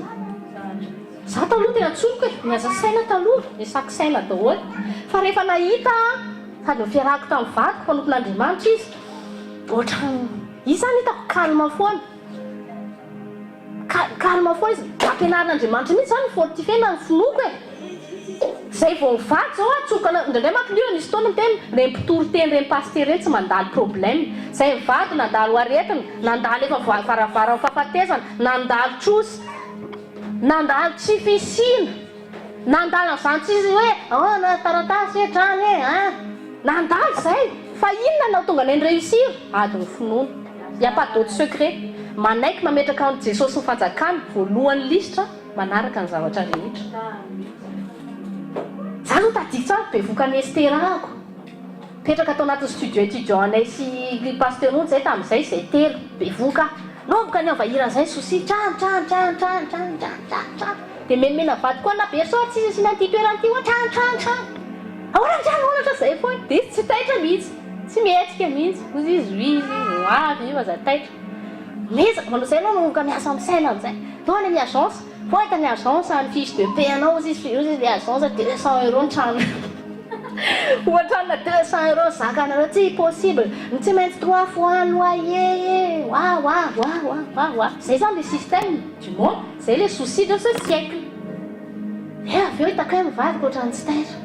Zaho taloha tena tsoroko e, niaza saina taloha, nisaky saina daholo. Fa rehefa nahita sady nifiarahako tamin'ny vadiko mpanompon'Andriamanitra izy, ohatrany izy zany hitako calme foana. Calme foana izy, ampianarin'Andriamanitra mihitsy zany fortifiena ny finoko e. Zay vao mivady zao atsoka indraindray mampilio nisy fotoana miteny reny mpitoro teny reny paster reny tsy mandalo problème. Zay mivady nandalo aretina, nandalo efa varavara fahafatezana, nandalo trosy, nandalo tsy fisina, nandalo an'izany tsisy hoe na taratasy hoe trany e nandalo zay. Fa inona nao tonga neny réussir? Ady ny finoana. Il n'y a pas d'autre secret. Manaiky mametraka amin'ny Jesosy ny fanjakany voalohany lisitra manaraka ny zavatra rehetra. Za no tadiky tsara bevoka ny esterahako. Petraka tao anaty studio étudiant anay sy pasteur nony zay tamin'izay zay telo bevoka. Nomboka ny avahirana zay souci trano. Dia menimena vady koa na berso tsisy asina an'ity toerana ity trano. Ahoana trano ohatra zay foana. Dia tsy taitra mihitsy. Tsy mihetsika mihitsy. Ozy izy avy io aza taitra. Mezaka manao zay anao nomboka miasa amin'ny saina amin'izay. Tao any agence. Foita ny agence ny fiche de paie anao ozy izy le agence 200 € ny trano. Ohatranina 200 € zakanareo tsy possible. Tsy maintsy 3 fois loyer. Wa. Zay zany le système du monde. Zay le souci de ce siècle. E avy eo hitako hoe mivadika ohatrany tsy taitra.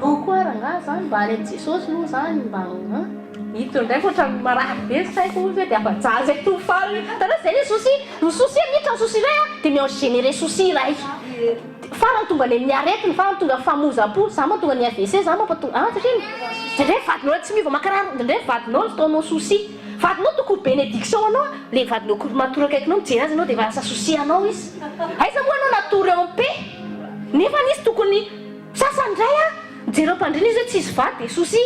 Vao koa rangahy zany mba any amin'ny Jesosy moa zany mba hito ndraiky ohatrany marary be saiko hoe dia afa-jaza eto faly. Tanao zay le souci. Ny souci miditra ny souci iray dia mianzo générer souci iray. Farany tonga ny amin'ny aretina, farany tonga famozapo, za ma tonga ny AVC, za ma patonga satria ndraindray vadinao tsy miova makarary, ndraindray vadinao ny fotoanao souci. Vadinao tokony bénédiction anao, le vadinao matory akaikinao mijery azy anao dia lasa souci anao izy. Aiza moa anao natory en paix. Nefa nisy tokony sasandray mijery mpandrina izy hoe tsisy vady dia souci.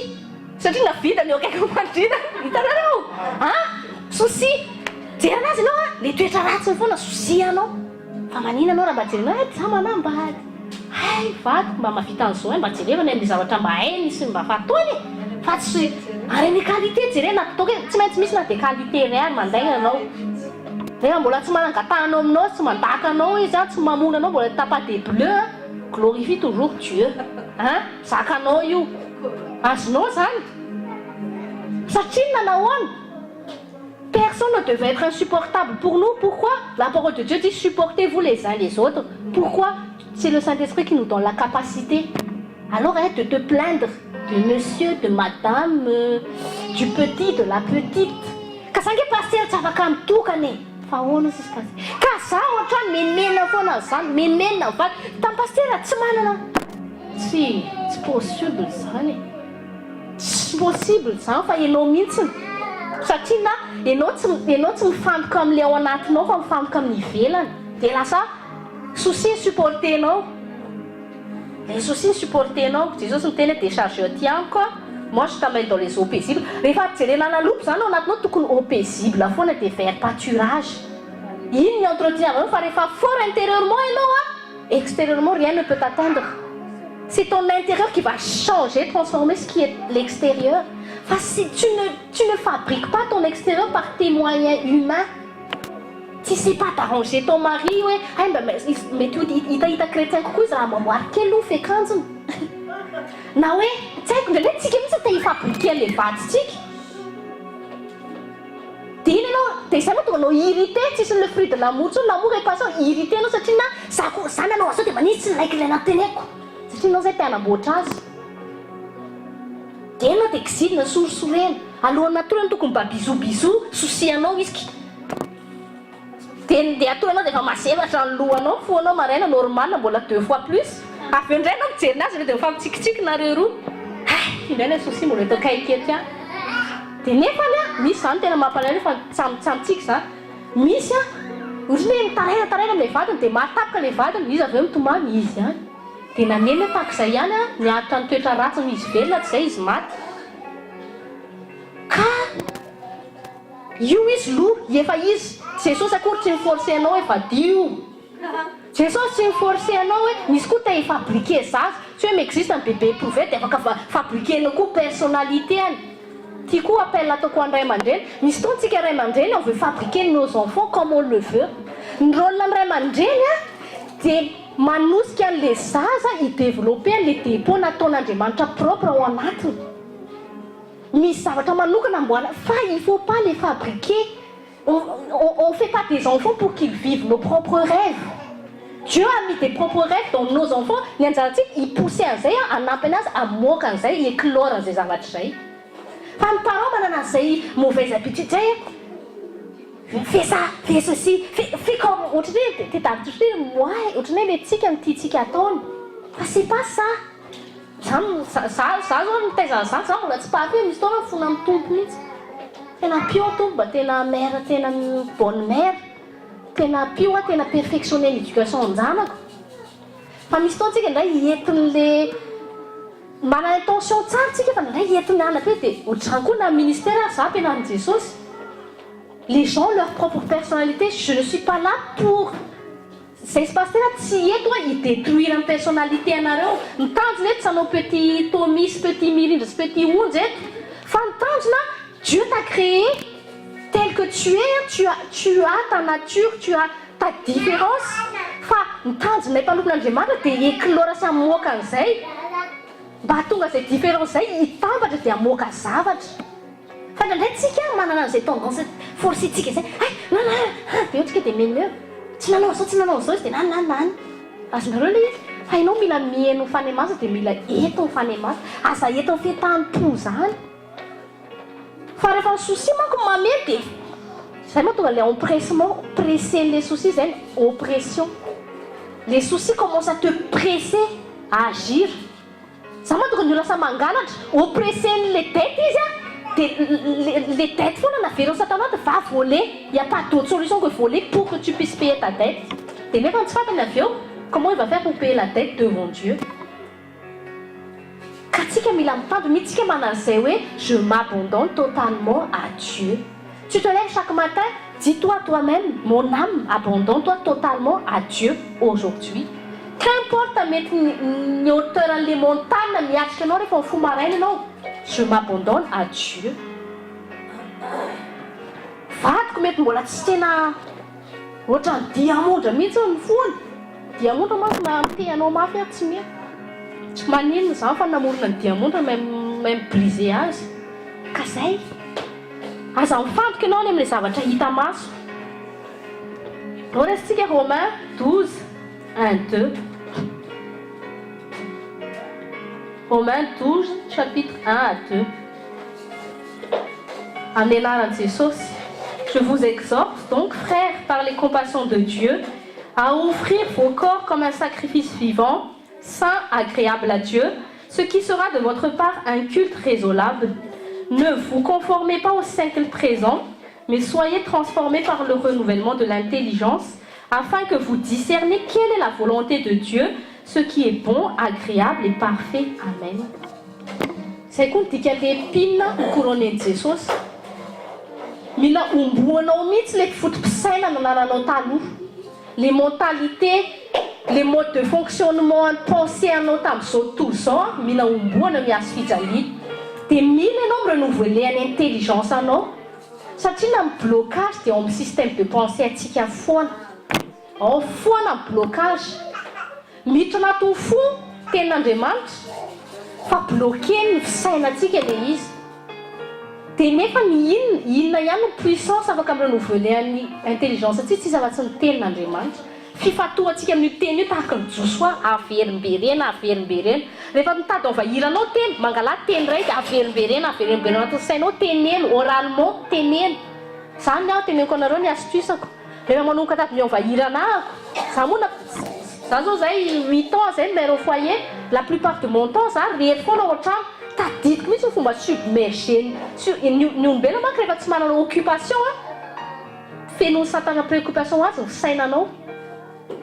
Satria navidany eo akaiky mpandrina. Hitanareo souci. Jery anazy anao le toetra ratsiny foana souci anao. Fa manina anao raha mba jerinao za manambady. vaky mba mahavita an'izao mba jerevana amin'ny zavatra mba hainy sy mba fataony fa tsy ary ny qualité jerena ataoko hoe tsy maintsy misy na dia qualité ray ary mandaina anao rehefa mbola tsy manangatanao aminao tsy mandaka anao izy tsy mamona anao mbola tapa des bleus glorifie toujours Dieu zakanao io azonao zany satria nanahoana personne ne devait être insupportable pour nous. Pourquoi? La parole de Dieu dit supportez-vous les uns les autres. Pourquoi? C'est le Saint-Esprit qui nous donne la capacité. Alors arrête de te plaindre de monsieur, de madame, du petit, de la petite. Kasange pasteur tsavakam tokane. Fa ono sy pasteur. Ka za ohatra menena foana zany, menena va tam pasteur tsy manana. Tsy possible zany. Tsy possible zany fa ianao mihitsy. Satria na ianao tsy mifantoka amin'ilay ao anatinao fa mifantoka amin'ny ivelany dia lasa souci supportenao. Les soucis supportenao. Jésus miteny déchargez ty amiko moi je t'amène dans les eaux paisibles. Rehefa jerena nalopo zany ao anatinao tokony eau paisible foana dia vers pâturage. Iny ny entretien avao fa rehefa fort intérieurement ianao extérieurement rien ne peut t'atteindre. C'est ton intérieur qui va changer, transformer ce qui est l'extérieur. Enfin, si tu ne fabriques pas ton extérieur par tes moyens humains, tu ne sais pas t'arranger ton mari, ouais. Mais tu as chrétien coucou, ça va voir quel loup fait quand même. Na ouais, tu sais que les tickets, c'est tu fabriquer les bâtiments. T'es seulement irrité, tu sais le fruit de l'amour est pas ça irrité, non, c'est ça n'a pas ça, t'es magnifique, like les naténèques. C'est une autre anamboatra azy tena dia kisidina sorosorena alohan'ny atolany tokony mba bisobiso sosianao izy dia atao ianao dia efa masevatra ny lohanao foanao maraina normal mbola 2 fois plus avy indray anao mijerina azy dia mifampitsikitsikinareo roa indray ny sosi mbola eto kaikety any dia nefany misy zany tena mampalahelo fa tsamitsika zany misy ohatrany hoe mitaraina amin'ilay vatany dia matapaka ilay vatany izy avy eo mitomany izy ihany. Dia nanena tahak'izay ihany niaritra ny toetra ratsy izy velona tsy izay izy maty ka io izy loha efa izy Jesosy akory tsy miforce anao efa dio Jesosy tsy miforce anao hoe misy koa te fabriquer zaza tsy hoe m'existe un bébé éprouvé dia afaka fabriquer koa personnalité any ty koa appel ataoko an'ny ray aman-dreny misy tontsika ray aman-dreny on veut fabriquer nos enfants comme on le veut ny rôle ny ray aman-dreny dia manosika an'ilay zaza idévelopper an'ilay dépôt nataon'Andriamanitra propre ao anatiny misy zavatra manokana amboana fa il faut pas les fabriquer on fait pas des enfants pour qu'ils vivent nos propres rêves. Dieu a mis des propres rêves dans nos enfants ny anjarantsika hipousser an'izay hanampy anazy hamoaka an'izay éclore an'izay zavatra izay fa ny parent manana an'izay mauvaise habitude zay fais ça, fais ceci, fais comme ohatrany t'es d'habitude moi ohatrany le tsika ny tiatsika ataony fa c'est pas ça za zao nitaizana zany za mbola tsy pafy misy taona fona amin'ny tompo mihitsy tena pio tompo mba tena mère tena bonne mère tena pio tena perfectionner l'éducation an-janako fa misy taontsika indray entin'le manana intention tsara tsika fa indray entin'ny anaka hoe dia ohatrany koa na ministère za ampianarin' Jesosy. Les gens ont leur propre personnalité. Je ne suis pas là pour... C'est ce pasteur là, si toi, il détruit la personnalité en arrière. M'tendre là, ça nos petits Thomas, petits Mirindres, petits Wounds. Fantendre là, Dieu t'a créé tel que tu es. Tu as ta nature, tu as ta différence. Enfin, m'tendre n'est pas nous que l'on t'es éclore ça moka zay. Batunga cette différence zay, il tamba de moka savage. Fa ndraitsika manana an'izay tendance forcetsika izay be ohatrika dia meneo tsy nanao izao izy dia nananany azonareo le fa ianao mila mihaino fanemasa dia mila eto ny fanemasa aza eto ny fiatanim-po zany fa rehefa ny souci manko mamety dia zay moa tonga le empressement presser les soucis zay oppression les soucis commencent à te presser à agir za moa tonga ny lasa mangalatra oppresser les têtes izy les têtes font la différence à ta note va voler il n'y a pas d'autre solution que voler pour que tu puisses payer ta dette et même quand tu vas dans l'avion comment il va faire pour payer la dette devant Dieu je m'abandonne totalement à Dieu tu te lèves chaque matin dis-toi toi-même mon âme abandonne-toi totalement à Dieu aujourd'hui qu'importe mety ny hauteur-les montagnes miatrika anao rehefa fo maraina ianao, je m'abandonne à Dieu. Vadiko mety mbola tsy tena ohatran'ny diamondra mihitsy ny foany. Diamondra manko na miteny anao mafy aho tsy mety. Tsy maninona zany fa namorona ny diamondra mahay brisé azy. Ka zay aza mifantoka ianao any amin'ilay zavatra hita maso. Resintsika Romains 12, 1-2. Romains 12, chapitre 1-2. Amin'ny anaran'i Jesosy. Je vous exhorte donc, frères, par les compassions de Dieu, à offrir vos corps comme un sacrifice vivant, saint, agréable à Dieu, ce qui sera de votre part un culte raisonnable. Ne vous conformez pas au siècle présent, mais soyez transformés par le renouvellement de l'intelligence, afin que vous discerniez quelle est la volonté de Dieu, ce qui est bon, agréable et parfait. Amen. C'est comme dit qu'il y a des pines couronnées de Jésus. Mila omboanao mihitsy le fotom-pisaina nanananao taloha, les mentalités, les modes de fonctionnement ny pensée anao tamin'izao tontolo izao mila omboana miazo fijaliana. Dia mila ianao renouveler ny intelligence anao satria na ny blocage dia ao amin'ny système de pensée antsika foana. Ao foana ny blocage. Miditra anaty ho fo tenin'Andriamanitra fa bloqué ny fisainantsika ilay izy. Dia nefa ny inona ihany ny puissance afaka mirenouveler ny intelligence antsika tsy zava-tsy ny tenin'Andriamanitra. Fifatoantsika amin'ny teny io tahaka ny Josoa averimberena. Rehefa mitady vahiranao teny, mangala teny ray dia averimberena anaty sainao teneno, oralement teneno. Zany aho teneniko anareo ny astuce-ako. Rehefa manomboka tady miovahirana za moa zany zao zay 8 ans zay mère au foyer, la plupart de mon temps za rery foana ao an-trano. Tadidiko mihitsy ny fomba submergé ny olombelona manko rehefa tsy manana occupation fenony satana préoccupation azy ny sainanao.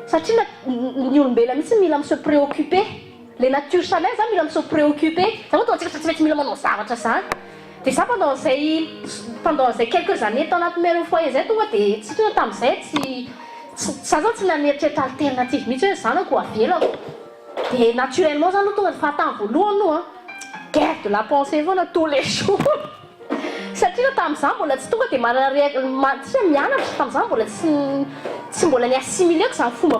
Satria ny olombelona mihitsy mila mi se préoccuper. Les natures chanel zany mila mi se préoccuper. Za moa tonga tsy mety mila manao zavatra zany. Dia za pendant zay quelques années tao anaty mère au foyer zay tonga dia tsy tonga tamin'izay za zao tsy naneritretra alternative mihitsy hoe zanako avelako. Dia naturellement zany tonga fahatany voalohany no guerre de la pensée foana tous les jours. Satria tamin'izany mbola tsy tonga dia mianatra tamin'izany mbola tsy mbola ny assimileko zany fomba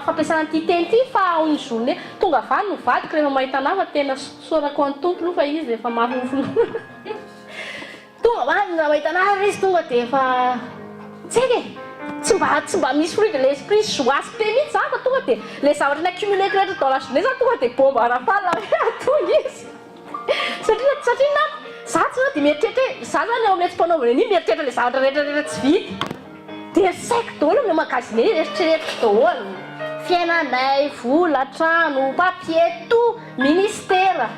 fampiasana an'ity teny ity fa une journée tonga vany no vadiko rehefa mahita anahy fa tena sorako any tompo aloha fa izy dia efa mahofona. Tonga vany na mahita anahy izy tonga dia efa tsika tsy mba misy fruit de l'esprit joaspe mihitsy zany fa tonga dia le zavatra ny accumuleko rehetra dans la journée zany tonga dia bombe arafala tonga izy. Satria na za tsy dia mieritreritra za zany ao amin'ny etsim-panaovana an'iny mieritreritra le zavatra rehetrarehetra tsy vita. Dia saiko daholo amin'ny magazine eritreretriko daholo. Fiainanay, vola, trano, papier, tout, ministère.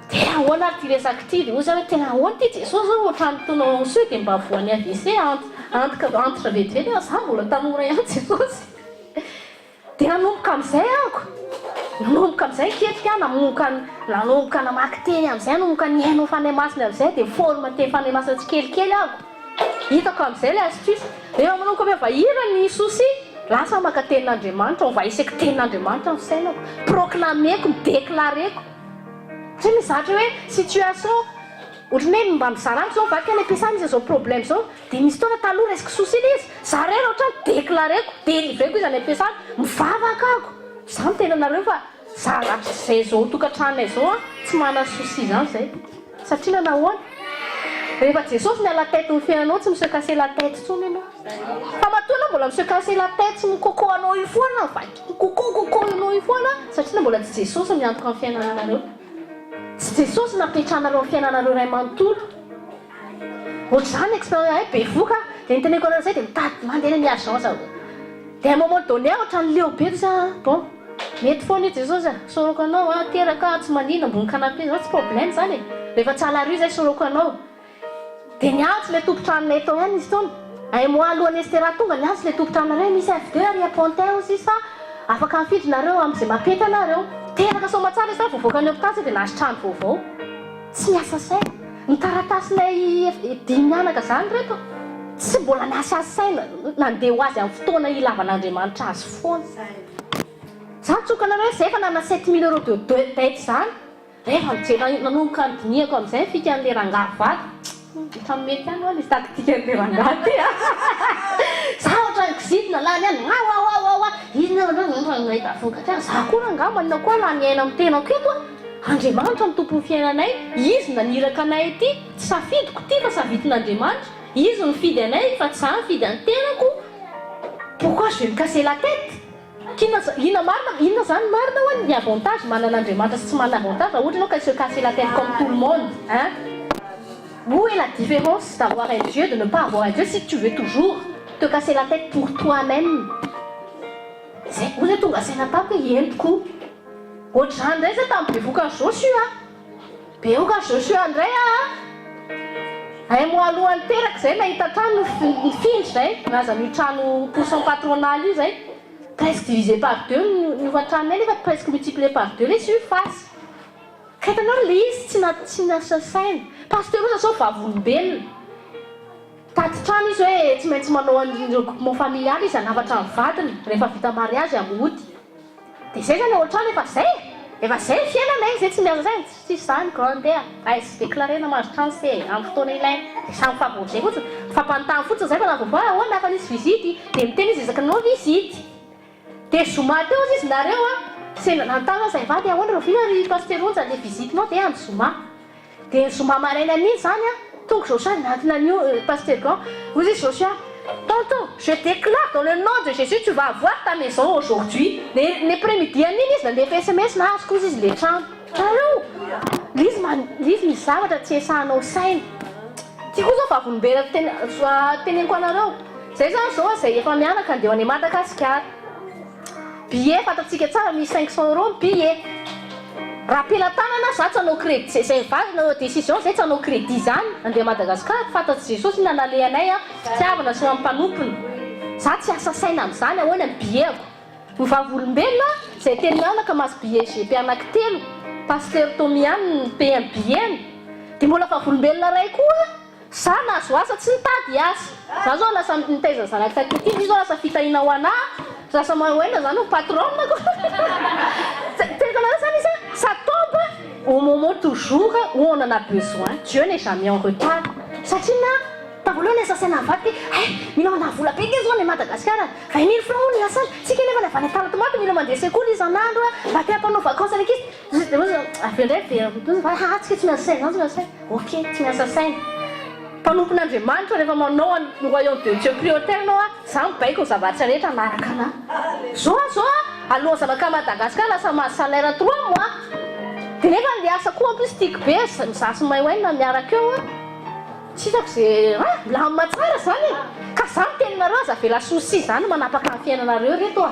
Dia ahoana ary ty resaka ity dia hoy zany hoe tena ahoana ity Jesosy zao ohatran'ny tonao so dia mba voan'ny AVC entre vetivety za mbola tanora ihany Jesosy. Dia nanomboka amin'izay ahako. Nanomboka amin'izay ketrika nanomboka namaky teny amin'izay nanomboka ny hainao fanahy masina amin'izay dia forme teny fanahy masina tsikelikely ahako. Hitako amin'izay ilay astuce. Rehefa manomboka miavahira ny souci lasa maka tenin'Andriamanitra mivahisako tenin'Andriamanitra ny sainako. Proclameko, midéclareko. Tsy mizatra hoe situation ohatrany hoe mba mizarako zao vadika any ampiasana misy zao problème zao dia misy taona taloha resaka souci ilay izy za reny ohatrany déclareko délivreko izy any ampiasana mivavaka ako. Za miteny anareo fa za zay zao tokantranonay zao tsy manana souci zany zay satria nahoana rehefa Jesosy miala tête ny fiainanao tsy monsieur casser la tête intsony ianao fa matoa mbola monsieur casser la tête tsy mikoko anao io foana koko anao io foana satria mbola tsy Jesosy miantoka amin'ny fiainananareo. Tsy Jesosy napetrahanareo amin'ny fiainanareo ray manontolo. Ohatra zany expérience be voka dia niteneko anareo zay dia mitady mandeha ny agence aho. Dia à un moment donné ohatran'ny leo be za bon mety foana io Jesosy soroko anao teraka tsy manina ambony canapé zao tsy problème zany e. Rehefa tsy alaroy zay soroko anao. Dia niantso ilay tompon-tranonay tao ihany izy tony. Un mois alohan'ny Estera tonga niantso ilay tompon-tranonareo misy F2 ary appontin aussi fa afaka mifidry nareo amin'izay mampety anareo. Teraka soma tsara izy fa voavoaka ny hôpital dia nahazo trano vaovao. Tsy miasa saina. Ny taratasinay 10 mianaka zany reto. Tsy mbola miasa saina nandeha ho azy amin'ny fotoana ilavan'Andriamanitra azy foana. za tsokanareo zay efa nana 7000 € de dette zany rehefa mijery nanomboka nydiniako amin'izay fikan'le rangahy vaty trano mety ihany oa izy taktika an'le rangahy ty za ohatrany kizitina lany any izy nahita vokatra za koa rangahy manina koa lany aina amin'ny tenako eto Andriamanitra ny tompon'ny fiainanay izy naniraka anay ty tsy safidiko ty fa savitin'Andriamanitra izy mifidy anay fa tsy za mifidy any tenako pourquoi je vais me casser la tête inona zany marina hoe ny avantage manan'Andriamanitra sy tsy manana avantage ohatra ianao ka se casser la tête comme tout le monde hein. Où est la différence d'avoir un Dieu de ne pas avoir un Dieu si tu veux toujours te casser la tête pour toi-même ozy tonga saina tapoko entiko ohatr'izany indray zay tamin'ny bevoka ny Joshua bevoka ny Joshua indray ay moa alohan'ny teraka zay nahita trano nifindry zay naza ny trano pourcent patronal io zay presque divisé par 2 ny nefa presque multiplié par 2 les surfaces kahitanao le izy tsy nasa saina pasteur ozy sao vavolombelona tady trano izy hoe tsy maintsy manao an'ireo groupement familial izy anavatra ny vadiny rehefa vita mariage amody dia zay zany ohatrany efa zay fiainanay zay tsy miasa zay tsy zany grandeur ay sy déclarena mahazo trano se amin'ny fotoana ilaina dia samy favoazay fotsiny fampanontany fotsiny zay fa navova ahoana afa nisy visity dia miteny izy ezaka nanao visity dia zoma teo izy izy nareo nantana zay vady ahoana reo vina pasteur onja le visitinao dia any zoma dia ny zoma maraina an'iny zany tonga Joshua nantina an'io pasteur grand vous dites Joshua tonton je déclare dans le nom de Jésus tu vas avoir ta maison aujourd'hui les après-midi an'iny izy nandefa SMS na azoko izy izy le trano allo lizy misy zavatra tsy esahanao saina ty koa zao vavolombela teneniko anareo zay zany zao zay efa mianaka andeha any Madagasikara billet fatatsika tsara misy 500 € billet raha pelatanana za tsy hanao crédit zay vazina décision zay tsy hanao crédit zany andeha Madagasikara fatatsy Jesosy nanale anay fitiavana sy mampanompony za tsy asa saina amin'izany ahoana ny billetko ny vavolombelona zay teny mianaka mahazo billet GP anankitelo pasteur Tomiany paye ny billet dia mbola vavolombelona ray koa za nahazo asa tsy nitady asa za zao lasa nitaiza zanaka takity izy zao lasa fitahina ho anahy lasa mahoena zany ho patronako tenkanareo zany izy ça tombe au moment toujours où on en a besoin Dieu n'est jamais en retard satria na tavoalohany asa saina vaty mila manao vola be izy zao ny Madagasikara 20 000 francs ny asany tsika nefa navany tara tomaty mila mandeha sekoly isan'andro mba te hampanao vacances ndraiky izy avy indray vera tsika tsy miasa saina zany tsy miasa saina ok tsy miasa saina mpanompon'Andriamanitra rehefa manao ny royaume de Dieu prioritaire nao za mibaiko ny zavatra rehetra anaraka anahy zao aloha zavaka Madagasikara lasa mahazo salaire 3 mois dia nefa le asa koa en plus tiako be misasy mahoaina miaraka eo tsy hitako zay milamina tsara zany ka za miteninareo aza avela souci zany manapaka ny fiainanareo reto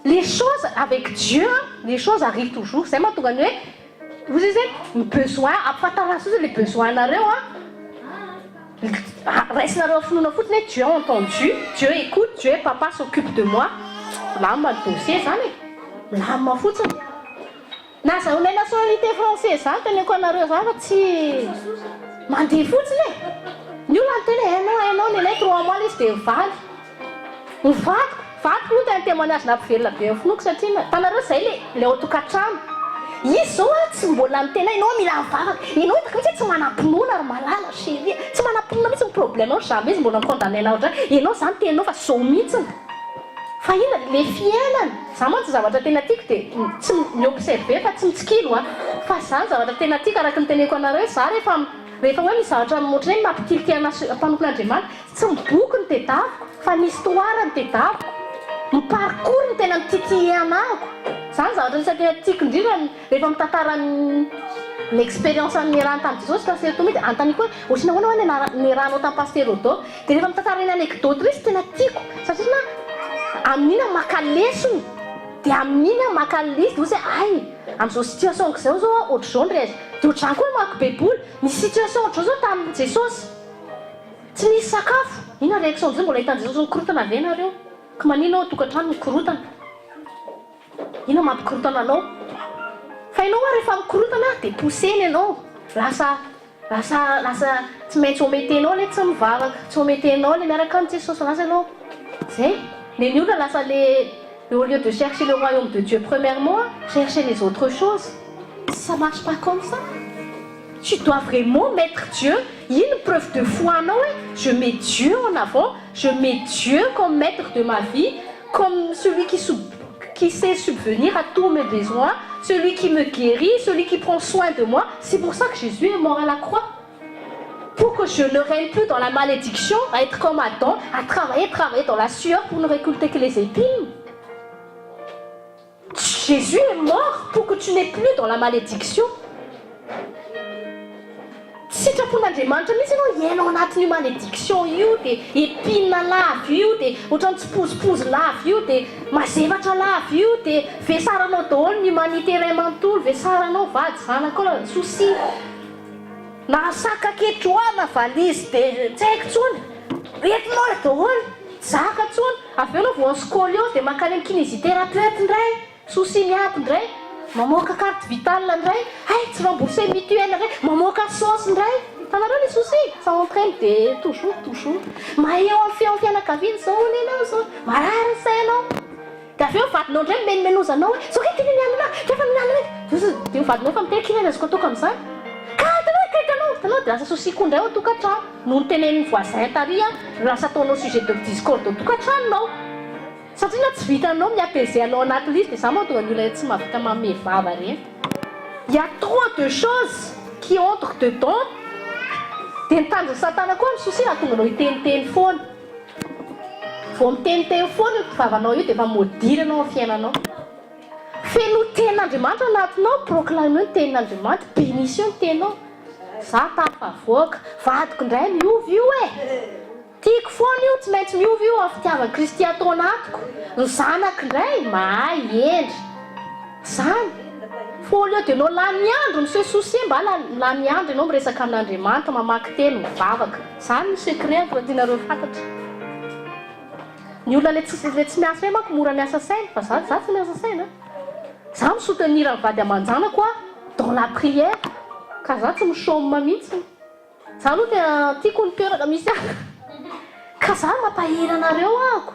les choses avec Dieu les choses arrivent toujours zay mahatonga ny hoe vous disiez besoin ampafantarana sozy les besoins nareo raisinareo finoana fotsiny hoe Dieu a entendu Dieu écoute Dieu papa s'occupe de moi milamina ny dossier zany milamina fotsiny na zahoanay nationalité française zany teneko anareo zany fa tsy mandeha fotsiny ny olona ny teny hainao nenay 3 mois izy dia mivaly valiko no tena témoignage nampivelona be finoko satria tanareo zay le ao tokantrano izy zao tsy mbola mitena ianao mila mivavaka ianao hitaka mihitsy tsy manampinoana ary malala chérie tsy manampinoana mihitsy ny problème ao jamais izy mbola mikondamnena ohatra ianao zany tenao fa zao mihitsiny fa ina le fiainana za mantsy zavatra tena tiako dia tsy miobserve fa tsy mitsikilo fa zany zavatra tena tiako araka ny teneko anareo za rehefa hoe misy zavatra moatra hoe mampitilikiana mpanompon'Andriamanitra tsy miboky ny tedaviko fa ny histoire ny tedaviko ny parcours ny tena mititihe anako zany zavatra nisy tena tiako indrindra rehefa mitantara l'expérience ny rano tamin'ny Jesosy pasteur Tomy dia antaniko hoe ohatriny ahoana hoe ny ranao tamin'ny pasteur Odo dia rehefa mitantara iny anecdote izy tena tiako satria amin'iny maka lesony dia amin'iny maka lesy ozy ay amin'izao situation zao zao ohatr'izao ny raizy dia ohatr'izany koa mako baiboly ny situation ohatr'izao zao tamin'ny Jesosy tsy nisy sakafo ina réaction zay mbola hitan'ny Jesosy nikorotana ve nareo ka maninao tokantrano mikorotana ina mampikorotana anao fa ianao rehefa mikorotana dia pousseny ianao lasa tsy maintsy ometenao le tsy mivavaka tsy ometenao le miaraka amin'ny Jesosy lasa ianao zay ny olona lasa le Et au lieu de chercher le royaume de Dieu premièrement, chercher les autres choses. Ça ne marche pas comme ça. Tu dois vraiment mettre Dieu. Il y a une preuve de foi, non? Je mets Dieu en avant. Je mets Dieu comme maître de ma vie, comme celui qui sait subvenir à tous mes besoins, celui qui me guérit, celui qui prend soin de moi. C'est pour ça que Jésus est mort à la croix. Pour que je ne règne plus dans la malédiction, à être comme Adam, à travailler dans la sueur pour ne récolter que les épines. Jésus est mort pour que tu n'es plus dans la malédiction. Si tu as pour l'andrémanitra, mais sinon, il y a une autre malédiction, il y a des épines là, il y a des autant de pousse là, il y a des mazevatra là, il y a des vesaranao daholo l'humanité ray manontolo, vesaranao vady zana koa souci. Na saka ketroana valise dia tsy haiko tsony. Entinao daholo, zaka tsony. Avy eo anao vao scoliose dia mankany amin'ny kinésithérapeute indray, souci miampy indray. Mamoaka carte vitale indray, tsy remboursé mutuelle indray, mamoaka sauce indray. Tanareo les soucis, ça entraîne de toujours. Mahay eo amin'ny fianakaviana zao nenao zao, marary sainao. Dia avy eo vadinao indray menomenosanao hoe zao kety nianana, rehefa nianana dia vadinao fa miteny kinena azoko atao amin'izany. Hitanao dia lasa souci koa indray ao tokantrano. No nitenen'ny voisin tary lasa ataonao sujet de discorde ao tokantranonao. Satria na tsy vitanao miapaiser anao anaty liste, dia ça mahatonga ny olona tsy mahavita manome vava reny. Il y a trop de choses qui entrent dedans. Dia nitanjona satana koa ny souci nahatonga anao hiteniteny foana. Vao miteniteny foana io vavanao io dia efa maudire anao amin'ny fiainanao. Feno tenin'Andriamanitra anatinao, proclameo ny tenin'Andriamanitra, bénissio ny teninao. Za tafavoaka, vadiko indray miovy io tiako foana io, tsy maintsy miovy io amin'ny fitiavana Kristy atao anatiko. Ny zanako indray mahay endry. Zany. Fôly eo dia anao lamiandro monsieur souci mba lamiandro ianao miresaka amin'Andriamanitra, mamaky teny mivavaka. Zany ny secret fa tianareo fantatra. Ny olona le tsy miasa hoe manko mora miasa saina, fa za tsy miasa saina. Za misoutenir ny vady aman-janako dans la prière, ka za tsy misôma mihitsy. Za aloha dia tiako ny toerana misy ka za mampahery anareo ako.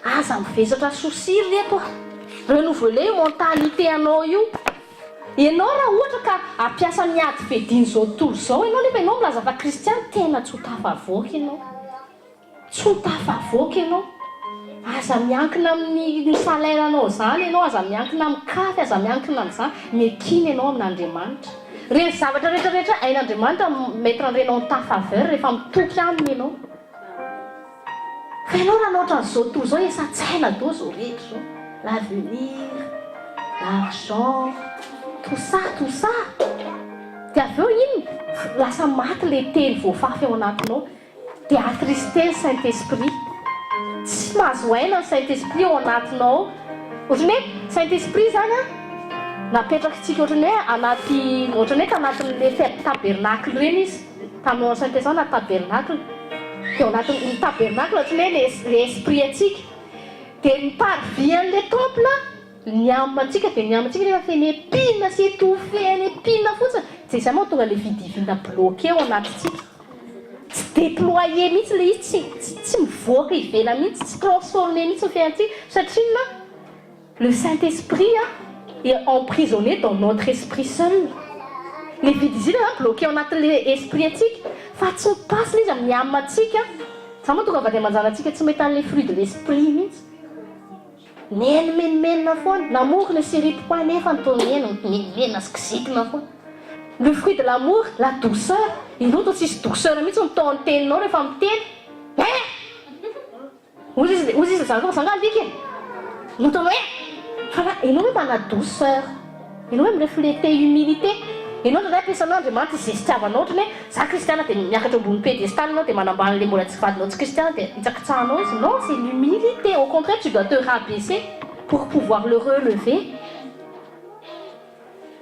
Aza mivesatra souci reto renouveler mentalité anao io. Ianao raha ohatra ka ampiasa miady fediny zao tontolo zao ianao nefa ianao milaza fa kristiana tena tsy ho tafavoaka ianao. Tsy ho tafavoaka ianao. Aza miankina amin'ny salaire anao zany ianao, aza miankina amin'ny kafy, aza miankina amin'izany, miakina ianao amin'Andriamanitra. Reny zavatra rehetrarehetra ain'Andriamanitra mettre an'irenao ny tafaveur rehefa mitoky aminy ianao. Fa ianao raha nohatra n'izao tontolo zao efa tsaina do zao rehetra zao. L'avenir, l'argent, tout ça. Dia avy eo iny lasa maty le teny voafafy ao anatinao. Dia attristé Saint-Esprit. Tsy mahazo aina ny Saint-Esprit ao anatinao. Ohatrany hoe Saint-Esprit zany napetrakantsika ohatrany hoe anatin'le fête tabernacle reny izy. Tamin'ny Saint-Esprit anaty tabernacle. Dia ao anatin'ny tabernacle ohatrany hoe le esprit atsika. Dia ny parvian'le temple ny amantsika dia ny amantsika rehefa feny épine sy étouffé ny épine fotsiny. Dia izay moa tonga le vie divine bloqué ao anatintsika. Tsy déployer mihitsy le izy, tsy mivoaka ivelany mihitsy, tsy transformé mihitsy ny fiainantsika satria le Saint-Esprit est emprisonné dans notre esprit seul. Le vie divine bloqué ao anatin'le esprit atsika fa tsy mipasina izy amin'ny âme atsika. Za moa tonga vady aman-janantsika tsy mahita an'le fruit de l'esprit mihitsy. Neny menomenina foana. L'amour ne s'irrite pas nefa ny menomenina sy kizitina foana. Le fruit de l'amour, la douceur. Ianao toa tsisy douceur mihitsy mitao ny teninao rehefa miteny. Ozy izy zanga alika e. Mitao fa ianao hoe mana douceur. Ianao hoe mirefléter humilité. Ianao ndray ampiasan'Andriamanitra izay fitiavanao ohatrany hoe za kristiana dia miakatra ambony pédestal ianao dia manambany le mbola tsy vadinao tsy kristiana dia hitsakitsahanao izy. Non, c'est l'humilité. Au contraire, tu dois te rabaisser pour pouvoir le relever.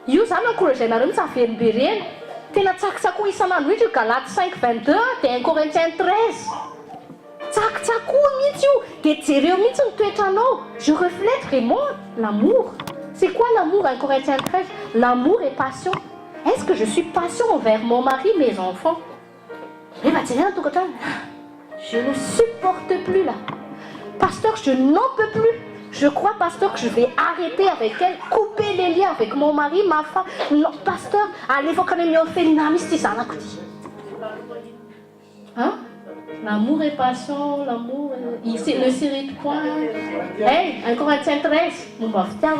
Io zany encouragenareo mihitsy averimbe reny. Tena tsakitsakoa isan'andro mihitsy io Galates 5:22 dia 1 Corinthiens 13. Tsakitsakoa mihitsy io dia jereo mihitsy ny toetranao. Je reflète vraiment l'amour. C'est quoi l'amour 1 Corinthiens 13? L'amour est passion. Est-ce que je suis patient envers mon mari, mes enfants? Eh bien, tiens, tout je ne supporte plus là. Pasteur, je n'en peux plus. Je crois, pasteur, que je vais arrêter avec elle, couper les liens avec mon mari, ma femme. Non, pasteur, allez, vous quand même y offrir une amitié, ça l'a coûté. Hein? L'amour est passion, l'amour, il ne s'irrite point. Hey, un Corinthiens 13, mon bof, tiens,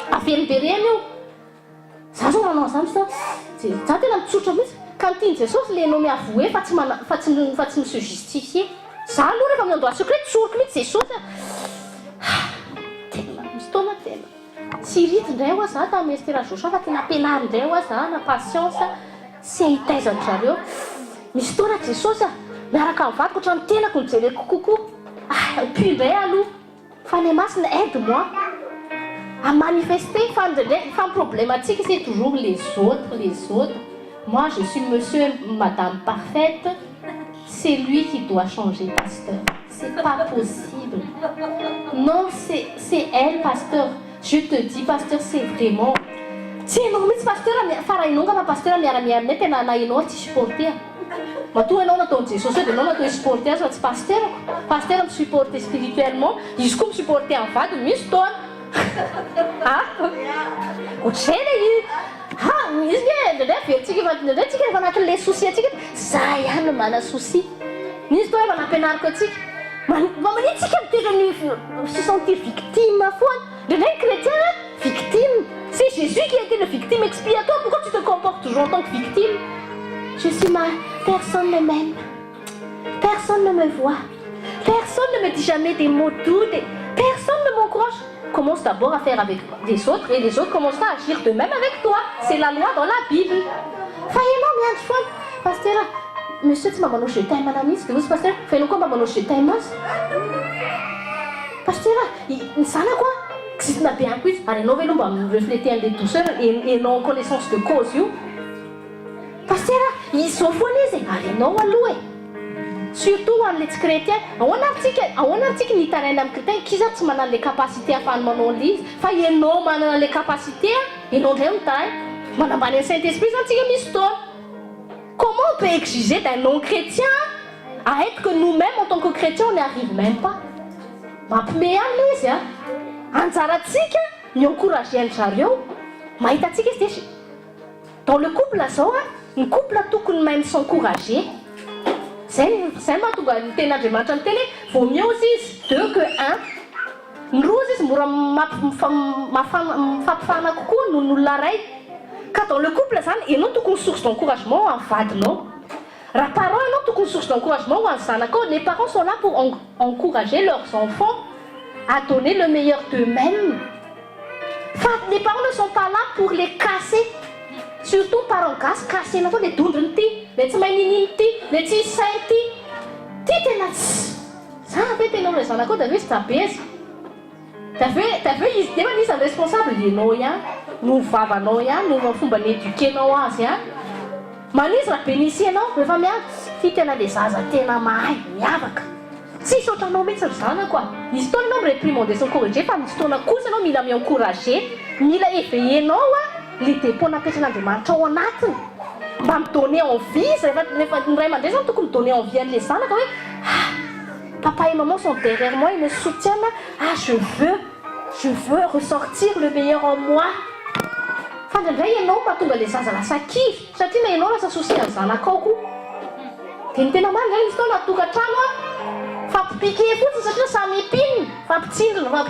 a fait rien, nous. Ça, j'en ai ensemble, ça. C'est ça, t'es là, tout le monde. Quand tu es sauf les noms avoués, faut-il se justifier. Ça, nous, comme on doit secret, tout le monde, c'est chaud, ça. Si vite ndray ça ta mestirajosa fa tena penary ndray za na patience sy ahitaizany zareo misy fotoana Jesosy miaraka amin'ny vadiko ohatrany tenako nijereko kokoa puis ndray aloha fa ny masina aide-moi à manifester fa le problématique c'est toujours les autres. Moi je suis monsieur et madame parfaite, c'est lui qui doit changer, pasteur. C'est pas possible. Non, c'est elle, pasteur. Je te dis, pasteur, c'est vraiment... Tiens, non, mais pasteur, pasteur, tu supporter. Mais toi, non, tu supporter, pasteur, me supporter spirituellement, jusqu'à me supporter en fait, mais je donne. Ah, les soucis, ça y a le souci. Nisy toa efa nampianariko atsika manitsika se sentir victime foana. Ndraindray chrétien victime. C'est Jésus qui a été le victime expiatoire. Pourquoi tu te comportes toujours en tant que victime? Je suis mal, personne ne m'aime, personne ne me voit, personne ne me dit jamais des mots doux, personne ne m'encourage. Commence d'abord à faire avec les autres et les autres commenceront à agir de même avec toi. C'est la loi dans la Bible. Faillement, bien fois, pasteur. Monsieur, tu m'as demandé chez Taïman, c'est que vous, pasteur, fais-nous quoi, m'as chez Taïman? Pasteur, il s'en a quoi? Si tu n'as bien un quiz, allez, nous allons refléter un des douceurs et non connaissance de cause. Pasteur, ils sont fournis, allez, non, à louer. Surtout en les chrétiens, en article littéraire chrétien, qui a les capacités à faire mon livre, il non les capacités, et non rien de taille. Madame le Saint-Esprit, c'est un comment on peut exiger d'un non-chrétien à être que nous-mêmes, en tant que chrétiens, on n'y arrive même pas? Mais allez, anjaratsika ny encourager ny zareo mahitatsika izy dans le couple zao ny couple tokony mahay s'encourager. Zay mahatonga ny ten'Andriamanitra miteny vaut mieux aussi izy 2 que 1. Ny roa izy mora mafampifana kokoa noho ny olona ray. Ka dans le couple zany ianao tokony source d'encouragement en vadinao. Raha parents ianao tokony source d'encouragement ho an'ny zanakao. Les parents sont là pour encourager leurs enfants à donner le meilleur d'eux-mêmes. Enfin, les parents ne sont pas là pour les casser. Surtout parents casser les dondrony ty, les tsy manininy ty, les tsy sain ty. Ty tena ça fait tena le zanakao daveo izy tabeza. Daveo izy defa izy responsable ianao ihany, no vavanao ihany, no fomba nieduquenao azy ihany. Manizy raha bénisy ianao rehefa miavaka, ty tena le zaza tena mahay miavaka. Tsisy ohatranao mihitsy ny zanako misy fotoana ianao miréprimander son corriger fa misy fotoana kosa ianao mila mi-encourager, mila éveiller-nao le dépôt napetra'Andriamanitra ao anatiny mba midonner envie. Rehefa ny ray aman-dreny zany tokony midonner envie an'le zanaka hoe papa et maman sont derrière moi, ils me soutiennent. Je veux ressortir le meilleur en moi. Fa ndraindray ianao mahatonga le zaza lasa kivy satria na ianao lasa souci ny zanakao koa. Dia ny tena marina misy fotoana tokantrano fampipiqué fotsiny satria samy mpinina, fampitsindrona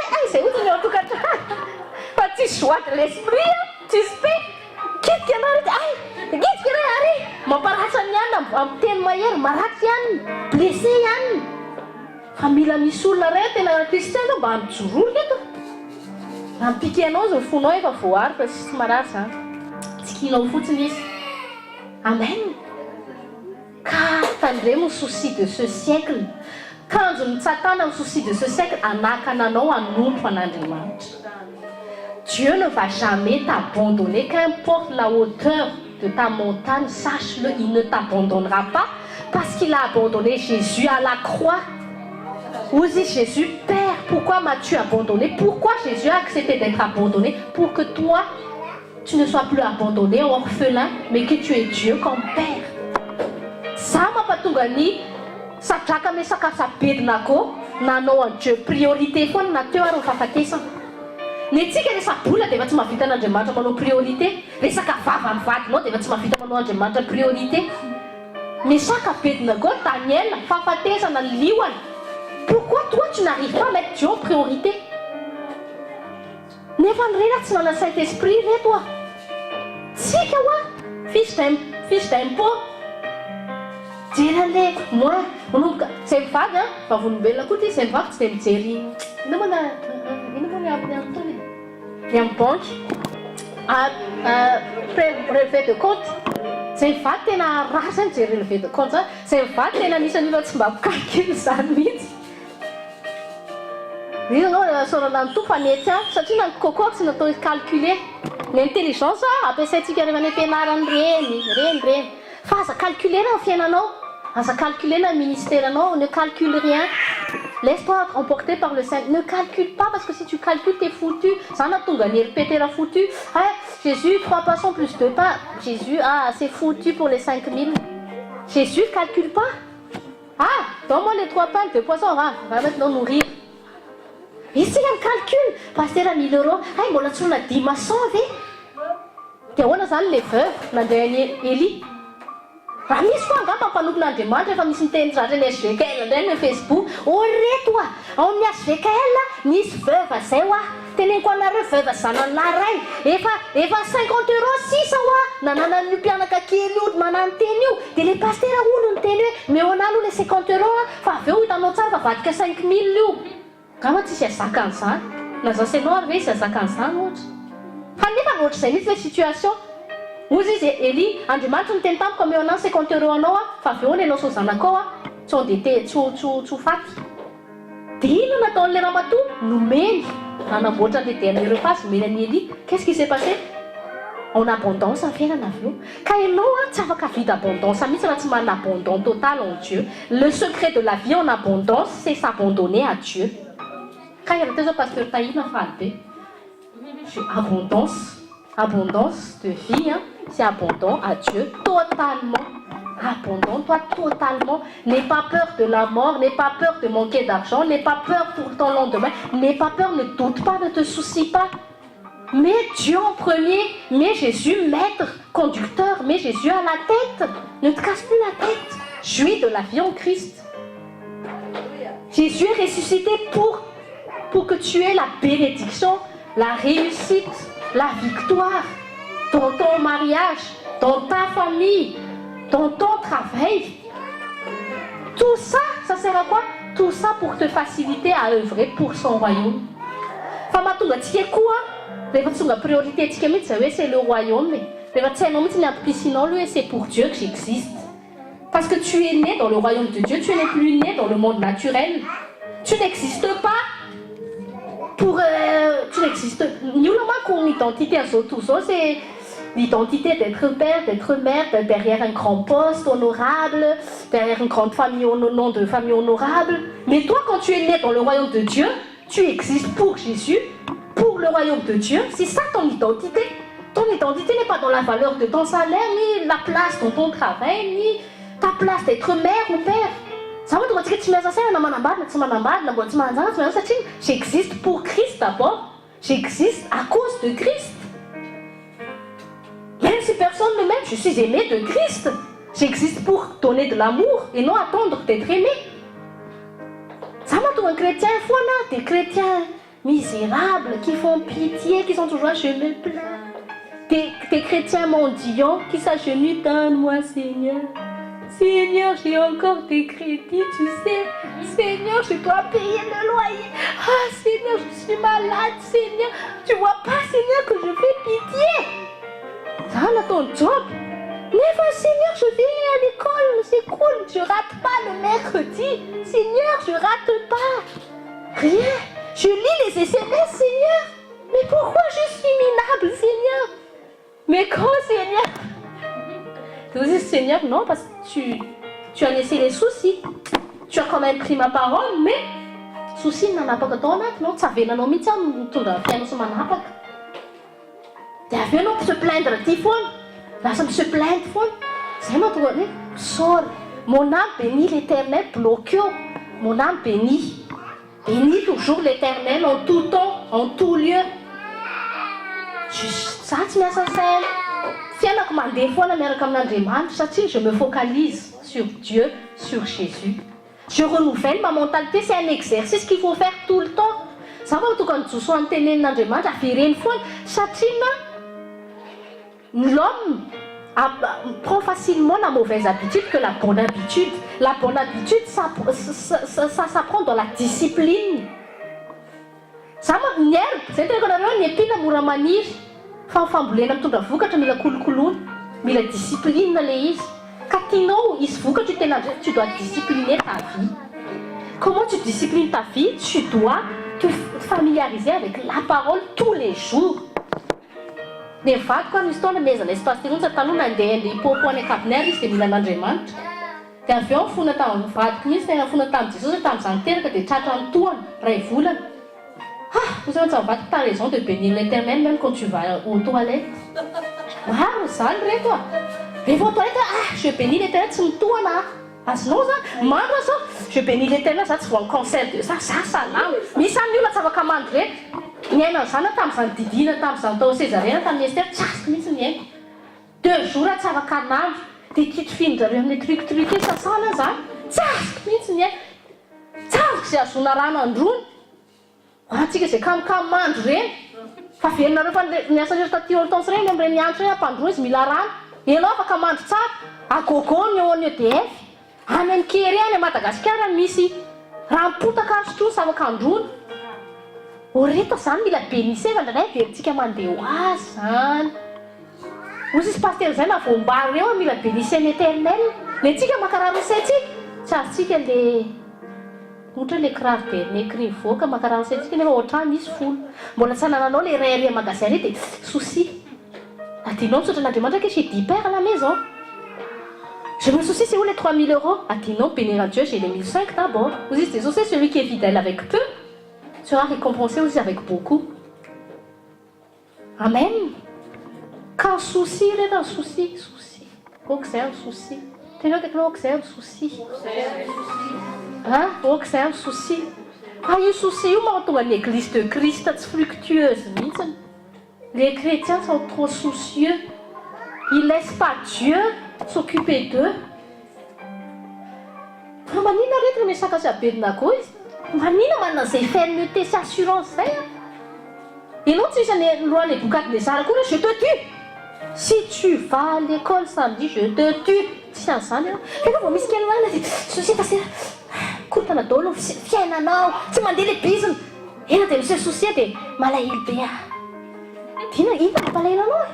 ay zay ohatrany eo an-tokantrano fa tsisy joie de l'esprit, tsisy pe kitika anareo ay kitika ray ary mamparatsy ny ihany amin'ny teny mahery maratsy ihany blessé ihany. Fa mila misy olona ray tena kristian mba mijoroly eto raha mipiqué anao zay fonao efa voary fa tsy maratsy tsikinao fotsiny izy. Amen. Car tandremo souci de ce siècle. Quand nous s'attendons au souci de ce siècle, Dieu ne va jamais t'abandonner. Qu'importe la hauteur de ta montagne, sache-le, il ne t'abandonnera pas parce qu'il a abandonné Jésus à la croix. Vous dites Jésus, Père, pourquoi m'as-tu abandonné? Pourquoi Jésus a accepté d'être abandonné? Pour que toi, tu ne sois plus abandonné, orphelin, mais que tu aies Dieu comme Père. Ça m'a pas tout gagné. Ça traque mes sacs à sa pède nako. nanao en Dieu priorité foana na teo ary fahafatesana. Ny antsika resabola dia efa tsy mahavita an'Andriamanitra manao priorité. Resaka vava amin'ny vadinao dia efa tsy mahavita manao Andriamanitra priorité. Mesaka, Abednego, Daniel, fahafatesana ny liona. Pourquoi toi tu n'arrives pas à mettre Dieu en priorité? Nefa ny rena tsy nana Saint-Esprit reto a. Tsika oa fiche d'impôt. Jeran'le moi manomboka tsy mivady a vavolombelona koa ty tsy mivady tsy dia mijery ino moa ny amin'ny antony ny amin'ny banky relevé de compte. Tsy mivady tena raha zany mijery relevé de compte zany. Tsy mivady tena anisany fa tsy mba calcul zany mihitsy. Izy anao sorana ny tompo anety a satria na ny coco tsy natao calculer. Ny intelligence ampiasaintsika rehefa ny ampianarany reny. Fa aza calculer na ny fiainanao. Aza calculer na ministère anao. Ne calcule rien. Laisse-toi emporter par le Saint. Ne calcule pas parce que si tu calcules t'es foutu. Ça n'a tout gagné. Répéter la foutu. Ah, Jésus 3 poissons plus 2 pains. Jésus c'est foutu pour les 5000. Jésus calcule pas. Donne-moi les 3 pains 2 poissons. Va maintenant nourrir. Ici il calcul. Pasteur à 1000 euros. Mbola tsy na 10 maçon ve. Dia ahoana zany le veuve nandeha Élie. Raha misy foa angamba mpanompon'Andriamanitra efa misy miteny zatra ny SVKL indray ny Facebook. Reto ao amin'ny SVKL misy veuve zay teneniko anareo veuve zanan'lahy efa 50 euros sisa nanana ny mpianaka kely io manano teny io. Dia le pasteur olo ny teny hoe meonalo le 50 euros fa avy eo hitanao tsara fa vadika 5000 io. Ngamba tsisy azaka an'izany. Na za senao ary ve sy azaka an'izany ohatra. Fa nefa ohatr'izay mihitsy le situation. Ozy izy Élie, Andriamanitra niteny tampoka omeo anao 50 euros anao fa avy eo nenao so zanakao tsy ondete tsy faty. Dia ino nataon'le ramatoa? Nomeny. Nanamboatra le dernier repas nomeny an'i Élie. Qu'est-ce qui s'est passé? En abondance en fiainana avy eo. Ka ianao tsy afaka vita abondance mihitsy raha tsy manana abondance total en Dieu. Le secret de la vie en abondance, c'est s'abandonner à Dieu. Ka ianao teo zao pasteur Tahina faly be. Abondance de vie, c'est abondant à Dieu totalement. Abondant, toi totalement. N'aie pas peur de la mort, n'aie pas peur de manquer d'argent, n'aie pas peur pour ton lendemain, n'aie pas peur, ne doute pas, ne te soucie pas. Mets Dieu en premier, mets Jésus maître, conducteur, mets Jésus à la tête. Ne te casse plus la tête. Jouis de la vie en Christ. Jésus est ressuscité pour que tu aies la bénédiction, la réussite, la victoire dans ton mariage, dans ta famille, dans ton travail. Tout ça, ça sert à quoi? Tout ça pour te faciliter à œuvrer pour son royaume. Fa mahatonga antsika koa rehefa tonga priorité antsika mihitsy zay hoe c'est le royaume. Rehefa tsy hainao mihitsy ny ampipisinao le hoe c'est pour Dieu que j'existe. Parce que tu es né dans le royaume de Dieu, tu n'es plus né dans le monde naturel. Tu n'existes pas tu n'existes. Nous avons une identité à tout ça, c'est l'identité d'être père, d'être mère, derrière un grand poste honorable, derrière une grande famille, nom de famille honorable. Mais toi, quand tu es né dans le royaume de Dieu, tu existes pour Jésus, pour le royaume de Dieu. C'est ça ton identité. Ton identité n'est pas dans la valeur de ton salaire, ni la place dans ton travail, ni ta place d'être mère ou père. J'existe pour Christ d'abord. J'existe à cause de Christ. Même si personne ne m'aime, je suis aimé de Christ. J'existe pour donner de l'amour et non attendre d'être aimé. Ça m'a tout un chrétien des chrétiens misérables qui font pitié, qui sont toujours je me plains. Des chrétiens mendiants qui s'agenouillent, donne-moi Seigneur. Seigneur, j'ai encore des crédits, tu sais. Seigneur, je dois payer le loyer. Seigneur, je suis malade, Seigneur. Tu vois pas, Seigneur, que je fais pitié. Ça, là, ton job. Mais Seigneur, je vais à l'école, c'est cool. Je rate pas le mercredi. Seigneur, je rate pas. Rien. Je lis les SMS, Seigneur. Mais pourquoi je suis minable, Seigneur? Mais quand, Seigneur? Tu dis Seigneur, non, parce que tu as laissé les soucis. Tu as quand même pris ma parole, mais soucis n'en a pas que ton acte, non? Ça vient dans nos métiers, tout le monde. Tu as vu se plaindre, Tifone. Là, ça me se plaint, Tifone. C'est moi, tu vois, sors. Mon âme bénit l'Éternel, bloqué. Mon âme bénit. Bénis toujours l'Éternel en tout temps, en tout lieu. Ça tsy miasa saina. Fiainako mandeha foana miaraka amin'Andriamanitra satria je me focalise sur Dieu, sur Jésus. Je renouvelle ma mentalité, c'est un exercice qu'il faut faire tout le temps. Ça va tokony josoan'ny tenenin'Andriamanitra avereny foana satria l'homme prend facilement la mauvaise habitude que la bonne habitude. La bonne habitude, ça s'apprend dans la discipline. Ça m'a nière, c'est que nous n'y pina mora maniry. Fa fambolena mitondra vokatra mila kolokoloana, mila discipline le izy. Ka tianao hisy vokatra tena tu dois discipliner ta vie. Comment tu disciplines ta vie? Tu dois te familiariser avec la parole tous les jours. Ny vadiko misy taona mezana espace tenontsa taloha nandeha hipopo any ankaviny izy dia mila an'Andriamanitra. Dia avy eo fona tamin'ny vadiko mihitsy tena fona tamin'i Jesosy tamin'izany teraka dia tratra ny tohany ray volana. Vous savez, tu as raison de bénir l'Éternel même quand tu vas aux toilettes. Ah, ça le toi. Et vos toilettes, je bénis l'Éternel, c'est toi là. Ah, sinon, ça, je bénis l'Éternel, ça, tu vois un concert de ça, là. Mais ça, nous, là, ça va commander. Il y a un ça, là, tu as un Didine, tu as un Tao Césarien, tu as un Esther, tu as 2 jours, là, ça va commander. Des petites films, des trucs truqués, ça, là, ça. Tu as un rana atsika izay kamkamandro reny fa velonareo fa niasa rehetra taty hortense reny amin'ireny mianatra reny ampandroa izy mila rano ianao afaka mandro tsara agogo ny eo any EDF any amin'ny kery any Madagasikara misy rampotaka azo tro sa afaka androna oreta zany mila bénissé fa ndraindray veritsika mandeha ho azy zany ozy izy paster zay na voambary reo mila bénissé ny éternel le tsika makararo saitsika tsy azotsika le ohatra le kiraro dernier cri mivoaka makararo saitsika nefa ohatrany misy folo mbola tsy anananao le rairy magasin re dia souci adinao misaotra an'Andriamanitra que j'ai 10 paires à la maison. Je me soucie, c'est où les 3 000 euros? Adinao bénir à Dieu, j'ai les 1 500 d'abord. Vous dites, c'est aussi celui qui est fidèle avec peu sera récompensé aussi avec beaucoup. Amen. Quand souci, il est dans souci. Observe souci. Tu vois quelqu'un observe souci. Hein? Observe souci. Ah, il souci, où m'entend l'église de Christ fructueuse. Les chrétiens sont trop soucieux. Ils ne laissent pas Dieu s'occuper d'eux. Manina rehetra miasaka sy abedinako izy. Manina manana izay fermeté sy assurance zay. Ianao tsy isany lohan'ny bokatiny le zara koa je te tue. Si tu vas à l'école samedi, je te tue. Tsy an'izany ianao. Efa vao misy kely marina dia souci tasera. Korotana daholo fiainanao. Tsy mandeha le biziny. Ena dia misy souci dia malahelo be. Dina hita malahelo anao.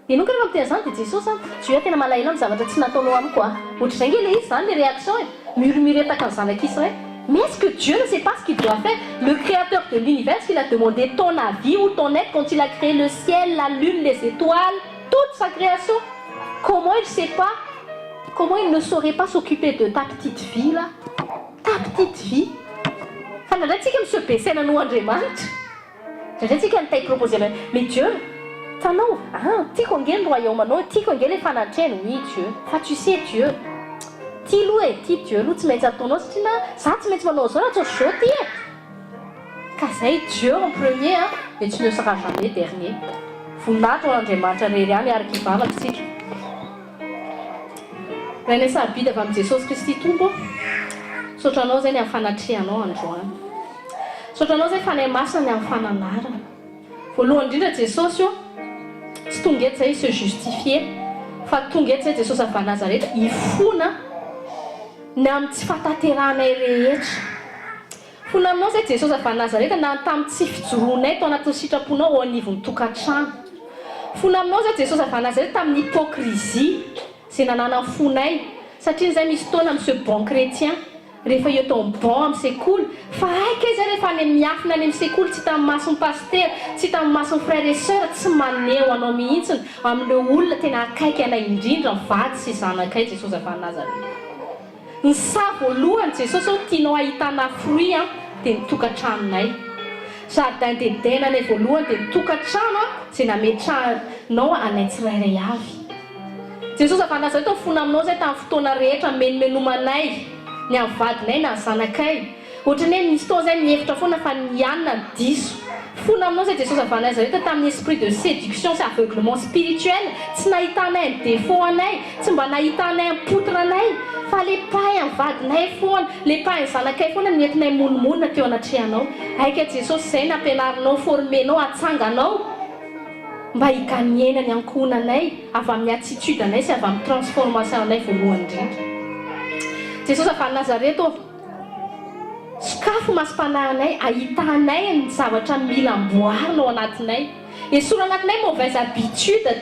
Ianao ka rehefa miteny izany dia Jesosy Dieu tena malahelo amin'ny zavatra tsy nataonao amiko a. Ohatr'izay nge le izy zany le réaction murmuretaka ny zanak'Israël. Mais est-ce que Dieu ne sait pas ce qu'il doit faire? Le créateur de l'univers, il a demandé ton avis ou ton aide quand il a créé le ciel, la lune, les étoiles, toute sa création. Comment il ne sait pas? Comment il ne saurait pas s'occuper de ta petite fille là? Ta petite fille? Fandraitsika monsieur Bessena no Andriamanitra. Fandraitsika ny tay proposé mais Dieu, tanao, tiako ange ny royaume anao, tiako ange le fanatreno. Oui Dieu, fa tu sais Dieu. Tia aloha tia Dieu aloha tsy maintsy ataonao satria na za tsy maintsy manao zao na tsy zao ty e. Ka zay Dieu en premier et tu ne seras jamais dernier. Voninahitra ho Andriamanitra rery ihany miaraka ivavaka isika. Raha ny sarobidy avy amin'ny Jesosy Kristy tompo. Saotranao zay ny amin'ny fanatrehanao androany. Saotranao zay fanahy masina ny amin'ny fananarana. Voalohany indrindra Jesosy io tsy tonga eto zay se justifier fa tonga eto zay Jesosy avy Nazareta ifona ny amin'ny tsy fatateranay rehetra. Fona aminao zay Jesosy avy Nazareta na tamin'ny tsy fijoroanay tao anatin'ny sitraponao ao anivon'ny tokantrano. Fona aminao zay Jesosy avy Nazareta tamin'ny hypocrisie zay nanana fonay satria zay misy taona monsieur bon chrétien rehefa eo tao bon amin'ny sekoly fa aika izy rehefa any miafina any amin'ny sekoly tsy tamin'ny mason'ny paster tsy tamin'ny mason'ny frère et sœur tsy maneho anao mihitsiny amin'ireo olona tena akaiky anay indrindra vady sy zanakay Jesosy avy Nazareta. Ny sa voalohany Jesosy ao tianao ahitana fruit dia ny tokantranonay. Jardin d'Éden anay voalohany dia ny tokantrano izay nametranao anay tsirairay avy. Jesosy avy Nazareta fona aminao zay tamin'ny fotoana rehetra menomenomanay ny amin'ny vadinay na ny zanakay ohatrany hoe misy tao zay mihevitra foana fa nianina diso fona aminao zay Jesosy avy Nazareta tamin'ny esprit de séduction sy aveuglement spirituel tsy nahitanay ny défaut anay tsy mba nahitanay ny poutre anay fa le paille ny vadinay foana le paille ny zanakay foana nentinay monomonina teo anatrehanao aika Jesosy zay nampianarinao formenao atsanganao mba higanyena ny ankohonanay avy amin'ny attitude anay sy avy amin'ny transformation anay voalohany indrindra Jesosy avy Nazareta sakafo masipanahinay ahitanay ny zavatra mila amboarina anatinay esora anatinay mauvaise habitude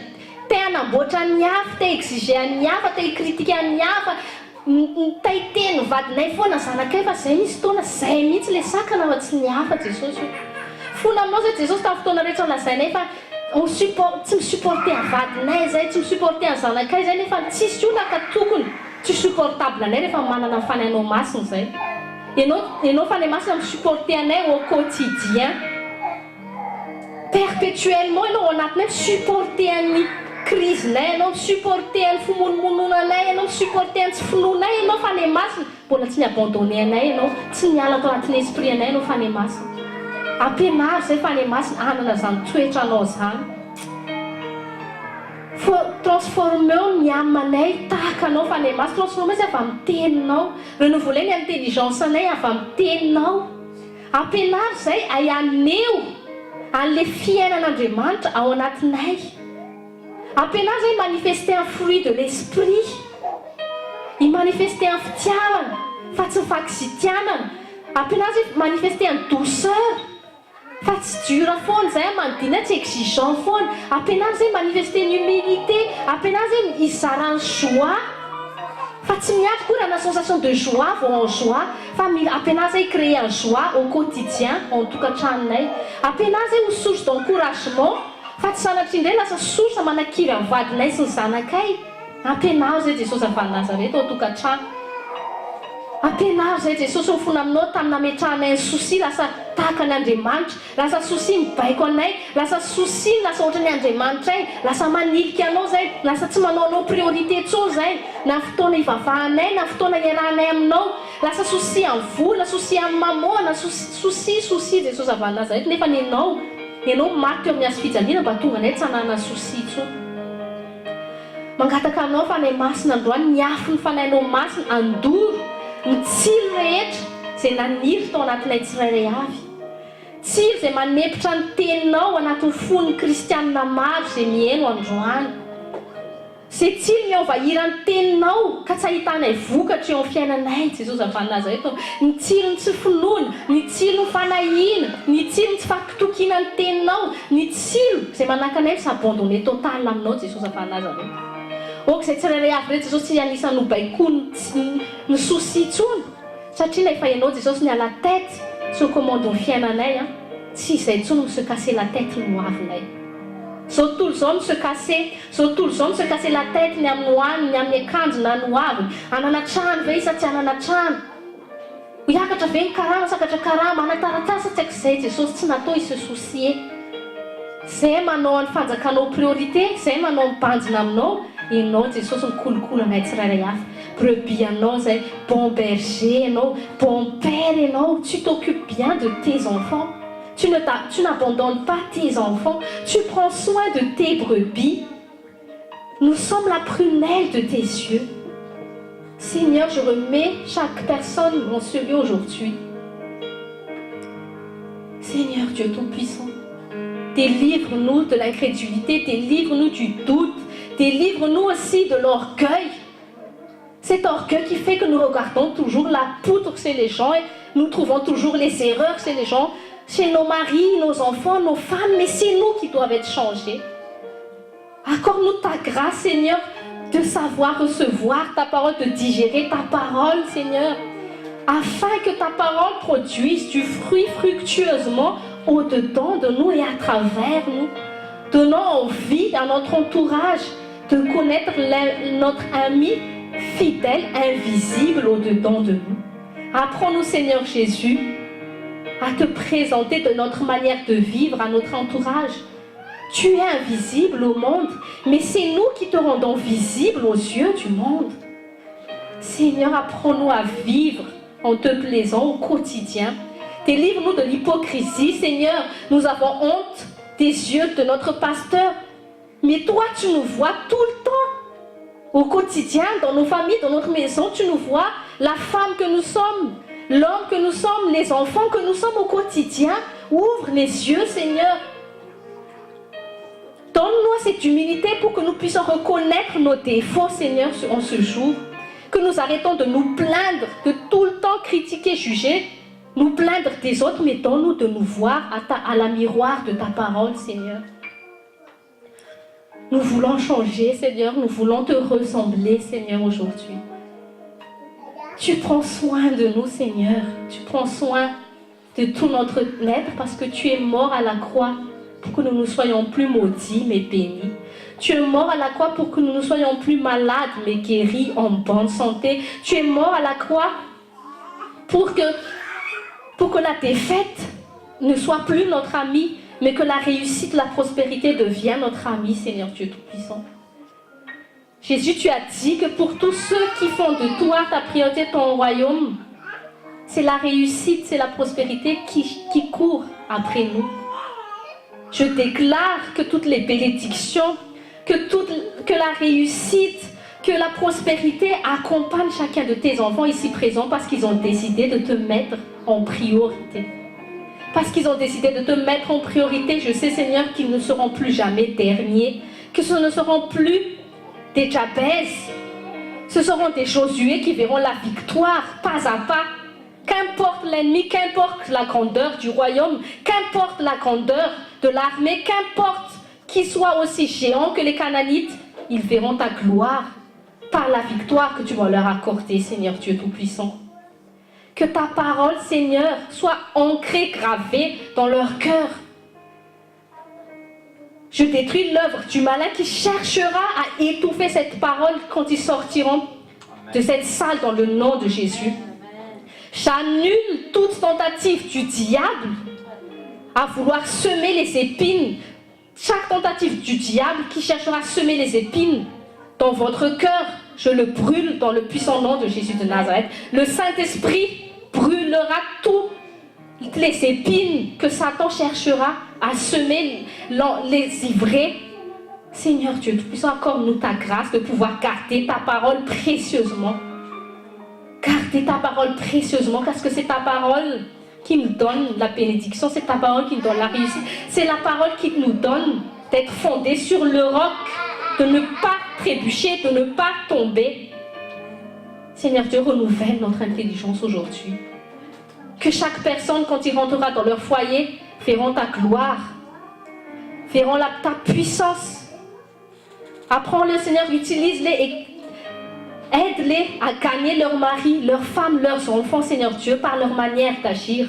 te hanamboatra ny hafa te exiger ny hafa te critiquer ny hafa te hiteny vadinay foana zanakay fa zay misy fotoana zay mihitsy le sakana fa tsy ny hafa Jesosy fona aminao zay Jesosy tamin'ny fotoana rehetra lazainay fa tsy misupporter vadinay zay tsy misupporter zanakay zay nefa tsisy olona ka tokony tsy supportable anay rehefa manana fanainao masina zay Enao fa les masses me supporter au quotidien. Perpétuellement, on a même supporté une crise, on supporté un foumoun, on supporté un founou, on fa les masses pour la abandonner, on signale dans l'esprit, on fa les masses. Après mar, c'est fa les masses, on a un tué chanos, faut transformer ny amanay tahaka anao fa le masy transformer sy avy amin'ny teninao renouveler ny intelligence anay avy amin'ny teninao ampianary zay ahaneo an'le fiainan'Andriamanitra ao anatinay ampianary zay manifester un fruit de l'esprit manifester un fitiavana fa tsy fakisitianana ampianary zay manifester un douceur fa tsy dura foana zay manodina tsy exigeant foana ampianary zay manifester une humilité ampianary zay izarany joie fa tsy miady koa na sensation de joie vao en joie fa mila ampianary zay créer un joie au quotidien en tokantranonay ampianary zay ho source d'encouragement fa tsy sanatry indray lasa source manakivy amin'ny vadinay sy ny zanakay ampianary zay Jesosy avy Nazareta ao tokantrano ampianary zay Jesosy mifona aminao tamin'ny nametrahanay ny souci lasa tahaka an'Andriamanitra lasa souci mibaiko anay lasa souci lasa ohatra ny Andriamanitra lasa manilika anao zay lasa tsy manao anao priorité tsony zay na fotoana ivavahanay na fotoana iarahanay aminao lasa souci amin'ny vola souci amin'ny mamoana souci Jesosy avy Nazareta nefa enao maty eo amin'ny azo fijaliana mba tonga anay tsy hanana souci tsony mangataka anao fa nay masina androany niafy ny fanainao masina andoro ny tsilo rehetra zay naniry tao anatinay tsirairay avy tsilo zay manepitra ny teninao anatin'ny fon'ny kristianina maro zay mihaino androany zay tsilo miovahirany teninao ka tsy ahitanay vokatra eo amin'ny fiainanay Jesosy avy Nazareta ny tsilo ny tsy finoana ny tsilo ny fanahiana ny tsilo ny tsy fampitokiana ny teninao ny tsilo zay manaka anay sy abandonné total aminao Jesosy avy Nazareta ok zay tsirairay avy rehetra Jesosy tsy anisany hobaiko ny souci tsony satria na efa ianao Jesosy ny ala tête so commande ny fiainanay tsy zay tsony mi se casser la tête ny hoavinay zao tontolo zao mi se casser la tête ny amin'ny hoaniny ny amin'ny akanjo na ny hoaviny anana trano ve isa tsy anana trano hiakatra ve ny karama sakatra karama anataratasa tsy aiko zay Jesosy tsy natao ise soucier zay manao ny fanjakanao priorité zay manao mibanjina aminao enao Jesosy mikolokolo anay tsirairay hafa brebis anao zay bon berger anao bon père enao tu t'occupes bien de tes enfants tu n'abandonnes pas tes enfants tu prends soin de tes brebis nous sommes la prunelle de tes yeux Seigneur je remets chaque personne en ce lieu aujourd'hui Seigneur Dieu Tout-Puissant délivre-nous de l'incrédulité délivre-nous du doute délivre-nous aussi de l'orgueil. Cet orgueil qui fait que nous regardons toujours la poutre chez les gens et nous trouvons toujours les erreurs chez les gens, chez nos maris, nos enfants, nos femmes, mais c'est nous qui doivent être changés. Accorde-nous ta grâce, Seigneur, de savoir recevoir ta parole, de digérer ta parole, Seigneur, afin que ta parole produise du fruit fructueusement au-dedans de nous et à travers nous, donnant envie à notre entourage de connaître notre ami fidèle, invisible au-dedans de nous. Apprends-nous, Seigneur Jésus, à te présenter de notre manière de vivre à notre entourage. Tu es invisible au monde, mais c'est nous qui te rendons visible aux yeux du monde. Seigneur, apprends-nous à vivre en te plaisant au quotidien. Délivre-nous de l'hypocrisie, Seigneur. Nous avons honte des yeux de notre pasteur. Mais toi, tu nous vois tout le temps. Au quotidien, dans nos familles, dans notre maison, tu nous vois, la femme que nous sommes, l'homme que nous sommes, les enfants que nous sommes au quotidien. Ouvre les yeux, Seigneur. Donne-nous cette humilité pour que nous puissions reconnaître nos défauts, Seigneur, en ce jour. Que nous arrêtons de nous plaindre, de tout le temps critiquer, juger, nous plaindre des autres, mais donne-nous de nous voir à la miroir de ta parole, Seigneur. Nous voulons changer, Seigneur, nous voulons te ressembler, Seigneur, aujourd'hui. Tu prends soin de nous, Seigneur. Tu prends soin de tout notre être parce que tu es mort à la croix pour que nous ne soyons plus maudits, mais bénis. Tu es mort à la croix pour que nous ne soyons plus malades, mais guéris, en bonne santé. Tu es mort à la croix pour que la défaite ne soit plus notre ami, mais que la réussite, la prospérité devienne notre ami, Seigneur Dieu Tout-Puissant. Jésus, tu as dit que pour tous ceux qui font de toi ta priorité, ton royaume, c'est la réussite, c'est la prospérité qui court après nous. Je déclare que toutes les bénédictions, que la réussite, que la prospérité accompagne chacun de tes enfants ici présents parce qu'ils ont décidé de te mettre en priorité. Parce qu'ils ont décidé de te mettre en priorité, je sais, Seigneur, qu'ils ne seront plus jamais derniers, que ce ne seront plus des Jabez, ce seront des Josué qui verront la victoire pas à pas. Qu'importe l'ennemi, qu'importe la grandeur du royaume, qu'importe la grandeur de l'armée, qu'importe qu'il soit aussi géant que les Canaanites, ils verront ta gloire par la victoire que tu vas leur accorder, Seigneur Dieu Tout-Puissant. Que ta parole, Seigneur, soit ancrée, gravée dans leur cœur. Je détruis l'œuvre du malin qui cherchera à étouffer cette parole quand ils sortiront de cette salle dans le nom de Jésus. J'annule toute tentative du diable à vouloir semer les épines. Chaque tentative du diable qui cherchera à semer les épines dans votre cœur, je le brûle dans le puissant nom de Jésus de Nazareth. Le Saint-Esprit brûlera toutes les épines que Satan cherchera à semer, les ivrer. Seigneur Dieu Tout-Puissant, accorde-nous ta grâce de pouvoir garder ta parole précieusement. Garder ta parole précieusement, parce que c'est ta parole qui nous donne la bénédiction, c'est ta parole qui nous donne la réussite, c'est la parole qui nous donne d'être fondés sur le roc, de ne pas trébucher, de ne pas tomber. Seigneur Dieu, renouvelle notre intelligence aujourd'hui. Que chaque personne, quand il rentrera dans leur foyer, verront ta gloire, verront ta puissance. Apprends-le, Seigneur, utilise-les et aide-les à gagner leur mari, leurs femmes, leurs enfants, Seigneur Dieu, par leur manière d'agir.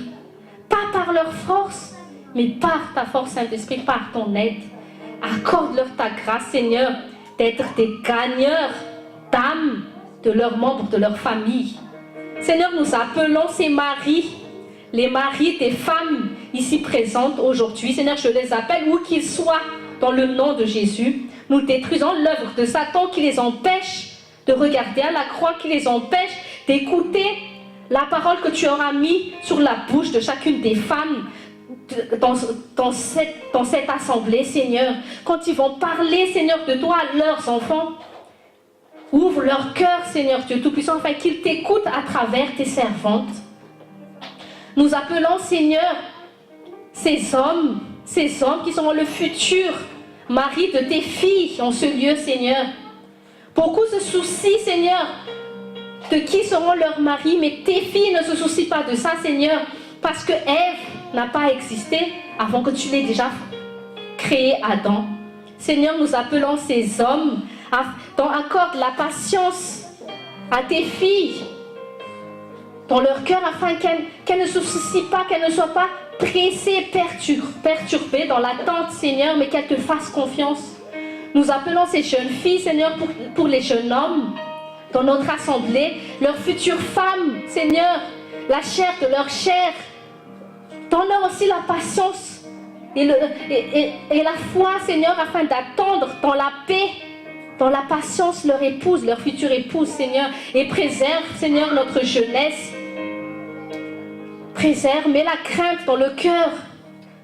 Pas par leur force, mais par ta force, Saint-Esprit, par ton aide. Accorde-leur ta grâce, Seigneur, d'être des gagneurs d'âme de leurs membres, de leur famille. Seigneur, nous appelons ces maris, les maris des femmes ici présentes aujourd'hui. Seigneur, je les appelle où qu'ils soient dans le nom de Jésus. Nous détruisons l'œuvre de Satan qui les empêche de regarder à la croix, qui les empêche d'écouter la parole que tu auras mis sur la bouche de chacune des femmes dans cette assemblée, Seigneur. Quand ils vont parler, Seigneur, de toi à leurs enfants, ouvre leur cœur, Seigneur Dieu Tout-Puissant, afin qu'ils t'écoutent à travers tes servantes. Nous appelons, Seigneur, ces hommes qui seront le futur mari de tes filles en ce lieu, Seigneur. Beaucoup se soucient, Seigneur, de qui seront leurs maris, mais tes filles ne se soucient pas de ça, Seigneur, parce que Ève n'a pas existé avant que tu l'aies déjà créé Adam. Seigneur, nous appelons ces hommes, accorde la patience à tes filles dans leur cœur, afin qu'elles ne se soucient pas, qu'elles ne soient pas pressées, perturbées dans l'attente, Seigneur, mais qu'elles te fassent confiance. Nous appelons ces jeunes filles, Seigneur, pour les jeunes hommes dans notre assemblée, leurs futures femmes, Seigneur, la chair de leur chair. Donne-leur aussi la patience et la foi, Seigneur, afin d'attendre dans la paix, dans la patience leur épouse, leur future épouse, Seigneur, et préserve, Seigneur, notre jeunesse Préserve, mets la crainte dans le cœur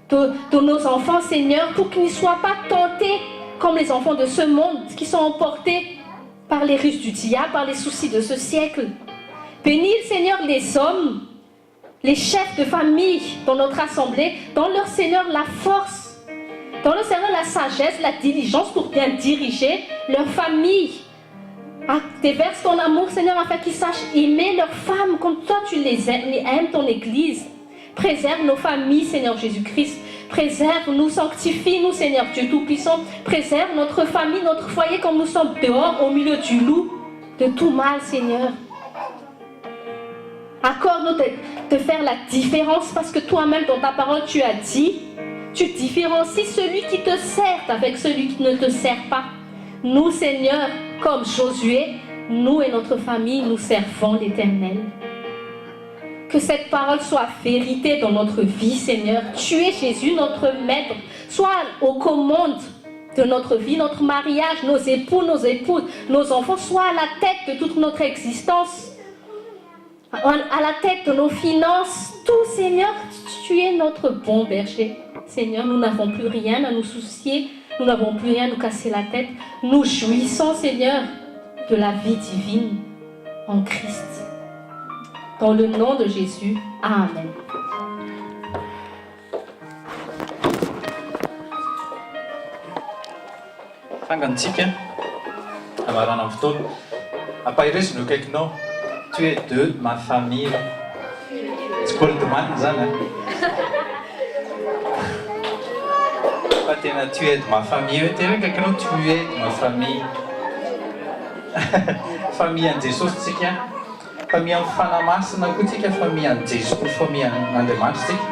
de nos enfants, Seigneur, pour qu'ils ne soient pas tentés comme les enfants de ce monde qui sont emportés par les ruses du diable, par les soucis de ce siècle. Bénis, Seigneur, les hommes, les chefs de famille dans notre assemblée, dans leur Seigneur la force, dans leur Seigneur la sagesse, la diligence pour bien diriger leur famille. Déverse ton amour, Seigneur, afin qu'ils sachent aimer leurs femmes comme toi tu les aimes, ton Église. Préserve nos familles, Seigneur Jésus-Christ. Préserve-nous, sanctifie-nous, Seigneur Dieu Tout-Puissant. Préserve notre famille, notre foyer, comme nous sommes dehors, au milieu du loup, de tout mal, Seigneur. Accorde-nous de faire la différence, parce que toi-même, dans ta parole, tu as dit, tu différencies celui qui te sert avec celui qui ne te sert pas. Nous, Seigneur, comme Josué, nous et notre famille, nous servons l'Éternel. Que cette parole soit vérité dans notre vie, Seigneur. Tu es Jésus, notre Maître. Sois aux commandes de notre vie, notre mariage, nos époux, nos épouses, nos enfants. Sois à la tête de toute notre existence. À la tête de nos finances. Tout, Seigneur, tu es notre bon berger. Seigneur, nous n'avons plus rien à nous soucier. Nous n'avons plus rien à nous casser la tête. Nous jouissons, Seigneur, de la vie divine en Christ. Dans le nom de Jésus. Amen. Fangatsika amarana fotoana ampahiresy no akaikinao tu es de ma famille tsy politomane zany fa tena tu es de ma famille tena akaikinao tu es de ma famille famille an Jesosy tsika famille amin'ny fanamasina koa tsika famille an Jesosy famille an'Andriamanitra tsika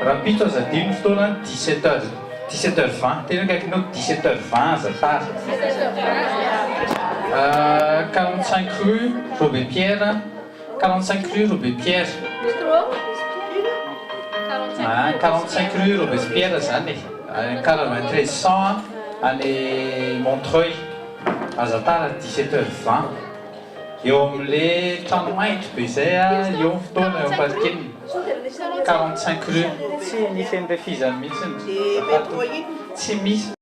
raha pito aza dimy fotoana 17h20 tena akaikinao 17h20 azafara 45 rue Robert Pierre 45 rue Robert Pierre 45 rue Robert Pierre zany carrément 1300 any Montreuil azatara 17h20 eo amin'le trano maitro be zay eo ny fotoana eo amparikeny 45 rue tsy nisy an'ilay fizany mihitsy tsy misy